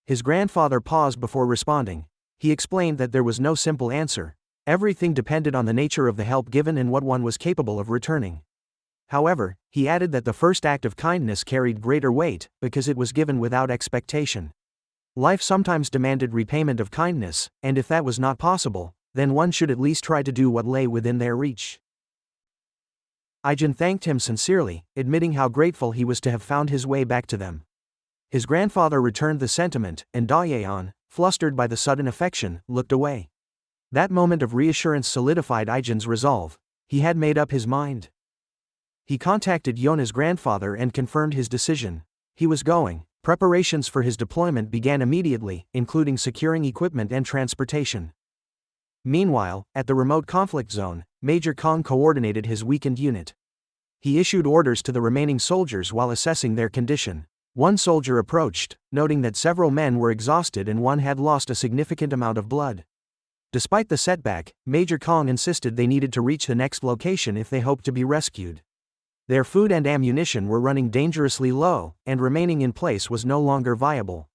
His grandfather paused before responding. He explained that there was no simple answer. Everything depended on the nature of the help given and what one was capable of returning. However, he added that the first act of kindness carried greater weight, because it was given without expectation. Life sometimes demanded repayment of kindness, and if that was not possible, then one should at least try to do what lay within their reach. Ijin thanked him sincerely, admitting how grateful he was to have found his way back to them. His grandfather returned the sentiment, and Dayun, flustered by the sudden affection, looked away. That moment of reassurance solidified Ijin's resolve. He had made up his mind. He contacted Yona's grandfather and confirmed his decision. He was going. Preparations for his deployment began immediately, including securing equipment and transportation. Meanwhile, at the remote conflict zone, Major Kong coordinated his weakened unit. He issued orders to the remaining soldiers while assessing their condition. One soldier approached, noting that several men were exhausted and one had lost a significant amount of blood. Despite the setback, Major Kong insisted they needed to reach the next location if they hoped to be rescued. Their food and ammunition were running dangerously low, and remaining in place was no longer viable.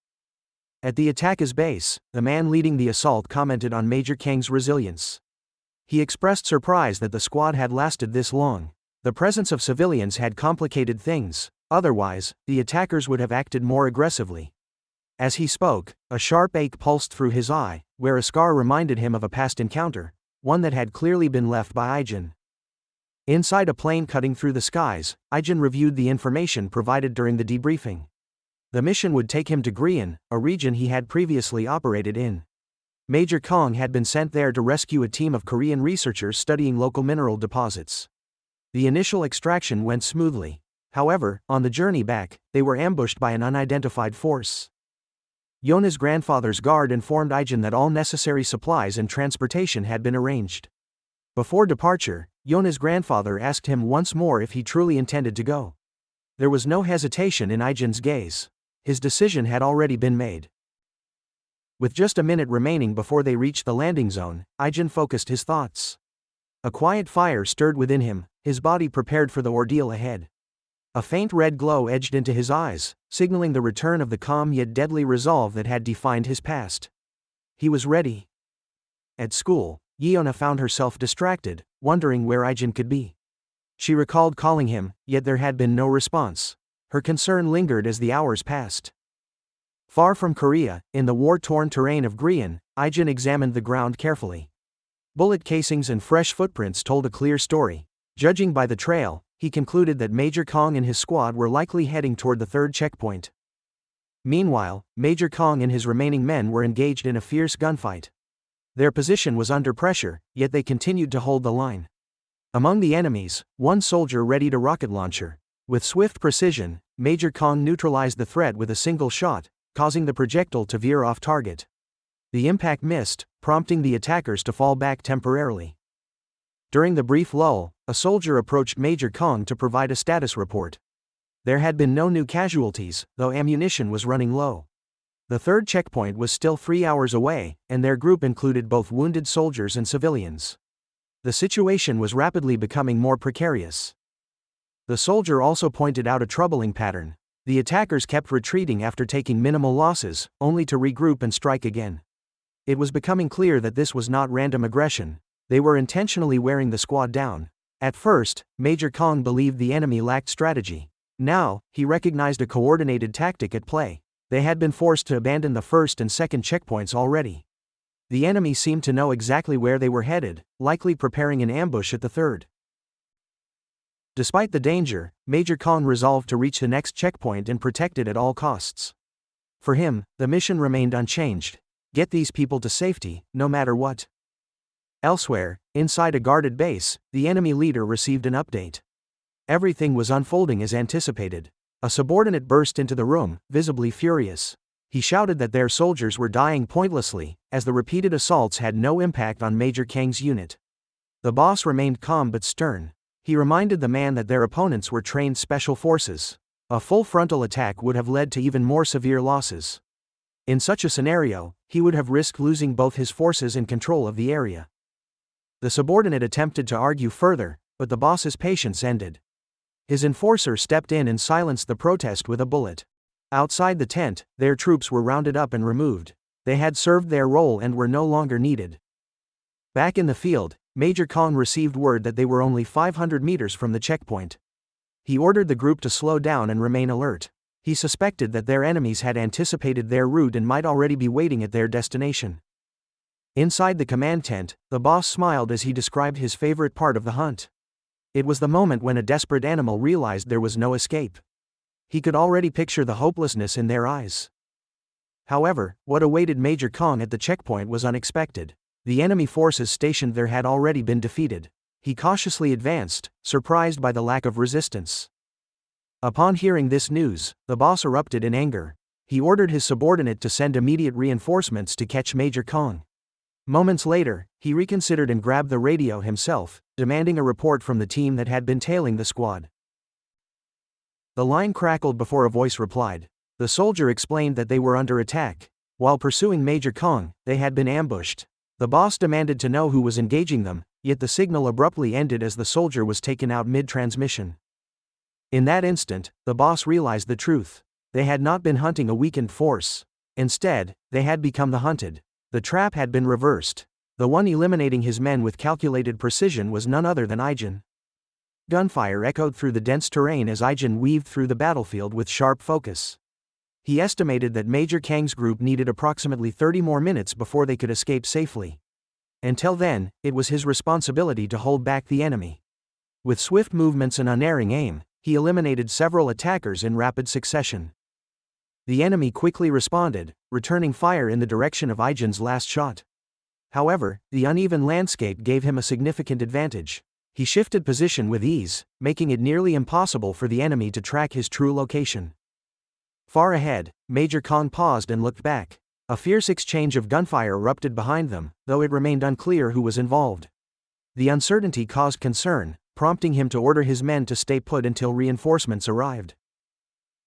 At the attacker's base, the man leading the assault commented on Major Kang's resilience. He expressed surprise that the squad had lasted this long. The presence of civilians had complicated things, otherwise, the attackers would have acted more aggressively. As he spoke, a sharp ache pulsed through his eye, where a scar reminded him of a past encounter. one that had clearly been left by Ijin. Inside a plane cutting through the skies, Ijin reviewed the information provided during the debriefing. The mission would take him to Rakyeon, a region he had previously operated in. Major Kong had been sent there to rescue a team of Korean researchers studying local mineral deposits. The initial extraction went smoothly. However, on the journey back, they were ambushed by an unidentified force. Yona's grandfather's guard informed Ijin that all necessary supplies and transportation had been arranged. Before departure, Yona's grandfather asked him once more if he truly intended to go. There was no hesitation in Ijin's gaze. His decision had already been made. With just a minute remaining before they reached the landing zone, Ijin focused his thoughts. A quiet fire stirred within him, his body prepared for the ordeal ahead. A faint red glow edged into his eyes, signaling the return of the calm yet deadly resolve that had defined his past. He was ready. At school, Yeona found herself distracted, wondering where Ijin could be. She recalled calling him, yet there had been no response. Her concern lingered as the hours passed. Far from Korea, in the war-torn terrain of Rakyeon, Ijin examined the ground carefully. Bullet casings and fresh footprints told a clear story. Judging by the trail, he concluded that Major Kong and his squad were likely heading toward the third checkpoint. Meanwhile, Major Kong and his remaining men were engaged in a fierce gunfight. Their position was under pressure, yet they continued to hold the line. Among the enemies, one soldier readied a rocket launcher. With swift precision, Major Kong neutralized the threat with a single shot, causing the projectile to veer off target. The impact missed, prompting the attackers to fall back temporarily. During the brief lull, a soldier approached Major Kong to provide a status report. There had been no new casualties, though ammunition was running low. The third checkpoint was still 3 hours away, and their group included both wounded soldiers and civilians. The situation was rapidly becoming more precarious. The soldier also pointed out a troubling pattern. The attackers kept retreating after taking minimal losses, only to regroup and strike again. It was becoming clear that this was not random aggression. They were intentionally wearing the squad down. At first, Major Kong believed the enemy lacked strategy. Now, he recognized a coordinated tactic at play. They had been forced to abandon the first and second checkpoints already. The enemy seemed to know exactly where they were headed, likely preparing an ambush at the third. Despite the danger, Major Kong resolved to reach the next checkpoint and protect it at all costs. For him, the mission remained unchanged. Get these people to safety, no matter what. Elsewhere, inside a guarded base, the enemy leader received an update. Everything was unfolding as anticipated. A subordinate burst into the room, visibly furious. He shouted that their soldiers were dying pointlessly, as the repeated assaults had no impact on Major Kang's unit. The boss remained calm but stern. He reminded the man that their opponents were trained special forces. A full frontal attack would have led to even more severe losses. In such a scenario, he would have risked losing both his forces and control of the area. The subordinate attempted to argue further, but the boss's patience ended. His enforcer stepped in and silenced the protest with a bullet. Outside the tent, their troops were rounded up and removed. They had served their role and were no longer needed. Back in the field, Major Kong received word that they were only 500 meters from the checkpoint. He ordered the group to slow down and remain alert. He suspected that their enemies had anticipated their route and might already be waiting at their destination. Inside the command tent, the boss smiled as he described his favorite part of the hunt. It was the moment when a desperate animal realized there was no escape. He could already picture the hopelessness in their eyes. However, what awaited Major Kong at the checkpoint was unexpected. The enemy forces stationed there had already been defeated. He cautiously advanced, surprised by the lack of resistance. Upon hearing this news, the boss erupted in anger. He ordered his subordinate to send immediate reinforcements to catch Major Kong. Moments later, he reconsidered and grabbed the radio himself, demanding a report from the team that had been tailing the squad. The line crackled before a voice replied. The soldier explained that they were under attack. While pursuing Major Kong, they had been ambushed. The boss demanded to know who was engaging them, yet the signal abruptly ended as the soldier was taken out mid-transmission. In that instant, the boss realized the truth. They had not been hunting a weakened force. Instead, they had become the hunted. The trap had been reversed. The one eliminating his men with calculated precision was none other than Ijin. Gunfire echoed through the dense terrain as Ijin weaved through the battlefield with sharp focus. He estimated that Major Kang's group needed approximately 30 more minutes before they could escape safely. Until then, it was his responsibility to hold back the enemy. With swift movements and unerring aim, he eliminated several attackers in rapid succession. The enemy quickly responded, returning fire in the direction of Ijin's last shot. However, the uneven landscape gave him a significant advantage. He shifted position with ease, making it nearly impossible for the enemy to track his true location. Far ahead, Major Kong paused and looked back. A fierce exchange of gunfire erupted behind them, though it remained unclear who was involved. The uncertainty caused concern, prompting him to order his men to stay put until reinforcements arrived.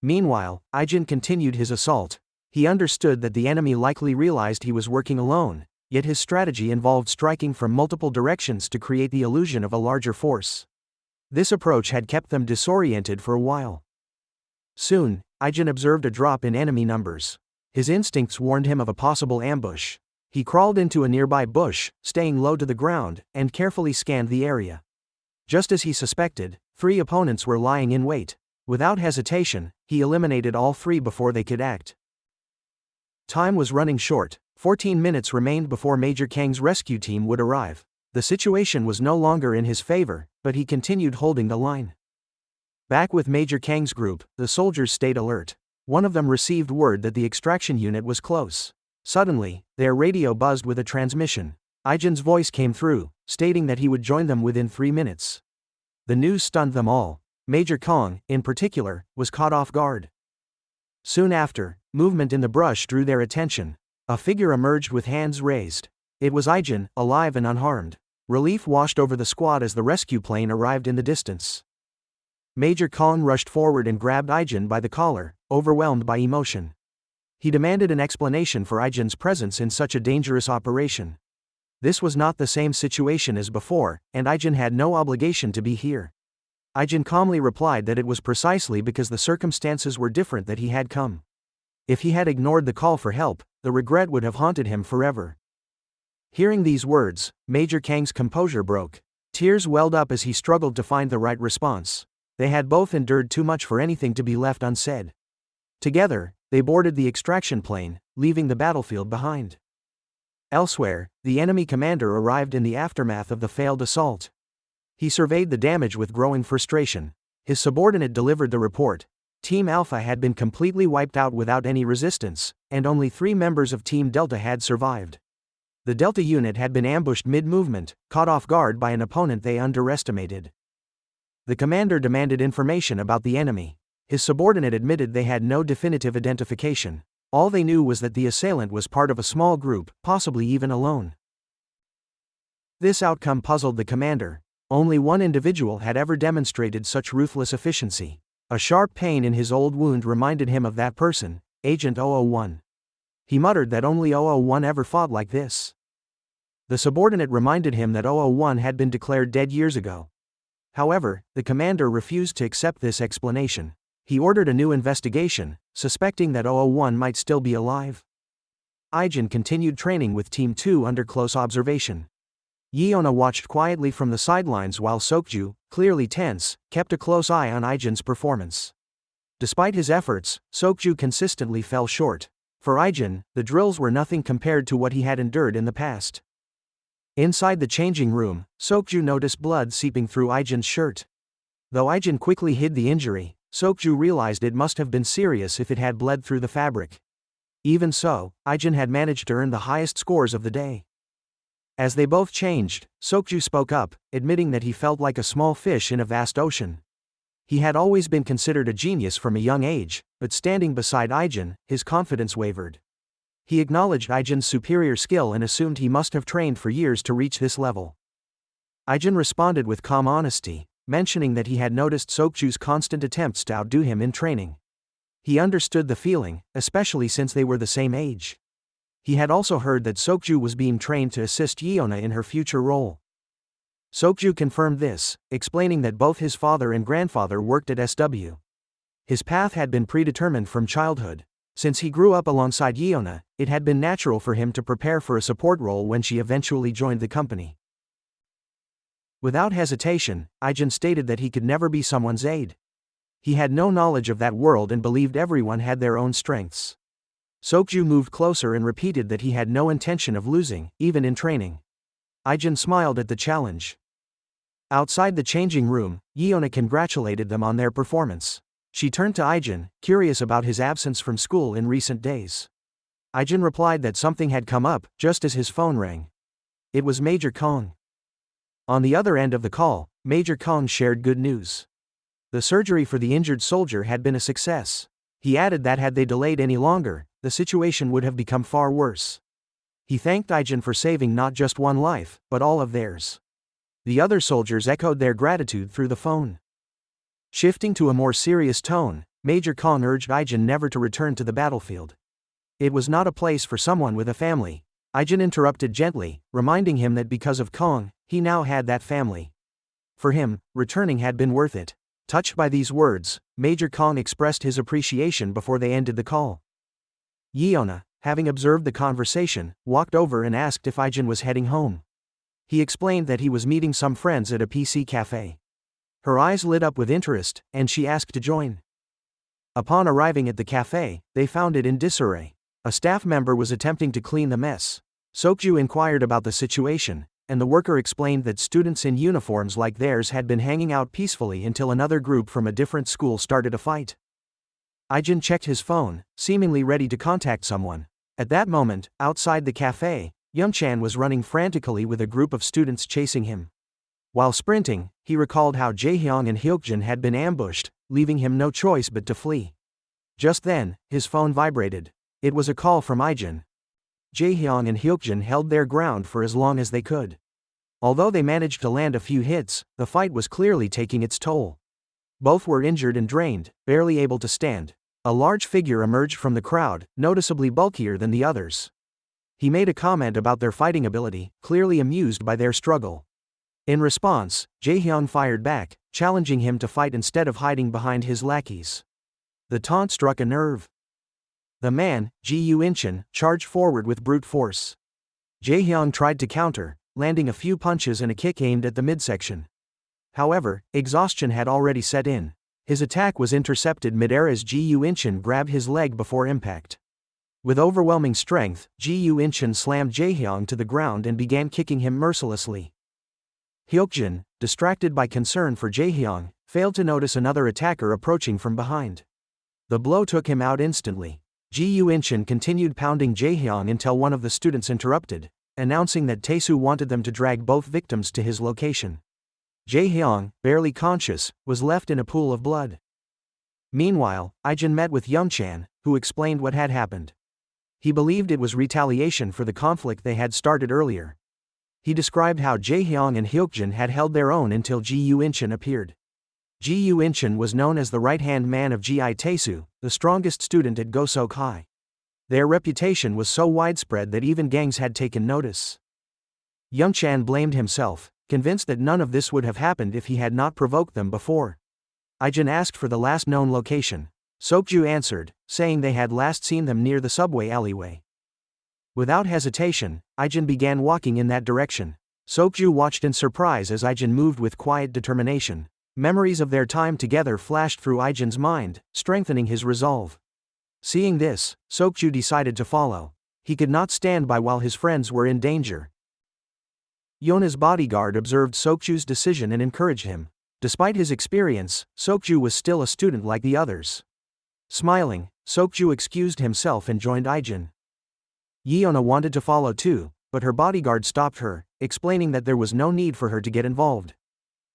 Meanwhile, Ijin continued his assault. He understood that the enemy likely realized he was working alone, yet his strategy involved striking from multiple directions to create the illusion of a larger force. This approach had kept them disoriented for a while. Soon, Ijin observed a drop in enemy numbers. His instincts warned him of a possible ambush. He crawled into a nearby bush, staying low to the ground, and carefully scanned the area. Just as he suspected, 3 opponents were lying in wait. Without hesitation, he eliminated all 3 before they could act. Time was running short. 14 minutes remained before Major Kang's rescue team would arrive. The situation was no longer in his favor, but he continued holding the line. Back with Major Kang's group, the soldiers stayed alert. One of them received word that the extraction unit was close. Suddenly, their radio buzzed with a transmission. Ijin's voice came through, stating that he would join them within 3 minutes. The news stunned them all. Major Kong, in particular, was caught off guard. Soon after, movement in the brush drew their attention. A figure emerged with hands raised. It was Ijin, alive and unharmed. Relief washed over the squad as the rescue plane arrived in the distance. Major Kong rushed forward and grabbed Ijin by the collar, overwhelmed by emotion. He demanded an explanation for Ijin's presence in such a dangerous operation. This was not the same situation as before, and Ijin had no obligation to be here. Ijin calmly replied that it was precisely because the circumstances were different that he had come. If he had ignored the call for help, the regret would have haunted him forever. Hearing these words, Major Kang's composure broke. Tears welled up as he struggled to find the right response. They had both endured too much for anything to be left unsaid. Together, they boarded the extraction plane, leaving the battlefield behind. Elsewhere, the enemy commander arrived in the aftermath of the failed assault. He surveyed the damage with growing frustration. His subordinate delivered the report. Team Alpha had been completely wiped out without any resistance, and only 3 members of Team Delta had survived. The Delta unit had been ambushed mid-movement, caught off guard by an opponent they underestimated. The commander demanded information about the enemy. His subordinate admitted they had no definitive identification. All they knew was that the assailant was part of a small group, possibly even alone. This outcome puzzled the commander. Only one individual had ever demonstrated such ruthless efficiency. A sharp pain in his old wound reminded him of that person, Agent 001. He muttered that only 001 ever fought like this. The subordinate reminded him that 001 had been declared dead years ago. However, the commander refused to accept this explanation. He ordered a new investigation, suspecting that 001 might still be alive. Ijin continued training with Team 2 under close observation. Yeona watched quietly from the sidelines while Sokju, clearly tense, kept a close eye on Ijin's performance. Despite his efforts, Sokju consistently fell short. For Ijin, the drills were nothing compared to what he had endured in the past. Inside the changing room, Sokju noticed blood seeping through Ijin's shirt. Though Ijin quickly hid the injury, Sokju realized it must have been serious if it had bled through the fabric. Even so, Ijin had managed to earn the highest scores of the day. As they both changed, Sokju spoke up, admitting that he felt like a small fish in a vast ocean. He had always been considered a genius from a young age, but standing beside Ijin, his confidence wavered. He acknowledged Ijin's superior skill and assumed he must have trained for years to reach this level. Ijin responded with calm honesty, mentioning that he had noticed Sokju's constant attempts to outdo him in training. He understood the feeling, especially since they were the same age. He had also heard that Sokju was being trained to assist Yeona in her future role. Sokju confirmed this, explaining that both his father and grandfather worked at SW. His path had been predetermined from childhood. Since he grew up alongside Yeona, it had been natural for him to prepare for a support role when she eventually joined the company. Without hesitation, Ijin stated that he could never be someone's aide. He had no knowledge of that world and believed everyone had their own strengths. Sokju moved closer and repeated that he had no intention of losing, even in training. Ijin smiled at the challenge. Outside the changing room, Yeona congratulated them on their performance. She turned to Ijin, curious about his absence from school in recent days. Ijin replied that something had come up, just as his phone rang. It was Major Kong. On the other end of the call, Major Kong shared good news. The surgery for the injured soldier had been a success. He added that had they delayed any longer, the situation would have become far worse. He thanked Ijin for saving not just one life, but all of theirs. The other soldiers echoed their gratitude through the phone. Shifting to a more serious tone, Major Kong urged Ijin never to return to the battlefield. It was not a place for someone with a family. Ijin interrupted gently, reminding him that because of Kong, he now had that family. For him, returning had been worth it. Touched by these words, Major Kong expressed his appreciation before they ended the call. Yeona, having observed the conversation, walked over and asked if Ijin was heading home. He explained that he was meeting some friends at a PC cafe. Her eyes lit up with interest, and she asked to join. Upon arriving at the cafe, they found it in disarray. A staff member was attempting to clean the mess. Sokju inquired about the situation, and the worker explained that students in uniforms like theirs had been hanging out peacefully until another group from a different school started a fight. Ijin checked his phone, seemingly ready to contact someone. At that moment, outside the cafe, Youngchan was running frantically with a group of students chasing him. While sprinting, he recalled how Jaehyung and Hyukjin had been ambushed, leaving him no choice but to flee. Just then, his phone vibrated. It was a call from Ijin. Jaehyung and Hyukjin held their ground for as long as they could. Although they managed to land a few hits, the fight was clearly taking its toll. Both were injured and drained, barely able to stand. A large figure emerged from the crowd, noticeably bulkier than the others. He made a comment about their fighting ability, clearly amused by their struggle. In response, Jaehyung fired back, challenging him to fight instead of hiding behind his lackeys. The taunt struck a nerve. The man, Yu Ijin, charged forward with brute force. Jaehyung tried to counter, landing a few punches and a kick aimed at the midsection. However, exhaustion had already set in. His attack was intercepted mid-air as Yu Ijin grabbed his leg before impact. With overwhelming strength, Yu Ijin slammed Jaehyung to the ground and began kicking him mercilessly. Hyukjin, distracted by concern for Jaehyung, failed to notice another attacker approaching from behind. The blow took him out instantly. Yu Ijin continued pounding Jaehyung until one of the students interrupted, announcing that Taesu wanted them to drag both victims to his location. Jaehyung, barely conscious, was left in a pool of blood. Meanwhile, Ijin met with Youngchan, who explained what had happened. He believed it was retaliation for the conflict they had started earlier. He described how Jaehyung and Hyukjin had held their own until Yu Ijin appeared. Yu Ijin was known as the right-hand man of Gi Taesu, the strongest student at Gosok High. Their reputation was so widespread that even gangs had taken notice. Youngchan blamed himself, convinced that none of this would have happened if he had not provoked them before. Ijin asked for the last known location. Sokju answered, saying they had last seen them near the subway alleyway. Without hesitation, Ijin began walking in that direction. Sokju watched in surprise as Ijin moved with quiet determination. Memories of their time together flashed through Ijin's mind, strengthening his resolve. Seeing this, Sokju decided to follow. He could not stand by while his friends were in danger. Yona's bodyguard observed Sokju's decision and encouraged him. Despite his experience, Sokju was still a student like the others. Smiling, Sokju excused himself and joined Ijin. Yeona wanted to follow too, but her bodyguard stopped her, explaining that there was no need for her to get involved.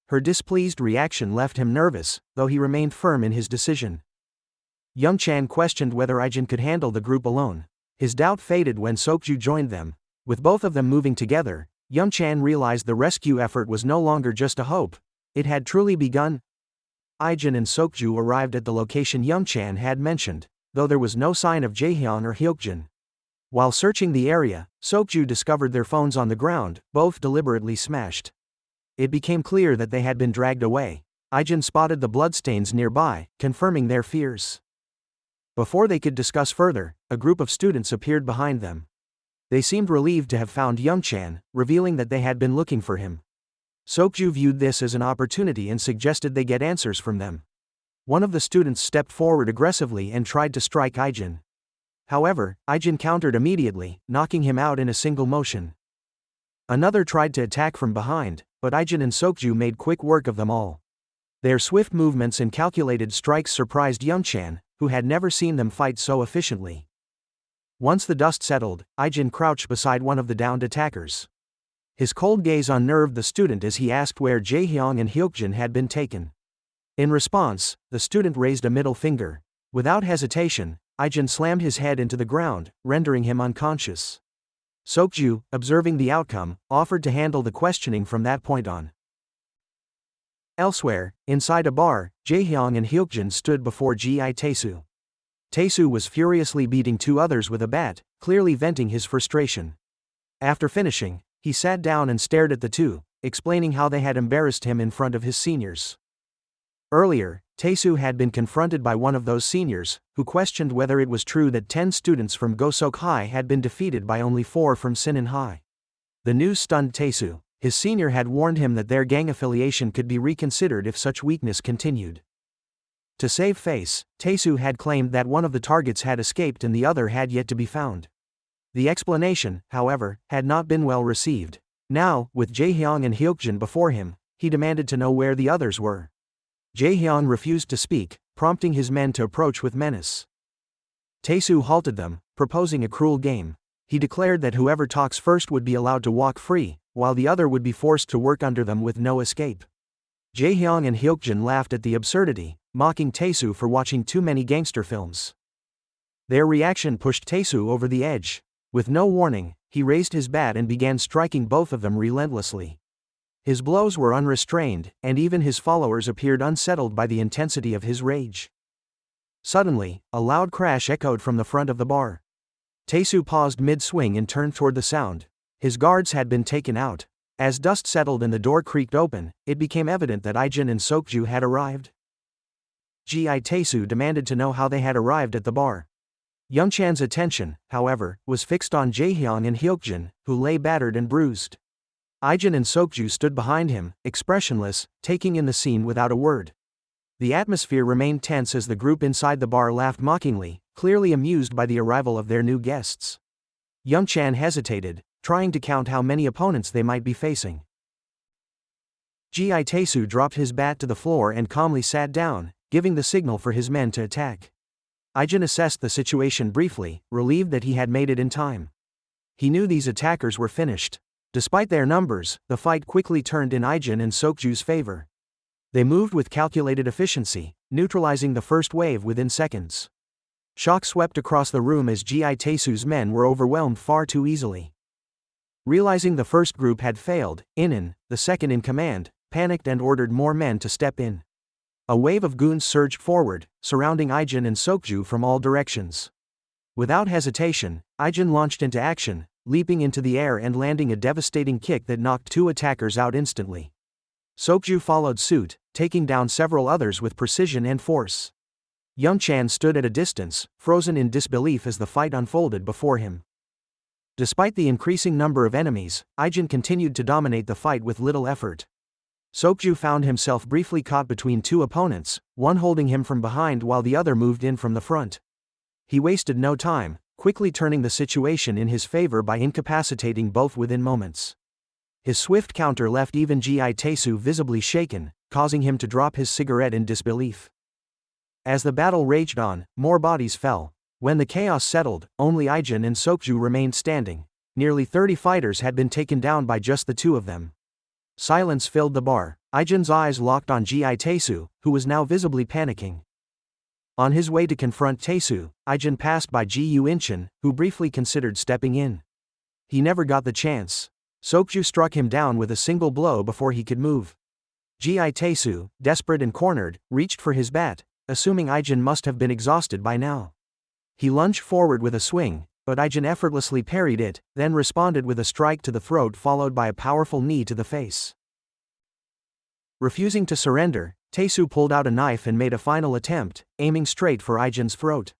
Her displeased reaction left him nervous, though he remained firm in his decision. Youngchan questioned whether Ijin could handle the group alone. His doubt faded when Sokju joined them. With both of them moving together, Youngchan realized the rescue effort was no longer just a hope. It had truly begun. Ijin and Sokju arrived at the location Youngchan had mentioned, though there was no sign of Jaehyun or Hyukjin. While searching the area, Sokju discovered their phones on the ground, both deliberately smashed. It became clear that they had been dragged away. Ijin spotted the bloodstains nearby, confirming their fears. Before they could discuss further, a group of students appeared behind them. They seemed relieved to have found Youngchan, revealing that they had been looking for him. Sokju viewed this as an opportunity and suggested they get answers from them. One of the students stepped forward aggressively and tried to strike Ijin. However, Ijin countered immediately, knocking him out in a single motion. Another tried to attack from behind, but Ijin and Sokju made quick work of them all. Their swift movements and calculated strikes surprised Youngchan, who had never seen them fight so efficiently. Once the dust settled, Ijin crouched beside one of the downed attackers. His cold gaze unnerved the student as he asked where Jaehyung and Hyukjin had been taken. In response, the student raised a middle finger. Without hesitation, Ijin slammed his head into the ground, rendering him unconscious. Sokju, observing the outcome, offered to handle the questioning from that point on. Elsewhere, inside a bar, Jaehyung and Hyukjin stood before Gi Taesu. Taesu was furiously beating two others with a bat, clearly venting his frustration. After finishing, he sat down and stared at the two, explaining how they had embarrassed him in front of his seniors. Earlier, Taesu had been confronted by one of those seniors, who questioned whether it was true that 10 students from Gosok High had been defeated by only 4 from Sinan High. The news stunned Taesu. His senior had warned him that their gang affiliation could be reconsidered if such weakness continued. To save face, Taesu had claimed that one of the targets had escaped and the other had yet to be found. The explanation, however, had not been well received. Now, with Jaehyung and Hyukjin before him, he demanded to know where the others were. Jaehyung refused to speak, prompting his men to approach with menace. Taesu halted them, proposing a cruel game. He declared that whoever talks first would be allowed to walk free, while the other would be forced to work under them with no escape. Jaehyung and Hyukjin laughed at the absurdity, mocking Taesu for watching too many gangster films. Their reaction pushed Taesu over the edge. With no warning, he raised his bat and began striking both of them relentlessly. His blows were unrestrained, and even his followers appeared unsettled by the intensity of his rage. Suddenly, a loud crash echoed from the front of the bar. Taesu paused mid-swing and turned toward the sound. His guards had been taken out. As dust settled and the door creaked open, it became evident that Ijin and Sokju had arrived. Gi Taesu demanded to know how they had arrived at the bar. Youngchan's attention, however, was fixed on Jaehyung and Hyukjin, who lay battered and bruised. Ijin and Sokju stood behind him, expressionless, taking in the scene without a word. The atmosphere remained tense as the group inside the bar laughed mockingly, clearly amused by the arrival of their new guests. Youngchan hesitated, trying to count how many opponents they might be facing. Gi Taesu dropped his bat to the floor and calmly sat down, giving the signal for his men to attack. Ijin assessed the situation briefly, relieved that he had made it in time. He knew these attackers were finished. Despite their numbers, the fight quickly turned in Ijin and Sokju's favor. They moved with calculated efficiency, neutralizing the first wave within seconds. Shock swept across the room as Gi Taesu's men were overwhelmed far too easily. Realizing the first group had failed, Inan, the second in command, panicked and ordered more men to step in. A wave of goons surged forward, surrounding Ijin and Sokju from all directions. Without hesitation, Ijin launched into action, leaping into the air and landing a devastating kick that knocked 2 attackers out instantly. Sokju followed suit, taking down several others with precision and force. Youngchan stood at a distance, frozen in disbelief as the fight unfolded before him. Despite the increasing number of enemies, Ijin continued to dominate the fight with little effort. Sokju found himself briefly caught between 2 opponents, one holding him from behind while the other moved in from the front. He wasted no time, quickly turning the situation in his favor by incapacitating both within moments. His swift counter left even Gi Taesu visibly shaken, causing him to drop his cigarette in disbelief. As the battle raged on, more bodies fell. When the chaos settled, only Ijin and Sokju remained standing. Nearly 30 fighters had been taken down by just the 2 of them. Silence filled the bar. Ijin's eyes locked on Gi Taesu, who was now visibly panicking. On his way to confront Taesu, Ijin passed by Yu Ijin, who briefly considered stepping in. He never got the chance. Sokju struck him down with a single blow before he could move. Gi Taesu, desperate and cornered, reached for his bat, assuming Ijin must have been exhausted by now. He lunged forward with a swing, but Ijin effortlessly parried it, then responded with a strike to the throat followed by a powerful knee to the face. Refusing to surrender, Taesu pulled out a knife and made a final attempt, aiming straight for Ijin's throat.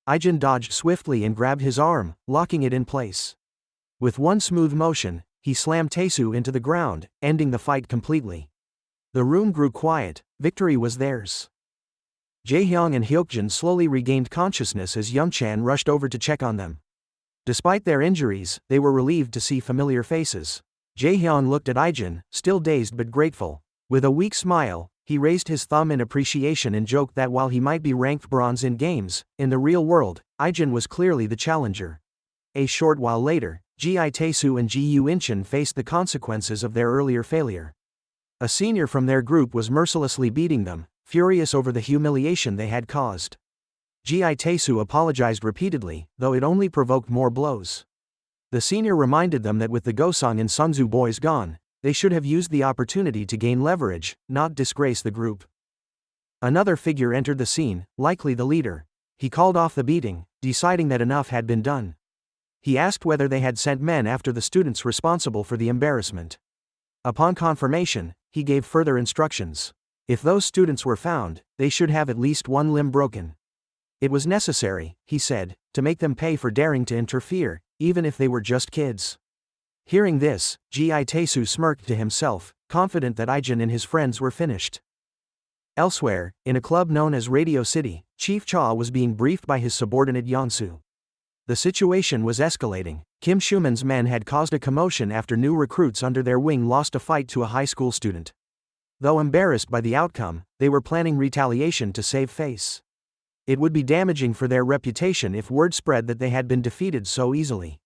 Ijin dodged swiftly and grabbed his arm, locking it in place. With one smooth motion, he slammed Taesu into the ground, ending the fight completely. The room grew quiet. Victory was theirs. Jaehyung and Hyukjin slowly regained consciousness as Youngchan rushed over to check on them. Despite their injuries, they were relieved to see familiar faces. Jaehyun looked at Ijin, still dazed but grateful. With a weak smile, he raised his thumb in appreciation and joked that while he might be ranked bronze in games, in the real world, Ijin was clearly the challenger. A short while later, Ji Tae-soo and Ji Yu Ijin faced the consequences of their earlier failure. A senior from their group was mercilessly beating them, furious over the humiliation they had caused. Ji Tae-soo apologized repeatedly, though it only provoked more blows. The senior reminded them that with the Gosong and Sungsu boys gone, they should have used the opportunity to gain leverage, not disgrace the group. Another figure entered the scene, likely the leader. He called off the beating, deciding that enough had been done. He asked whether they had sent men after the students responsible for the embarrassment. Upon confirmation, he gave further instructions. If those students were found, they should have at least one limb broken. It was necessary, he said, to make them pay for daring to interfere, even if they were just kids. Hearing this, Ji Tae-soo smirked to himself, confident that Ijin and his friends were finished. Elsewhere, in a club known as Radio City, Chief Cha was being briefed by his subordinate Yeonsu. The situation was escalating. Kim Schumann's men had caused a commotion after new recruits under their wing lost a fight to a high school student. Though embarrassed by the outcome, they were planning retaliation to save face. It would be damaging for their reputation if word spread that they had been defeated so easily.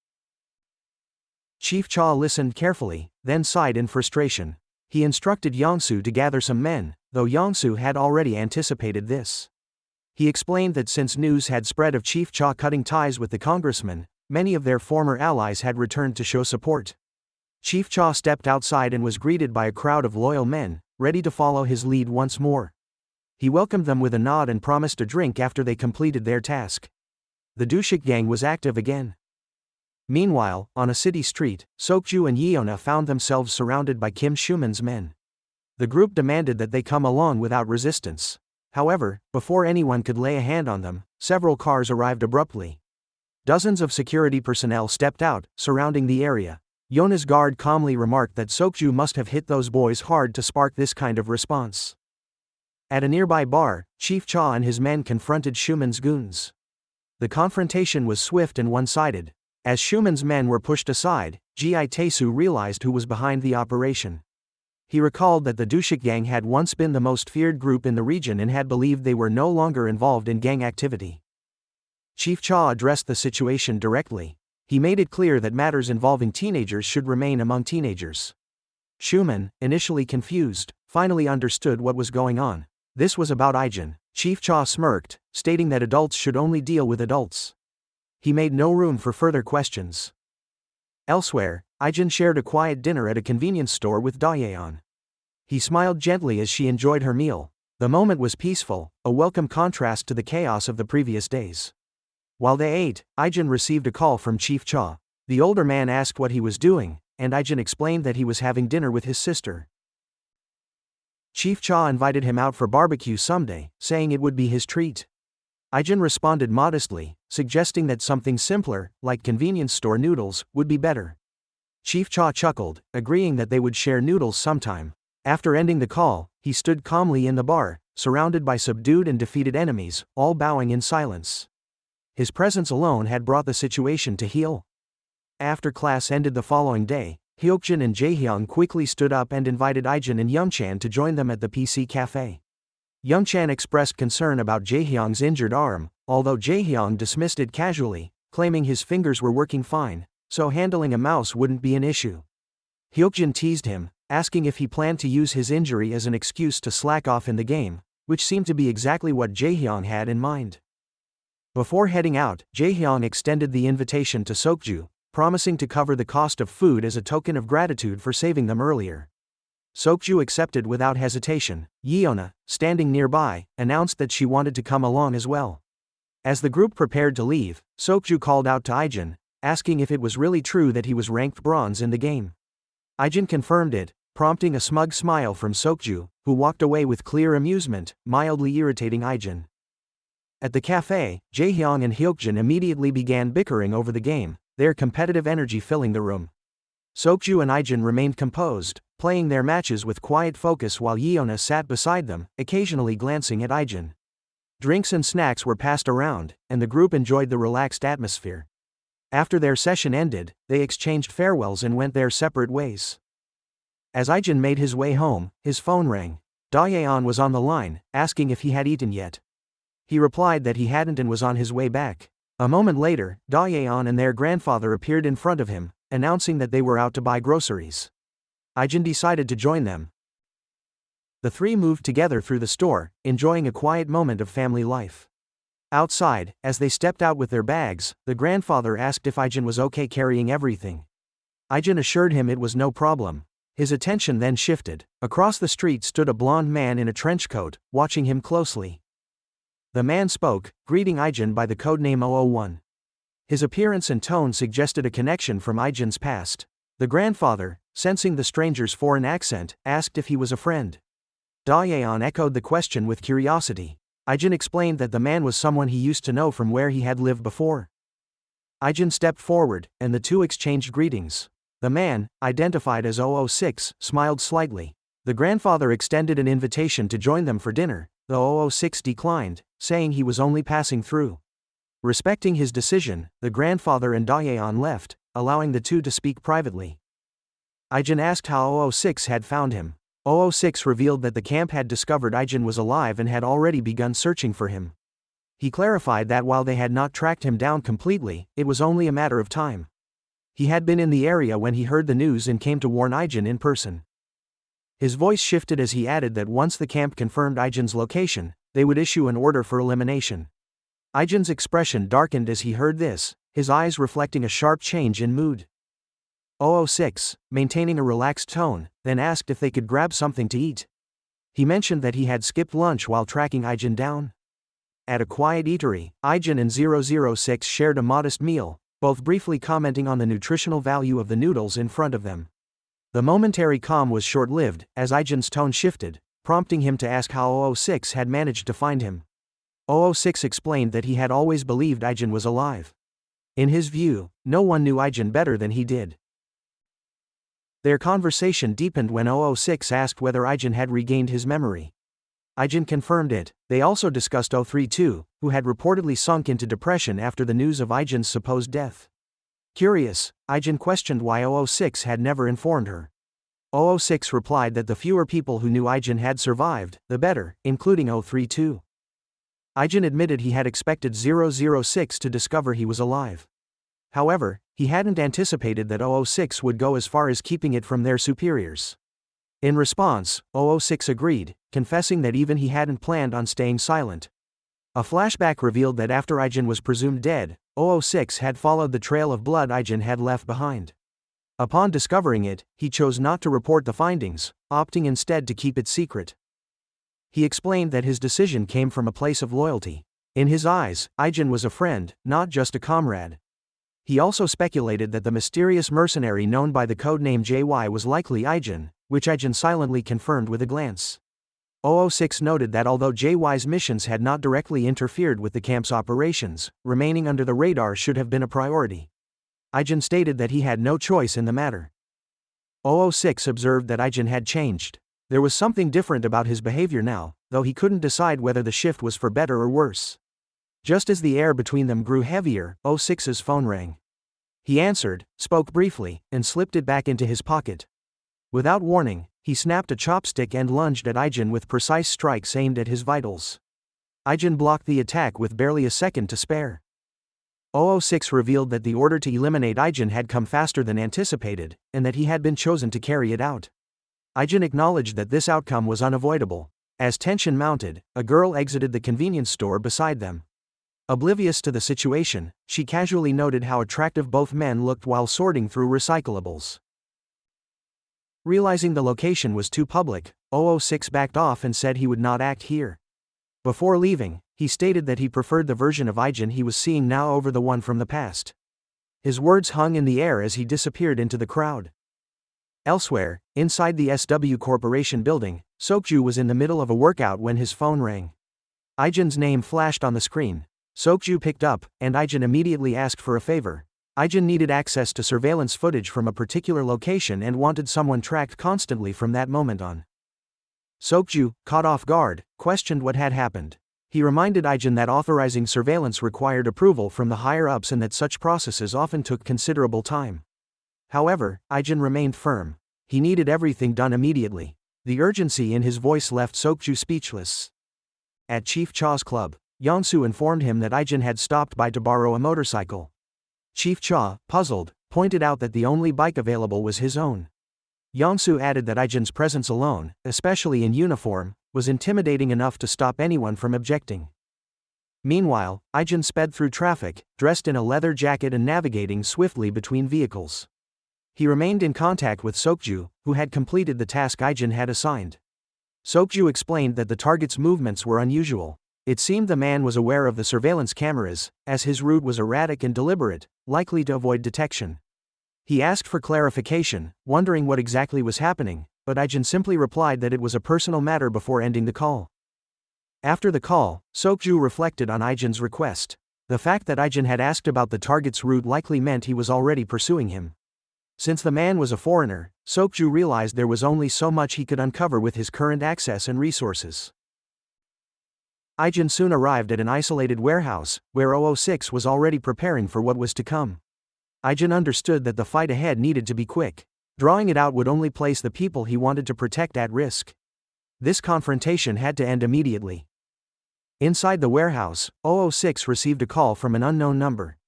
Chief Cha listened carefully, then sighed in frustration. He instructed Yeonsu to gather some men, though Yeonsu had already anticipated this. He explained that since news had spread of Chief Cha cutting ties with the congressman, many of their former allies had returned to show support. Chief Cha stepped outside and was greeted by a crowd of loyal men, ready to follow his lead once more. He welcomed them with a nod and promised a drink after they completed their task. The Dushik gang was active again. Meanwhile, on a city street, Sokju and Yeona found themselves surrounded by Kim Schumann's men. The group demanded that they come along without resistance. However, before anyone could lay a hand on them, several cars arrived abruptly. Dozens of security personnel stepped out, surrounding the area. Yeona's guard calmly remarked that Sokju must have hit those boys hard to spark this kind of response. At a nearby bar, Chief Cha and his men confronted Schumann's goons. The confrontation was swift and one-sided. As Schumann's men were pushed aside, Ji Tae-soo realized who was behind the operation. He recalled that the Dushik gang had once been the most feared group in the region and had believed they were no longer involved in gang activity. Chief Cha addressed the situation directly. He made it clear that matters involving teenagers should remain among teenagers. Schumann, initially confused, finally understood what was going on. This was about Ijin. Chief Cha smirked, stating that adults should only deal with adults. He made no room for further questions. Elsewhere, Ijin shared a quiet dinner at a convenience store with Dayun. He smiled gently as she enjoyed her meal. The moment was peaceful, a welcome contrast to the chaos of the previous days. While they ate, Ijin received a call from Chief Cha. The older man asked what he was doing, and Ijin explained that he was having dinner with his sister. Chief Cha invited him out for barbecue someday, saying it would be his treat. Ijin responded modestly, suggesting that something simpler, like convenience store noodles, would be better. Chief Cha chuckled, agreeing that they would share noodles sometime. After ending the call, he stood calmly in the bar, surrounded by subdued and defeated enemies, all bowing in silence. His presence alone had brought the situation to heel. After class ended the following day, Hyokjin and Jaehyung quickly stood up and invited Ijin and Youngchan to join them at the PC cafe. Youngchan expressed concern about Jaehyung's injured arm, although Jaehyung dismissed it casually, claiming his fingers were working fine, so handling a mouse wouldn't be an issue. Hyokjin teased him, asking if he planned to use his injury as an excuse to slack off in the game, which seemed to be exactly what Jaehyung had in mind. Before heading out, Jaehyung extended the invitation to Sokju, promising to cover the cost of food as a token of gratitude for saving them earlier. Sokju accepted without hesitation. Yeona, standing nearby, announced that she wanted to come along as well. As the group prepared to leave, Sokju called out to Ijin, asking if it was really true that he was ranked bronze in the game. Ijin confirmed it, prompting a smug smile from Sokju, who walked away with clear amusement, mildly irritating Ijin. At the cafe, Jaehyung and Hyokjin immediately began bickering over the game, their competitive energy filling the room. Sokju and Ijin remained composed, playing their matches with quiet focus while Yeona sat beside them, occasionally glancing at Ijin. Drinks and snacks were passed around, and the group enjoyed the relaxed atmosphere. After their session ended, they exchanged farewells and went their separate ways. As Ijin made his way home, his phone rang. Dayun was on the line, asking if he had eaten yet. He replied that he hadn't and was on his way back. A moment later, Dayun and their grandfather appeared in front of him, announcing that they were out to buy groceries. Ijin decided to join them. The three moved together through the store, enjoying a quiet moment of family life. Outside, as they stepped out with their bags, the grandfather asked if Ijin was okay carrying everything. Ijin assured him it was no problem. His attention then shifted. Across the street stood a blond man in a trench coat, watching him closely. The man spoke, greeting Ijin by the codename 001. His appearance and tone suggested a connection from Ijin's past. The grandfather, sensing the stranger's foreign accent, asked if he was a friend. Dayun echoed the question with curiosity. Ijin explained that the man was someone he used to know from where he had lived before. Ijin stepped forward, and the two exchanged greetings. The man, identified as 006, smiled slightly. The grandfather extended an invitation to join them for dinner. The 006 declined, saying he was only passing through. Respecting his decision, the grandfather and Dayun left, allowing the two to speak privately. Ijin asked how 006 had found him. 006 revealed that the camp had discovered Ijin was alive and had already begun searching for him. He clarified that while they had not tracked him down completely, it was only a matter of time. He had been in the area when he heard the news and came to warn Ijin in person. His voice shifted as he added that once the camp confirmed Ijin's location, they would issue an order for elimination. Ijin's expression darkened as he heard this, his eyes reflecting a sharp change in mood. 006, maintaining a relaxed tone, then asked if they could grab something to eat. He mentioned that he had skipped lunch while tracking Ijin down. At a quiet eatery, Ijin and 006 shared a modest meal, both briefly commenting on the nutritional value of the noodles in front of them. The momentary calm was short-lived, as Ijin's tone shifted, prompting him to ask how 006 had managed to find him. 006 explained that he had always believed Ijin was alive. In his view, no one knew Ijin better than he did. Their conversation deepened when 006 asked whether Ijin had regained his memory. Ijin confirmed it. They also discussed 032, who had reportedly sunk into depression after the news of Ijin's supposed death. Curious, Ijin questioned why 006 had never informed her. 006 replied that the fewer people who knew Ijin had survived, the better, including 032. Ijin admitted he had expected 006 to discover he was alive. However, he hadn't anticipated that 006 would go as far as keeping it from their superiors. In response, 006 agreed, confessing that even he hadn't planned on staying silent. A flashback revealed that after Ijin was presumed dead, 006 had followed the trail of blood Ijin had left behind. Upon discovering it, he chose not to report the findings, opting instead to keep it secret. He explained that his decision came from a place of loyalty. In his eyes, Ijin was a friend, not just a comrade. He also speculated that the mysterious mercenary known by the codename JY was likely Ijin, which Ijin silently confirmed with a glance. 006 noted that although JY's missions had not directly interfered with the camp's operations, remaining under the radar should have been a priority. Ijin stated that he had no choice in the matter. 006 observed that Ijin had changed. There was something different about his behavior now, though he couldn't decide whether the shift was for better or worse. Just as the air between them grew heavier, 006's phone rang. He answered, spoke briefly, and slipped it back into his pocket. Without warning, he snapped a chopstick and lunged at Ijin with precise strikes aimed at his vitals. Ijin blocked the attack with barely a second to spare. 006 revealed that the order to eliminate Ijin had come faster than anticipated, and that he had been chosen to carry it out. Ijin acknowledged that this outcome was unavoidable. As tension mounted, a girl exited the convenience store beside them. Oblivious to the situation, she casually noted how attractive both men looked while sorting through recyclables. Realizing the location was too public, 006 backed off and said he would not act here. Before leaving, he stated that he preferred the version of Ijin he was seeing now over the one from the past. His words hung in the air as he disappeared into the crowd. Elsewhere, inside the SW Corporation building, Sokju was in the middle of a workout when his phone rang. Ijin's name flashed on the screen. Sokju picked up, and Ijin immediately asked for a favor. Ijin needed access to surveillance footage from a particular location and wanted someone tracked constantly from that moment on. Sokju, caught off guard, questioned what had happened. He reminded Ijin that authorizing surveillance required approval from the higher-ups and that such processes often took considerable time. However, Ijin remained firm. He needed everything done immediately. The urgency in his voice left Sokju speechless. At Chief Cha's club, Yeonsu informed him that Ijin had stopped by to borrow a motorcycle. Chief Cha, puzzled, pointed out that the only bike available was his own. Yeonsu added that Ijin's presence alone, especially in uniform, was intimidating enough to stop anyone from objecting. Meanwhile, Ijin sped through traffic, dressed in a leather jacket and navigating swiftly between vehicles. He remained in contact with Sokju, who had completed the task Ijin had assigned. Sokju explained that the target's movements were unusual. It seemed the man was aware of the surveillance cameras, as his route was erratic and deliberate, likely to avoid detection. He asked for clarification, wondering what exactly was happening, but Ijin simply replied that it was a personal matter before ending the call. After the call, Sokju reflected on Ijin's request. The fact that Ijin had asked about the target's route likely meant he was already pursuing him. Since the man was a foreigner, Sokju realized there was only so much he could uncover with his current access and resources. Ijin soon arrived at an isolated warehouse, where 006 was already preparing for what was to come. Ijin understood that the fight ahead needed to be quick. Drawing it out would only place the people he wanted to protect at risk. This confrontation had to end immediately. Inside the warehouse, 006 received a call from an unknown number.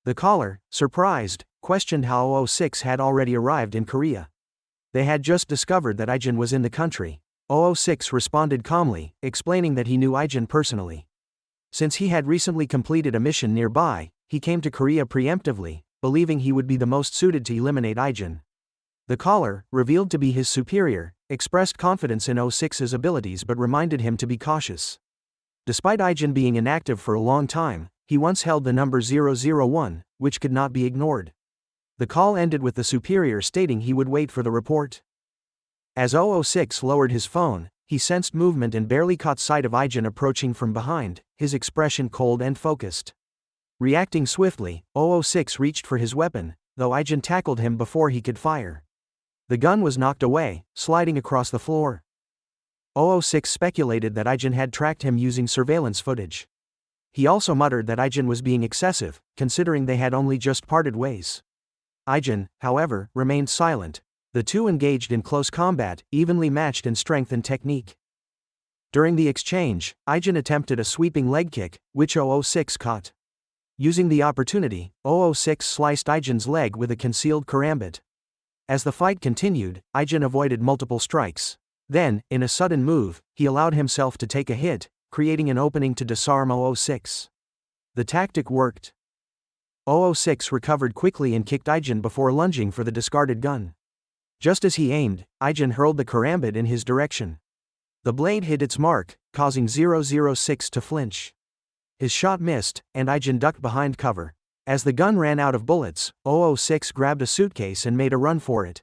The caller, surprised, questioned how 006 had already arrived in Korea. They had just discovered that Ijin was in the country. 006 responded calmly, explaining that he knew Ijin personally. Since he had recently completed a mission nearby, he came to Korea preemptively, believing he would be the most suited to eliminate Ijin. The caller, revealed to be his superior, expressed confidence in 006's abilities but reminded him to be cautious. Despite Ijin being inactive for a long time, he once held the number 001, which could not be ignored. The call ended with the superior stating he would wait for the report. As 006 lowered his phone, he sensed movement and barely caught sight of Ijin approaching from behind, his expression cold and focused. Reacting swiftly, 006 reached for his weapon, though Ijin tackled him before he could fire. The gun was knocked away, sliding across the floor. 006 speculated that Ijin had tracked him using surveillance footage. He also muttered that Ijin was being excessive, considering they had only just parted ways. Ijin, however, remained silent. The two engaged in close combat, evenly matched in strength and technique. During the exchange, Ijin attempted a sweeping leg kick, which 006 caught. Using the opportunity, 006 sliced Ijin's leg with a concealed karambit. As the fight continued, Ijin avoided multiple strikes. Then, in a sudden move, he allowed himself to take a hit, creating an opening to disarm 006. The tactic worked. 006 recovered quickly and kicked Ijin before lunging for the discarded gun. Just as he aimed, Ijin hurled the karambit in his direction. The blade hit its mark, causing 006 to flinch. His shot missed, and Ijin ducked behind cover. As the gun ran out of bullets, 006 grabbed a suitcase and made a run for it.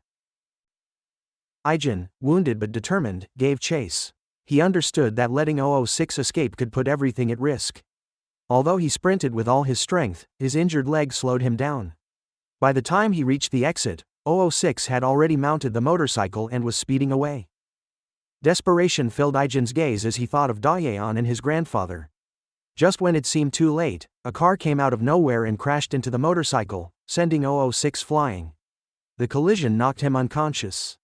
Ijin, wounded but determined, gave chase. He understood that letting 006 escape could put everything at risk. Although he sprinted with all his strength, his injured leg slowed him down. By the time he reached the exit, 006 had already mounted the motorcycle and was speeding away. Desperation filled Ijin's gaze as he thought of Dayun and his grandfather. Just when it seemed too late, a car came out of nowhere and crashed into the motorcycle, sending 006 flying. The collision knocked him unconscious.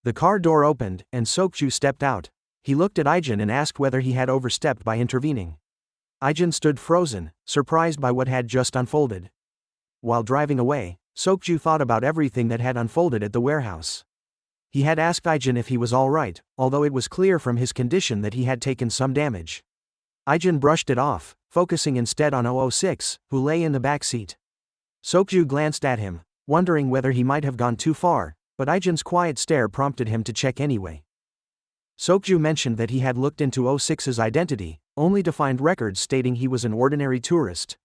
The car door opened, and Sokju stepped out. He looked at Ijin and asked whether he had overstepped by intervening. Ijin stood frozen, surprised by what had just unfolded. While driving away, Sokju thought about everything that had unfolded at the warehouse. He had asked Ijin if he was all right, although it was clear from his condition that he had taken some damage. Ijin brushed it off, focusing instead on 006, who lay in the back seat. Sokju glanced at him, wondering whether he might have gone too far, but Ijin's quiet stare prompted him to check anyway. Sokju mentioned that he had looked into 006's identity, only to find records stating he was an ordinary tourist.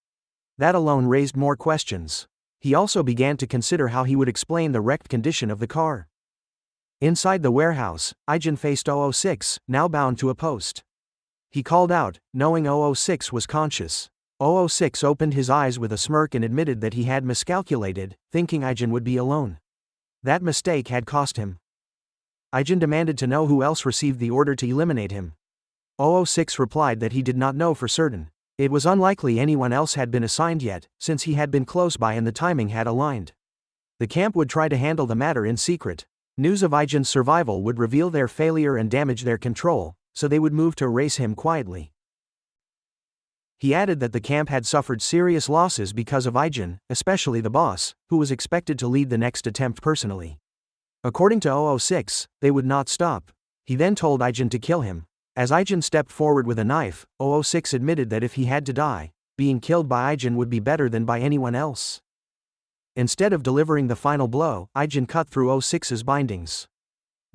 That alone raised more questions. He also began to consider how he would explain the wrecked condition of the car. Inside the warehouse, Ijin faced 006, now bound to a post. He called out, knowing 006 was conscious. 006 opened his eyes with a smirk and admitted that he had miscalculated, thinking Ijin would be alone. That mistake had cost him. Ijin demanded to know who else received the order to eliminate him. 006 replied that he did not know for certain. It was unlikely anyone else had been assigned yet, since he had been close by and the timing had aligned. The camp would try to handle the matter in secret. News of Ijin's survival would reveal their failure and damage their control, so they would move to erase him quietly. He added that the camp had suffered serious losses because of Ijin, especially the boss, who was expected to lead the next attempt personally. According to 006, they would not stop. He then told Ijin to kill him. As Ijin stepped forward with a knife, 006 admitted that if he had to die, being killed by Ijin would be better than by anyone else. Instead of delivering the final blow, Ijin cut through 006's bindings.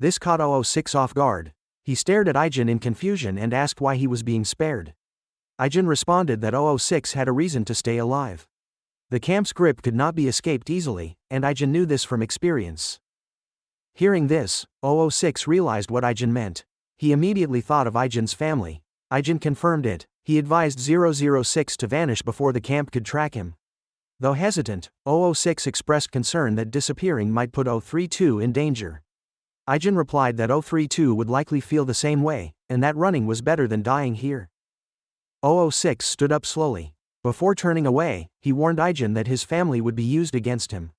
This caught 006 off guard. He stared at Ijin in confusion and asked why he was being spared. Ijin responded that 006 had a reason to stay alive. The camp's grip could not be escaped easily, and Ijin knew this from experience. Hearing this, 006 realized what Ijin meant. He immediately thought of Ijin's family. Ijin confirmed it. He advised 006 to vanish before the camp could track him. Though hesitant, 006 expressed concern that disappearing might put 032 in danger. Ijin replied that 032 would likely feel the same way, and that running was better than dying here. 006 stood up slowly. Before turning away, he warned Ijin that his family would be used against him.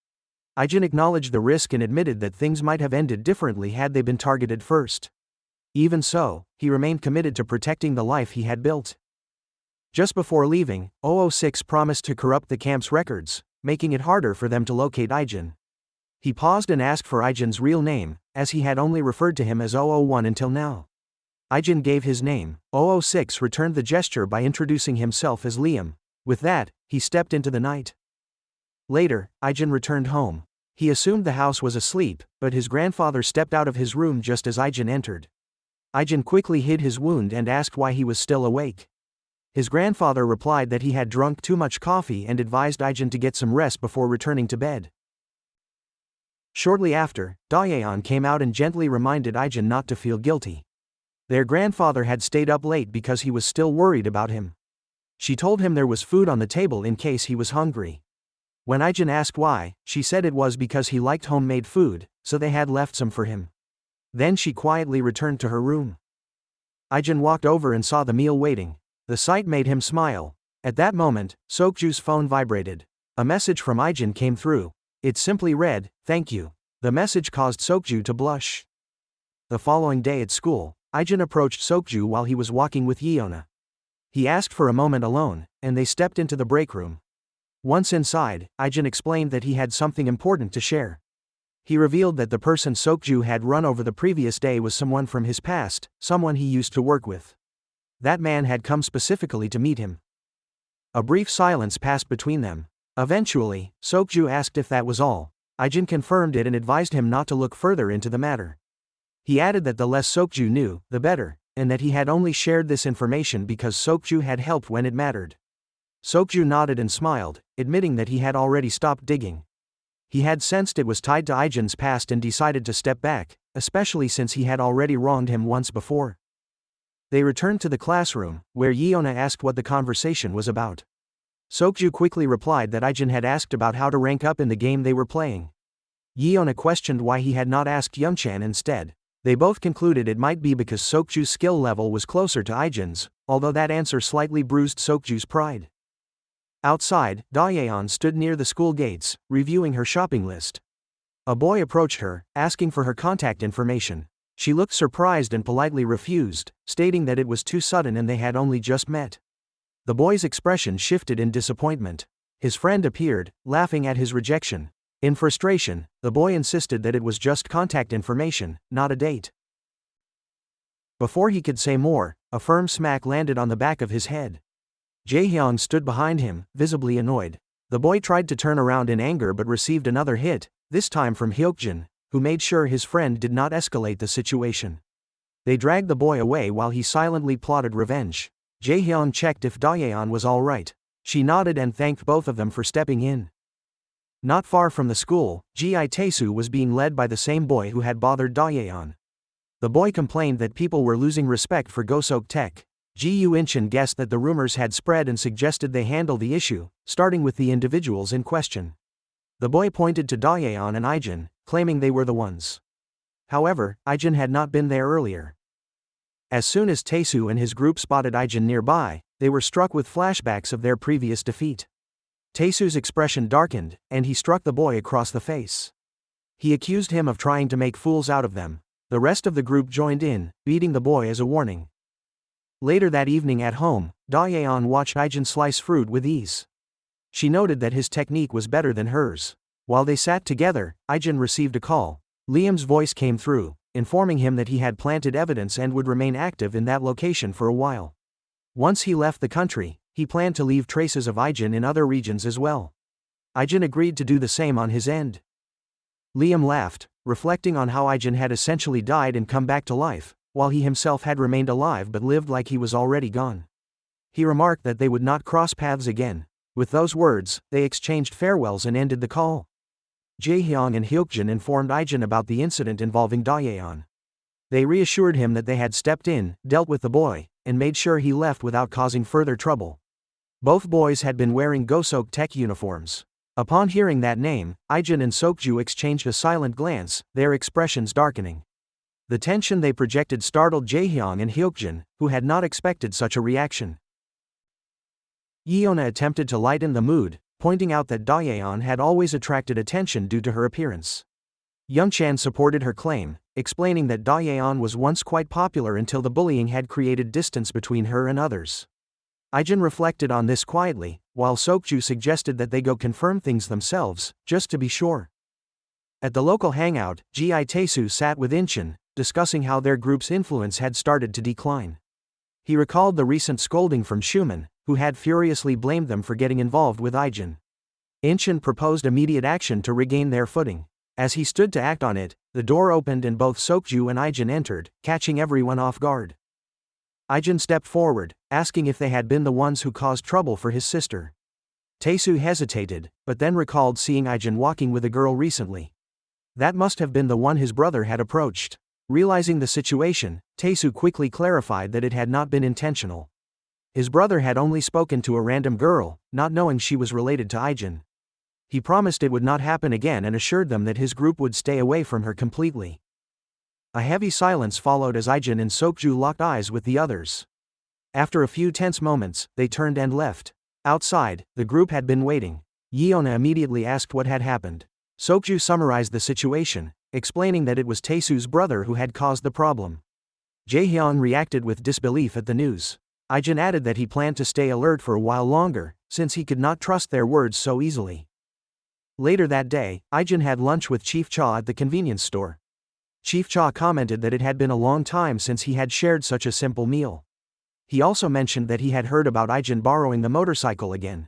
Ijin acknowledged the risk and admitted that things might have ended differently had they been targeted first. Even so, he remained committed to protecting the life he had built. Just before leaving, 006 promised to corrupt the camp's records, making it harder for them to locate Ijin. He paused and asked for Ijin's real name, as he had only referred to him as 001 until now. Ijin gave his name. 006 returned the gesture by introducing himself as Liam. With that, he stepped into the night. Later, Ijin returned home. He assumed the house was asleep, but his grandfather stepped out of his room just as Ijin entered. Ijin quickly hid his wound and asked why he was still awake. His grandfather replied that he had drunk too much coffee and advised Ijin to get some rest before returning to bed. Shortly after, Dayun came out and gently reminded Ijin not to feel guilty. Their grandfather had stayed up late because he was still worried about him. She told him there was food on the table in case he was hungry. When Ijin asked why, she said it was because he liked homemade food, so they had left some for him. Then she quietly returned to her room. Ijin walked over and saw the meal waiting. The sight made him smile. At that moment, Sokju's phone vibrated. A message from Ijin came through. It simply read, "Thank you." The message caused Sokju to blush. The following day at school, Ijin approached Sokju while he was walking with Yeona. He asked for a moment alone, and they stepped into the break room. Once inside, Ijin explained that he had something important to share. He revealed that the person Sokju had run over the previous day was someone from his past, someone he used to work with. That man had come specifically to meet him. A brief silence passed between them. Eventually, Sokju asked if that was all. Ijin confirmed it and advised him not to look further into the matter. He added that the less Sokju knew, the better, and that he had only shared this information because Sokju had helped when it mattered. Sokju nodded and smiled, admitting that he had already stopped digging. He had sensed it was tied to Ijin's past and decided to step back, especially since he had already wronged him once before. They returned to the classroom, where Yeona asked what the conversation was about. Sokju quickly replied that Ijin had asked about how to rank up in the game they were playing. Yeona questioned why he had not asked Youngchan instead. They both concluded it might be because Sokju's skill level was closer to Ijin's, although that answer slightly bruised Sokju's pride. Outside, Dayun stood near the school gates, reviewing her shopping list. A boy approached her, asking for her contact information. She looked surprised and politely refused, stating that it was too sudden and they had only just met. The boy's expression shifted in disappointment. His friend appeared, laughing at his rejection. In frustration, the boy insisted that it was just contact information, not a date. Before he could say more, a firm smack landed on the back of his head. Jaehyung stood behind him, visibly annoyed. The boy tried to turn around in anger but received another hit, this time from Hyokjin, who made sure his friend did not escalate the situation. They dragged the boy away while he silently plotted revenge. Jaehyung checked if Dayun was all right. She nodded and thanked both of them for stepping in. Not far from the school, Gi Taesu was being led by the same boy who had bothered Dayun. The boy complained that people were losing respect for Gosok Tech. Yu Ijin guessed that the rumors had spread and suggested they handle the issue, starting with the individuals in question. The boy pointed to Dayun and Ijin, claiming they were the ones. However, Ijin had not been there earlier. As soon as Taesu and his group spotted Ijin nearby, they were struck with flashbacks of their previous defeat. Taesu's expression darkened, and he struck the boy across the face. He accused him of trying to make fools out of them. The rest of the group joined in, beating the boy as a warning. Later that evening at home, Dayun watched Ijin slice fruit with ease. She noted that his technique was better than hers. While they sat together, Ijin received a call. Liam's voice came through, informing him that he had planted evidence and would remain active in that location for a while. Once he left the country, he planned to leave traces of Ijin in other regions as well. Ijin agreed to do the same on his end. Liam laughed, reflecting on how Ijin had essentially died and come back to life, while he himself had remained alive but lived like he was already gone. He remarked that they would not cross paths again. With those words, they exchanged farewells and ended the call. Jaehyung and Hyukjin informed Ijin about the incident involving Dayun. They reassured him that they had stepped in, dealt with the boy, and made sure he left without causing further trouble. Both boys had been wearing Gosok Tech uniforms. Upon hearing that name, Ijin and Sokju exchanged a silent glance, their expressions darkening. The tension they projected startled Jaehyung and Hyukjin, who had not expected such a reaction. Yeona attempted to lighten the mood, pointing out that Dayun had always attracted attention due to her appearance. Youngchan supported her claim, explaining that Dayun was once quite popular until the bullying had created distance between her and others. Ijin reflected on this quietly, while Sokju suggested that they go confirm things themselves, just to be sure. At the local hangout, Gi Taesu sat with Inchin, discussing how their group's influence had started to decline. He recalled the recent scolding from Schumann, who had furiously blamed them for getting involved with Ijin. Inchin proposed immediate action to regain their footing. As he stood to act on it, the door opened and both Sokju and Ijin entered, catching everyone off guard. Ijin stepped forward, asking if they had been the ones who caused trouble for his sister. Taesu hesitated, but then recalled seeing Ijin walking with a girl recently. That must have been the one his brother had approached. Realizing the situation, Taesu quickly clarified that it had not been intentional. His brother had only spoken to a random girl, not knowing she was related to Ijin. He promised it would not happen again and assured them that his group would stay away from her completely. A heavy silence followed as Ijin and Sokju locked eyes with the others. After a few tense moments, they turned and left. Outside, the group had been waiting. Yeona immediately asked what had happened. Sokju summarized the situation, explaining that it was Taesu's brother who had caused the problem. Jaehyung reacted with disbelief at the news. Ijin added that he planned to stay alert for a while longer, since he could not trust their words so easily. Later that day, Ijin had lunch with Chief Cha at the convenience store. Chief Cha commented that it had been a long time since he had shared such a simple meal. He also mentioned that he had heard about Ijin borrowing the motorcycle again.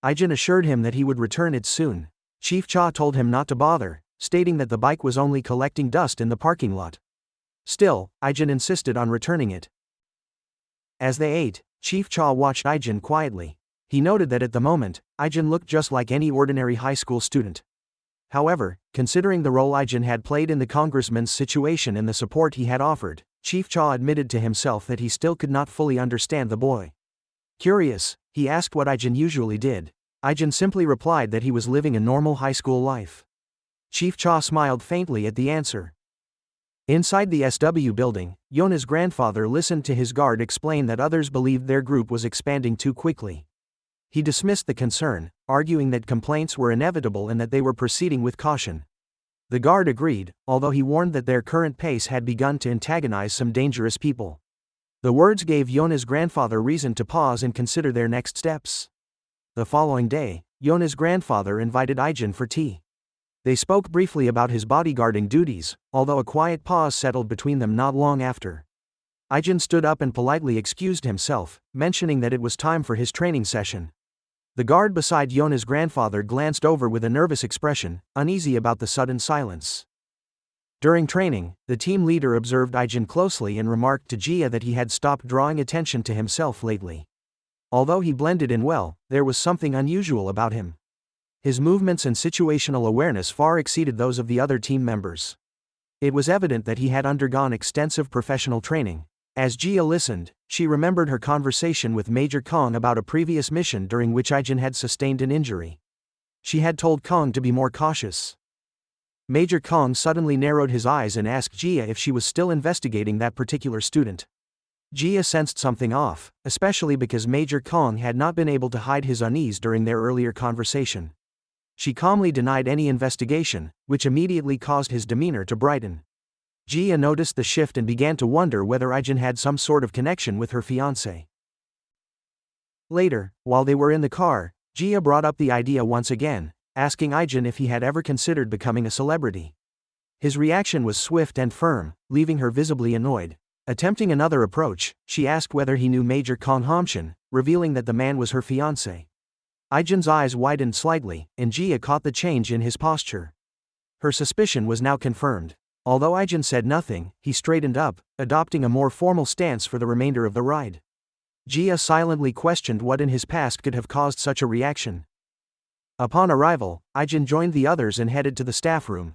Ijin assured him that he would return it soon. Chief Cha told him not to bother, stating that the bike was only collecting dust in the parking lot. Still, Ijin insisted on returning it. As they ate, Chief Cha watched Ijin quietly. He noted that at the moment, Ijin looked just like any ordinary high school student. However, considering the role Ijin had played in the congressman's situation and the support he had offered, Chief Cha admitted to himself that he still could not fully understand the boy. Curious, he asked what Ijin usually did. Ijin simply replied that he was living a normal high school life. Chief Cha smiled faintly at the answer. Inside the SW building, Yona's grandfather listened to his guard explain that others believed their group was expanding too quickly. He dismissed the concern, arguing that complaints were inevitable and that they were proceeding with caution. The guard agreed, although he warned that their current pace had begun to antagonize some dangerous people. The words gave Yona's grandfather reason to pause and consider their next steps. The following day, Yona's grandfather invited Ijin for tea. They spoke briefly about his bodyguarding duties, although a quiet pause settled between them not long after. Ijin stood up and politely excused himself, mentioning that it was time for his training session. The guard beside Yona's grandfather glanced over with a nervous expression, uneasy about the sudden silence. During training, the team leader observed Ijin closely and remarked to Jia that he had stopped drawing attention to himself lately. Although he blended in well, there was something unusual about him. His movements and situational awareness far exceeded those of the other team members. It was evident that he had undergone extensive professional training. As Jia listened, she remembered her conversation with Major Kong about a previous mission during which Ijin had sustained an injury. She had told Kong to be more cautious. Major Kong suddenly narrowed his eyes and asked Jia if she was still investigating that particular student. Jia sensed something off, especially because Major Kong had not been able to hide his unease during their earlier conversation. She calmly denied any investigation, which immediately caused his demeanor to brighten. Jia noticed the shift and began to wonder whether Ijin had some sort of connection with her fiancé. Later, while they were in the car, Jia brought up the idea once again, asking Ijin if he had ever considered becoming a celebrity. His reaction was swift and firm, leaving her visibly annoyed. Attempting another approach, she asked whether he knew Major Kong Hamshin, revealing that the man was her fiancé. Ijin's eyes widened slightly, and Jia caught the change in his posture. Her suspicion was now confirmed. Although Ijin said nothing, he straightened up, adopting a more formal stance for the remainder of the ride. Jia silently questioned what in his past could have caused such a reaction. Upon arrival, Ijin joined the others and headed to the staff room.